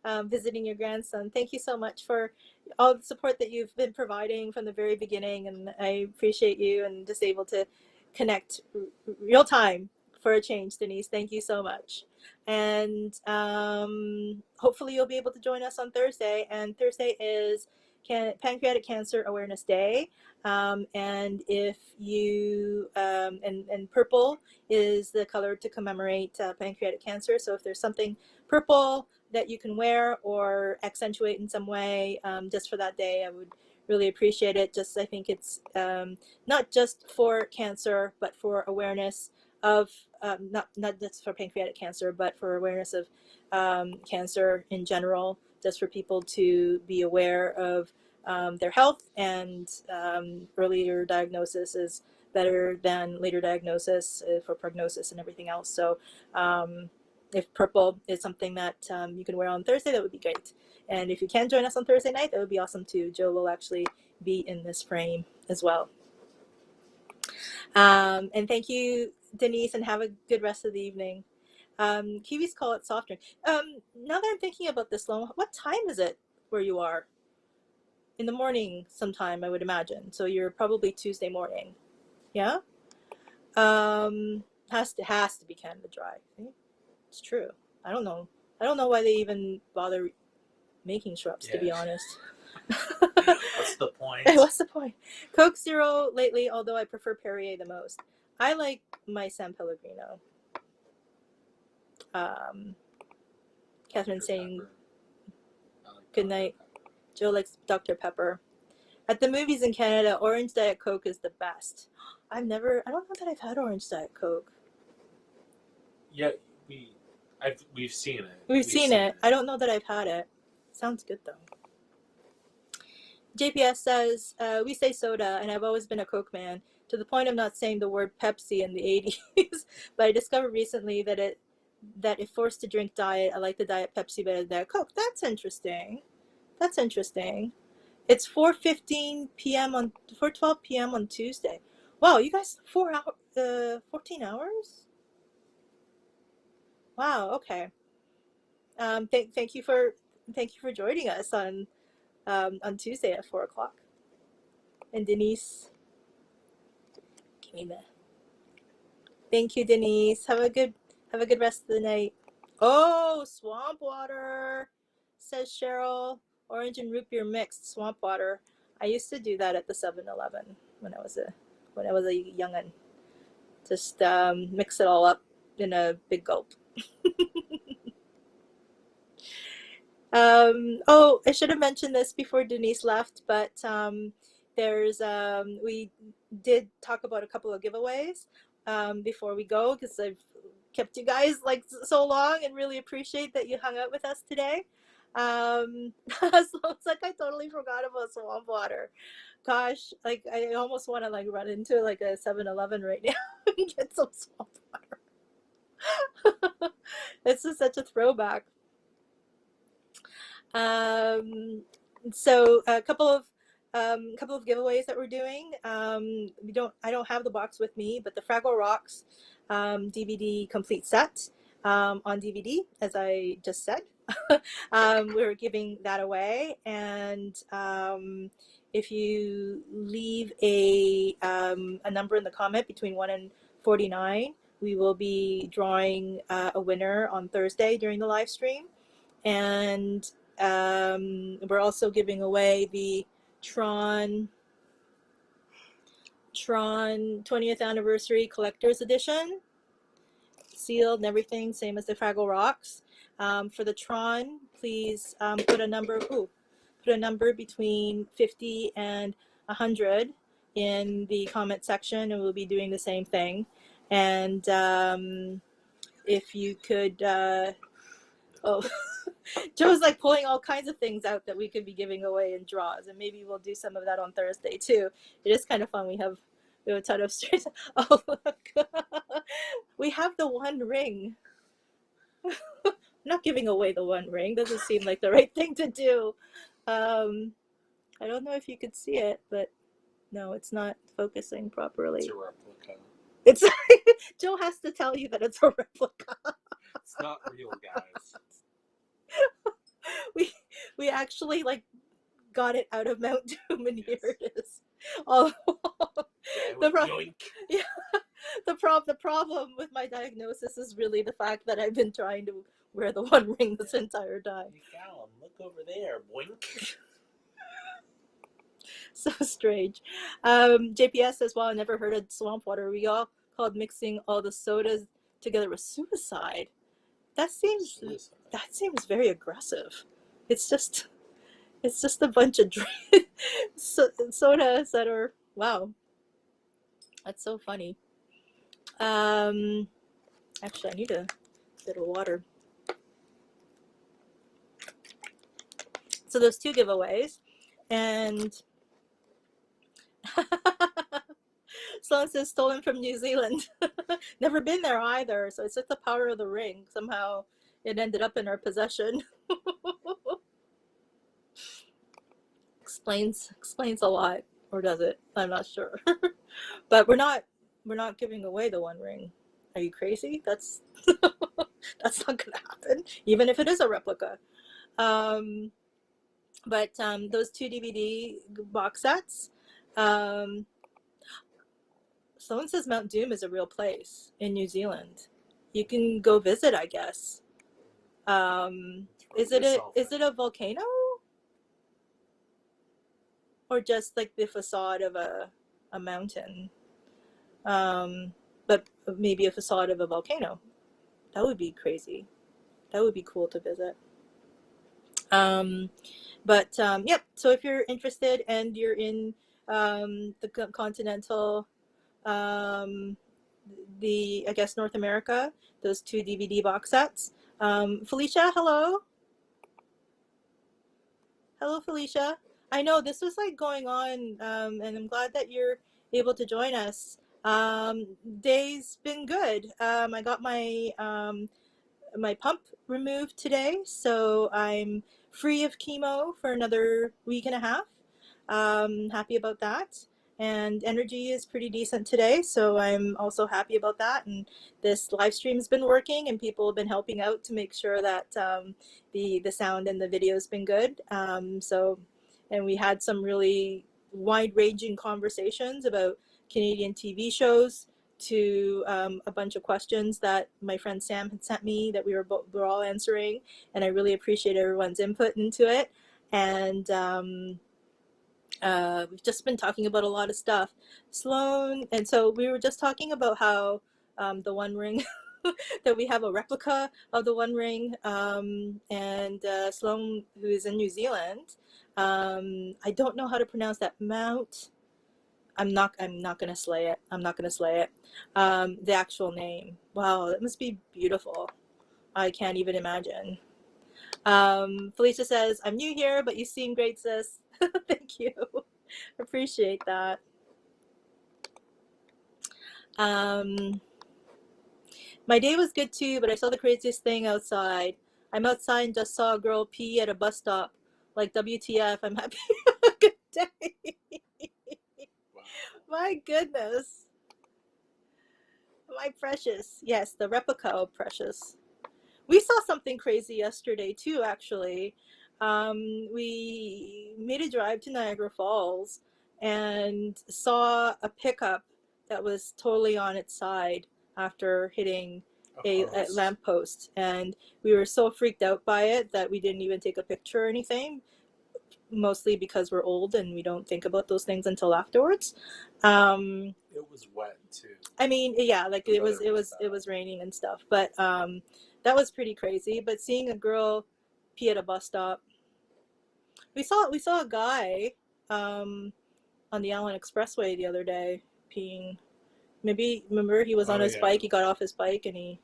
and visiting your grandson. Thank you so much for all the support that you've been providing from the very beginning, and I appreciate you and just able to connect real time for a change, Denise. Thank you so much. And hopefully you'll be able to join us on Thursday. And Thursday is Pancreatic Cancer Awareness Day. And if you, and purple is the color to commemorate pancreatic cancer. So if there's something purple that you can wear or accentuate in some way just for that day, I would really appreciate it. Just I think it's not just for cancer, but for awareness of not just for pancreatic cancer, but for awareness of cancer in general, just for people to be aware of their health, and earlier diagnosis is better than later diagnosis for prognosis and everything else. So if purple is something that you can wear on Thursday, that would be great. And if you can join us on Thursday night, that would be awesome too. Joe will actually be in this frame as well. And thank you, Denise, and have a good rest of the evening. Kiwis call it soft drink. Now that I'm thinking about this, Sloan, what time is it where you are? In the morning sometime, I would imagine. So you're probably Tuesday morning. Yeah? Has to be Canada Dry. See? It's true. I don't know why they even bother making Schweppes, to be honest. What's the point? What's the point? Coke Zero lately, although I prefer Perrier the most. I like my San Pellegrino. Catherine saying good night. Joe likes Dr. Pepper. At the movies in Canada, orange Diet Coke is the best. I don't know that I've had orange Diet Coke. Yeah, we've seen it. We've seen it. I don't know that I've had it. Sounds good though. JPS says, we say soda, and I've always been a Coke man, to the point of not saying the word Pepsi in the 80s. But I discovered recently that if forced to drink diet, I like the Diet Pepsi better than Diet Coke. That's interesting. That's interesting. It's 4:12 p.m. on Tuesday. Wow, you guys 14 hours? Wow, okay. Thank you for joining us on Tuesday at 4 o'clock. And Denise, give me the. Thank you, Denise. Have a good rest of the night. Oh, swamp water, says Cheryl. Orange and root beer mixed swamp water. I used to do that at the 7-Eleven when I was a young'un. Just mix it all up in a big gulp. Oh, I should have mentioned this before Denise left, but there's we did talk about a couple of giveaways before we go, because I've kept you guys like so long, and really appreciate that you hung out with us today. So it's like I totally forgot about swamp water. Gosh, like I almost want to like run into like a 7-Eleven right now and get some swamp water. It's just such a throwback. So a couple of giveaways that we're doing. I don't have the box with me, but the Fraggle Rocks DVD complete set on DVD, as I just said. We're giving that away, and if you leave a number in the comment between 1 and 49, we will be drawing a winner on Thursday during the live stream. And we're also giving away the Tron 20th anniversary collector's edition, sealed and everything, same as the Fraggle Rocks. For the Tron, please put a number between 50 and 100 in the comment section, and we'll be doing the same thing. And if you could, Joe's like pulling all kinds of things out that we could be giving away in draws, and maybe we'll do some of that on Thursday too. It is kind of fun. We have a ton of strings. Oh, look. We have the One Ring. I'm not giving away the One Ring. Doesn't seem like the right thing to do. I don't know if you could see it, but no, it's not focusing properly. It's a replica. It's Joe has to tell you that it's a replica. It's not real, guys. We actually like got it out of Mount Doom, and here it is. Oh, the problem with my diagnosis is really the fact that I've been trying to wear the One Ring this entire time. Hey, Callum, look over there. Boink. So strange. JPS says, well, I never heard of swamp water. We all called mixing all the sodas together with suicide. That seems very aggressive. It's just a bunch of sodas that are, wow. That's so funny. Actually, I need a bit of water. So those 2 giveaways, and Sloan says stolen from New Zealand. Never been there either, so it's just the power of the ring. Somehow it ended up in our possession. Explains a lot, or does it? I'm not sure. But we're not giving away the One Ring. Are you crazy? That's that's not gonna happen, even if it is a replica. But those 2 DVD box sets. Someone says Mount Doom is a real place in New Zealand. You can go visit, I guess. Is it a volcano? Or just like the facade of a mountain? But maybe a facade of a volcano. That would be crazy. That would be cool to visit. Yep, so if you're interested and you're in the continental, I guess North America, those 2 DVD box sets. Felicia, hello. Hello, Felicia. I know this was like going on, and I'm glad that you're able to join us. Day's been good. I got my my pump removed today, so I'm free of chemo for another week and a half. Happy about that. And energy is pretty decent today, so I'm also happy about that. And this live stream's been working, and people have been helping out to make sure that the sound and the video's been good. And we had some really wide-ranging conversations about Canadian TV shows, to a bunch of questions that my friend Sam had sent me that we're all answering, and I really appreciate everyone's input into it. And we've just been talking about a lot of stuff. Sloan, and so we were just talking about how the One Ring that we have a replica of the One Ring. And Sloan, who is in New Zealand, I don't know how to pronounce that. Mount. I'm not gonna slay it. I'm not gonna slay it. The actual name. Wow, that must be beautiful. I can't even imagine. Felicia says, I'm new here, but you seem great, sis. Thank you. Appreciate that. My day was good too, but I saw the craziest thing outside. I'm outside and just saw a girl pee at a bus stop. Like, WTF, I'm happy. Good day. Wow. My goodness. My precious. Yes, the replica of Precious. We saw something crazy yesterday too, actually. We made a drive to Niagara Falls and saw a pickup that was totally on its side after hitting a lamppost. And we were so freaked out by it that we didn't even take a picture or anything, mostly because we're old and we don't think about those things until afterwards. It was wet too. I mean, yeah, like it was raining and stuff, but that was pretty crazy. But seeing a girl pee at a bus stop, we saw a guy on the Allen Expressway the other day peeing. Maybe remember he was on his bike. He got off his bike and he.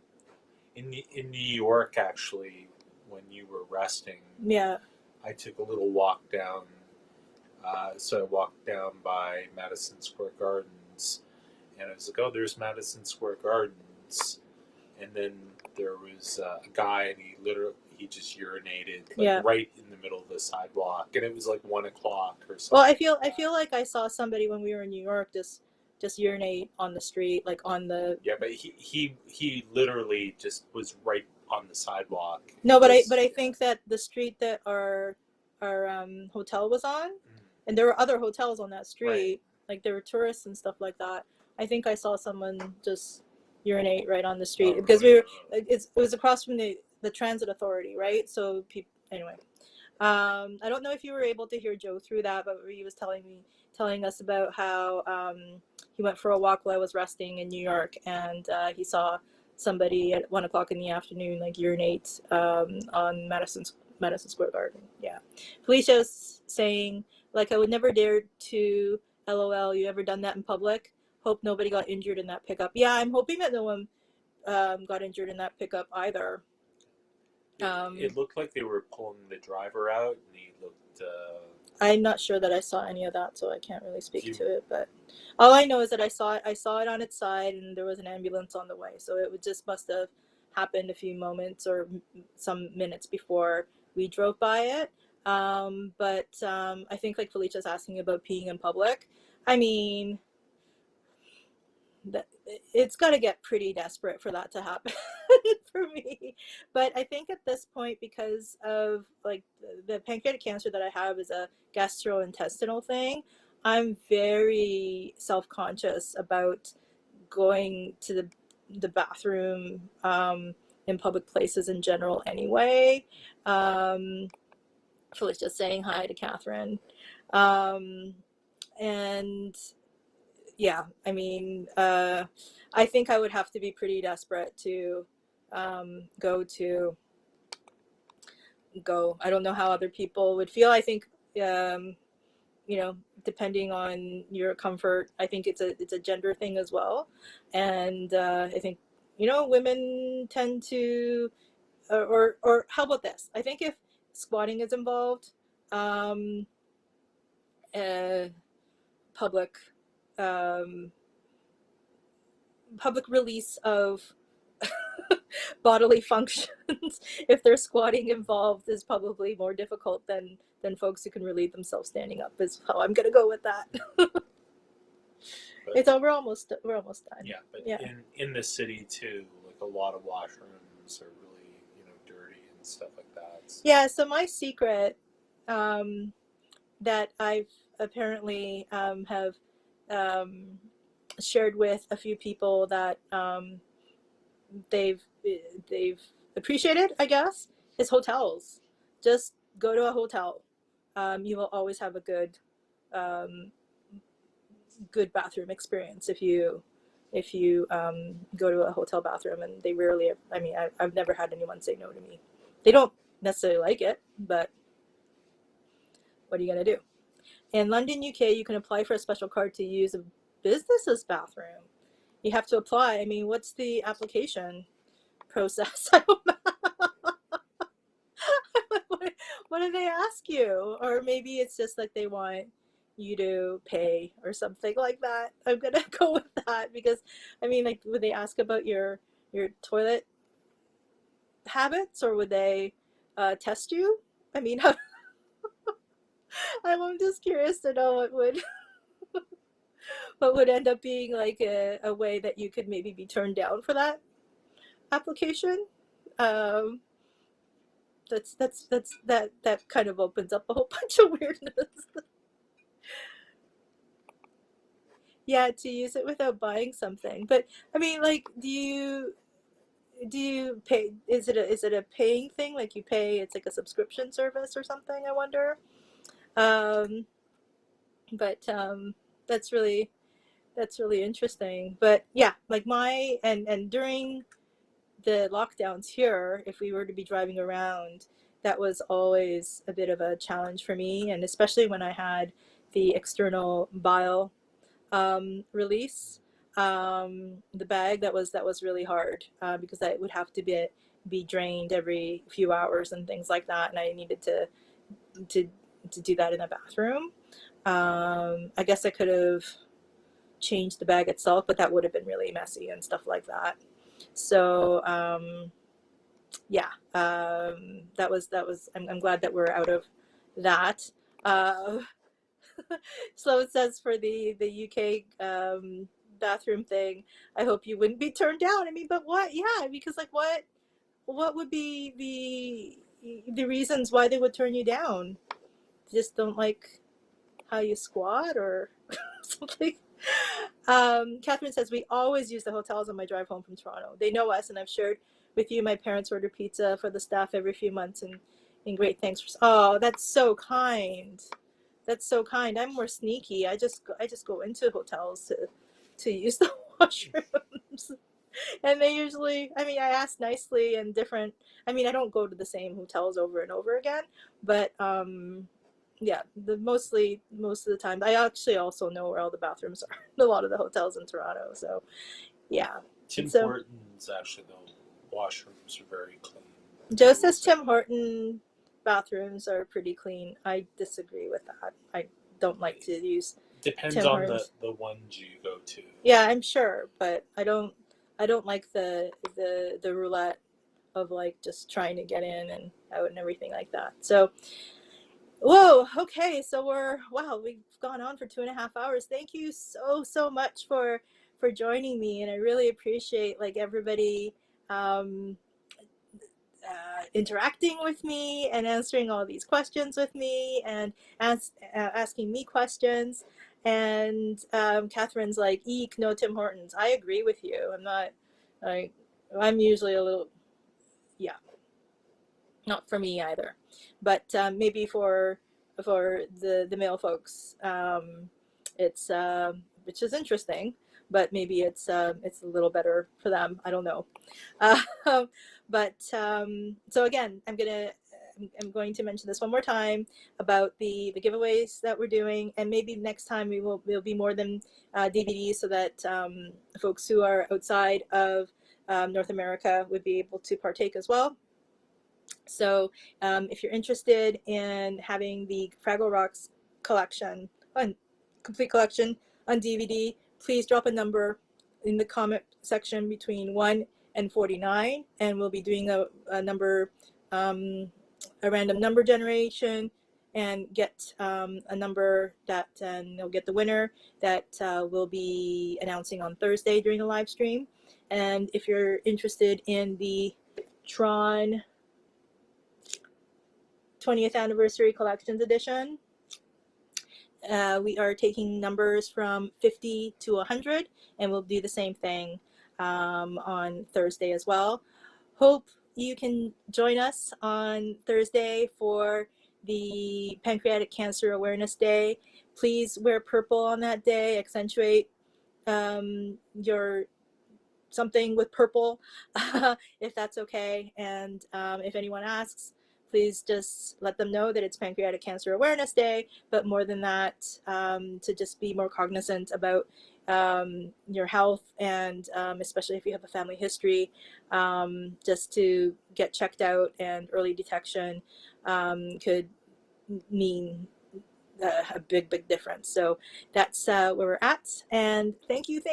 In New York, actually, when you were resting, Yeah. I took a little walk down. So I walked down by Madison Square Gardens, and I was like, "Oh, there's Madison Square Gardens," and then there was a guy, and he just urinated right in the middle of the sidewalk, and it was like 1 o'clock or something. Well, I feel like I saw somebody when we were in New York just urinate on the street, like on the. Yeah, but he literally just was right on the sidewalk. No, but I think that the street that our hotel was on, and there were other hotels on that street, right. Like there were tourists and stuff like that. I think I saw someone just urinate right on the street because it was across from the transit authority, right? So anyway. I don't know if you were able to hear Joe through that, but he was telling us about how he went for a walk while I was resting in New York, and he saw somebody at 1 o'clock in the afternoon like urinate on Madison Square Garden. Yeah, Felicia's saying like I would never dare to. LOL. You ever done that in public? Hope nobody got injured in that pickup. Yeah, I'm hoping that no one got injured in that pickup either. It looked like they were pulling the driver out, and he looked. I'm not sure that I saw any of that, so I can't really speak to it. But all I know is that I saw it on its side, and there was an ambulance on the way. So it just must have happened a few moments or some minutes before we drove by it. But I think like Felicia's asking about peeing in public. I mean, it's got to get pretty desperate for that to happen for me. But I think at this point, because of like the pancreatic cancer that I have is a gastrointestinal thing, I'm very self-conscious about going to the bathroom in public places in general anyway. Felicia's saying hi to Catherine. And yeah, I mean, I think I would have to be pretty desperate to go. I don't know how other people would feel. I think, depending on your comfort, I think it's a gender thing as well. And I think, women tend to, or how about this? I think if squatting is involved, public release of bodily functions if there's squatting involved is probably more difficult than folks who can relieve themselves standing up is how I'm gonna go with that. We're almost done. Yeah, but yeah. In the city too, like a lot of washrooms are really dirty and stuff like that. So. Yeah, so my secret that I've apparently have shared with a few people that they've appreciated, I guess, is hotels. Just go to a hotel. You will always have a good bathroom experience if you if you go to a hotel bathroom, and they rarely, I mean, I've never had anyone say no to me. They don't necessarily like it, but what are you going to do? In London, UK, you can apply for a special card to use a business's bathroom. You have to apply. I mean, what's the application process? I don't know. What do they ask you? Or maybe it's just like they want you to pay or something like that. I'm gonna go with that because, I mean, like, would they ask about your toilet habits, or would they test you? I mean, I'm just curious to know what would end up being like a way that you could maybe be turned down for that application. Um, that kind of opens up a whole bunch of weirdness. Yeah, to use it without buying something. But I mean, like, do you pay? Is it a paying thing? Like, you pay? It's like a subscription service or something, I wonder. Um, but that's really interesting. But yeah, like and during the lockdowns here, if we were to be driving around, that was always a bit of a challenge for me, and especially when I had the external bile release, the bag, that was really hard, because I would have to be drained every few hours and things like that, and I needed to to do that in the bathroom. I guess I could have changed the bag itself, but that would have been really messy and stuff like that. So yeah, that was. I'm glad that we're out of that. Uh, so it says for the UK bathroom thing, I hope you wouldn't be turned down. I mean, but what? Yeah, because like what would be the reasons why they would turn you down? Just don't like how you squat or something. Catherine says, we always use the hotels on my drive home from Toronto. They know us, and I've shared with you my parents order pizza for the staff every few months, and great thanks for. Oh, that's so kind. That's so kind. I'm more sneaky. I just go into hotels to use the washrooms, and they usually. I mean, I ask nicely and different. I mean, I don't go to the same hotels over and over again, but yeah, most of the time, I actually also know where all the bathrooms are in a lot of the hotels in Toronto. So yeah. Tim So Hortons, actually, the washrooms are very clean. Joe says Tim Horton bathrooms are pretty clean. I disagree with that. I don't like to use Depends Tim on Hortons. the ones you go to. Yeah, I'm sure, but I don't like the roulette of like just trying to get in and out and everything like that. So whoa, okay, so we've gone on for 2.5 hours. Thank you so much for joining me, and I really appreciate like everybody um, interacting with me and answering all these questions with me and asking me questions. And Catherine's like, eek, no Tim Hortons. I agree with you. I'm not like, I'm usually a little, yeah, not for me either, but maybe for the male folks, it's which is interesting, but maybe it's a little better for them. I don't know. But so again, I'm going to mention this one more time about the giveaways that we're doing, and maybe next time we'll be more than DVDs, so that folks who are outside of North America would be able to partake as well. So if you're interested in having the Fraggle Rocks collection, complete collection on DVD, please drop a number in the comment section between 1 and 49, and we'll be doing a number, a random number generation, and get a number that, and you'll get the winner that we'll be announcing on Thursday during the live stream. And if you're interested in the Tron 20th Anniversary Collections Edition, we are taking numbers from 50 to 100, and we'll do the same thing on Thursday as well. Hope you can join us on Thursday for the Pancreatic Cancer Awareness Day. Please wear purple on that day, accentuate your something with purple, if that's okay. And if anyone asks, please just let them know that it's Pancreatic Cancer Awareness Day, but more than that, to just be more cognizant about your health, and especially if you have a family history, just to get checked out, and early detection could mean a big difference. So that's where we're at. And thank you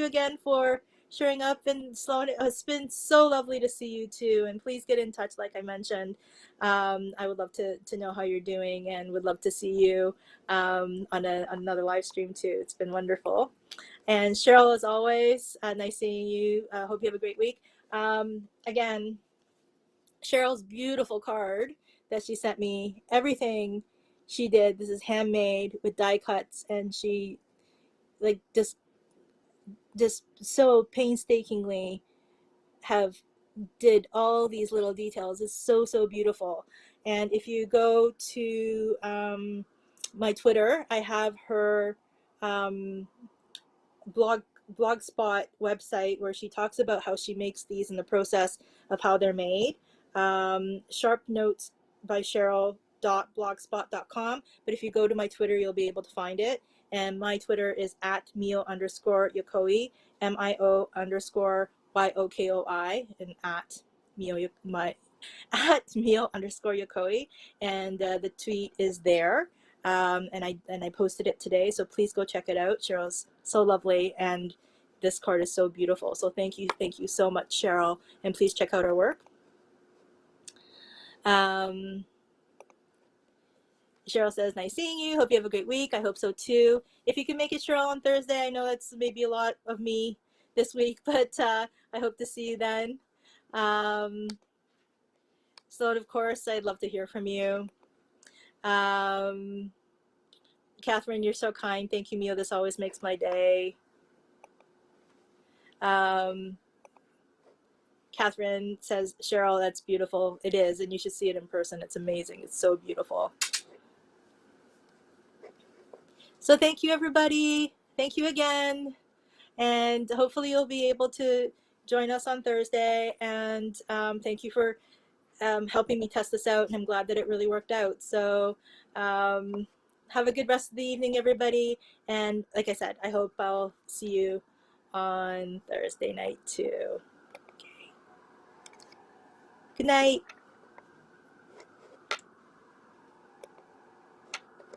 again for showing up. And Sloan, it's been so lovely to see you too. And please get in touch, like I mentioned. I would love to know how you're doing, and would love to see you on another live stream too. It's been wonderful. And Cheryl, as always, nice seeing you. Hope you have a great week. Again, Cheryl's beautiful card that she sent me, everything she did, this is handmade with die cuts, and she like just so painstakingly have did all these little details. It's so beautiful. And if you go to my Twitter, I have her blogspot website where she talks about how she makes these and the process of how they're made. Sharp Notes by Cheryl.blogspot.com. But if you go to my Twitter, you'll be able to find it. And my Twitter is at Mio_Yokoi, MIO_YOKOI, and at Mio, at Mio_Yokoi, and the tweet is there. And I posted it today, so please go check it out. Cheryl's so lovely, and this card is so beautiful. So thank you so much, Cheryl, and please check out our work. Cheryl says, nice seeing you. Hope you have a great week. I hope so too. If you can make it, Cheryl, on Thursday, I know that's maybe a lot of me this week, but I hope to see you then. So of course, I'd love to hear from you. Catherine, you're so kind. Thank you, Mio. This always makes my day. Catherine says, Cheryl, that's beautiful. It is, and you should see it in person. It's amazing. It's so beautiful. So thank you, everybody. Thank you again. And hopefully you'll be able to join us on Thursday. And thank you for helping me test this out. And I'm glad that it really worked out. So have a good rest of the evening, everybody. And like I said, I hope I'll see you on Thursday night too. Okay. Good night.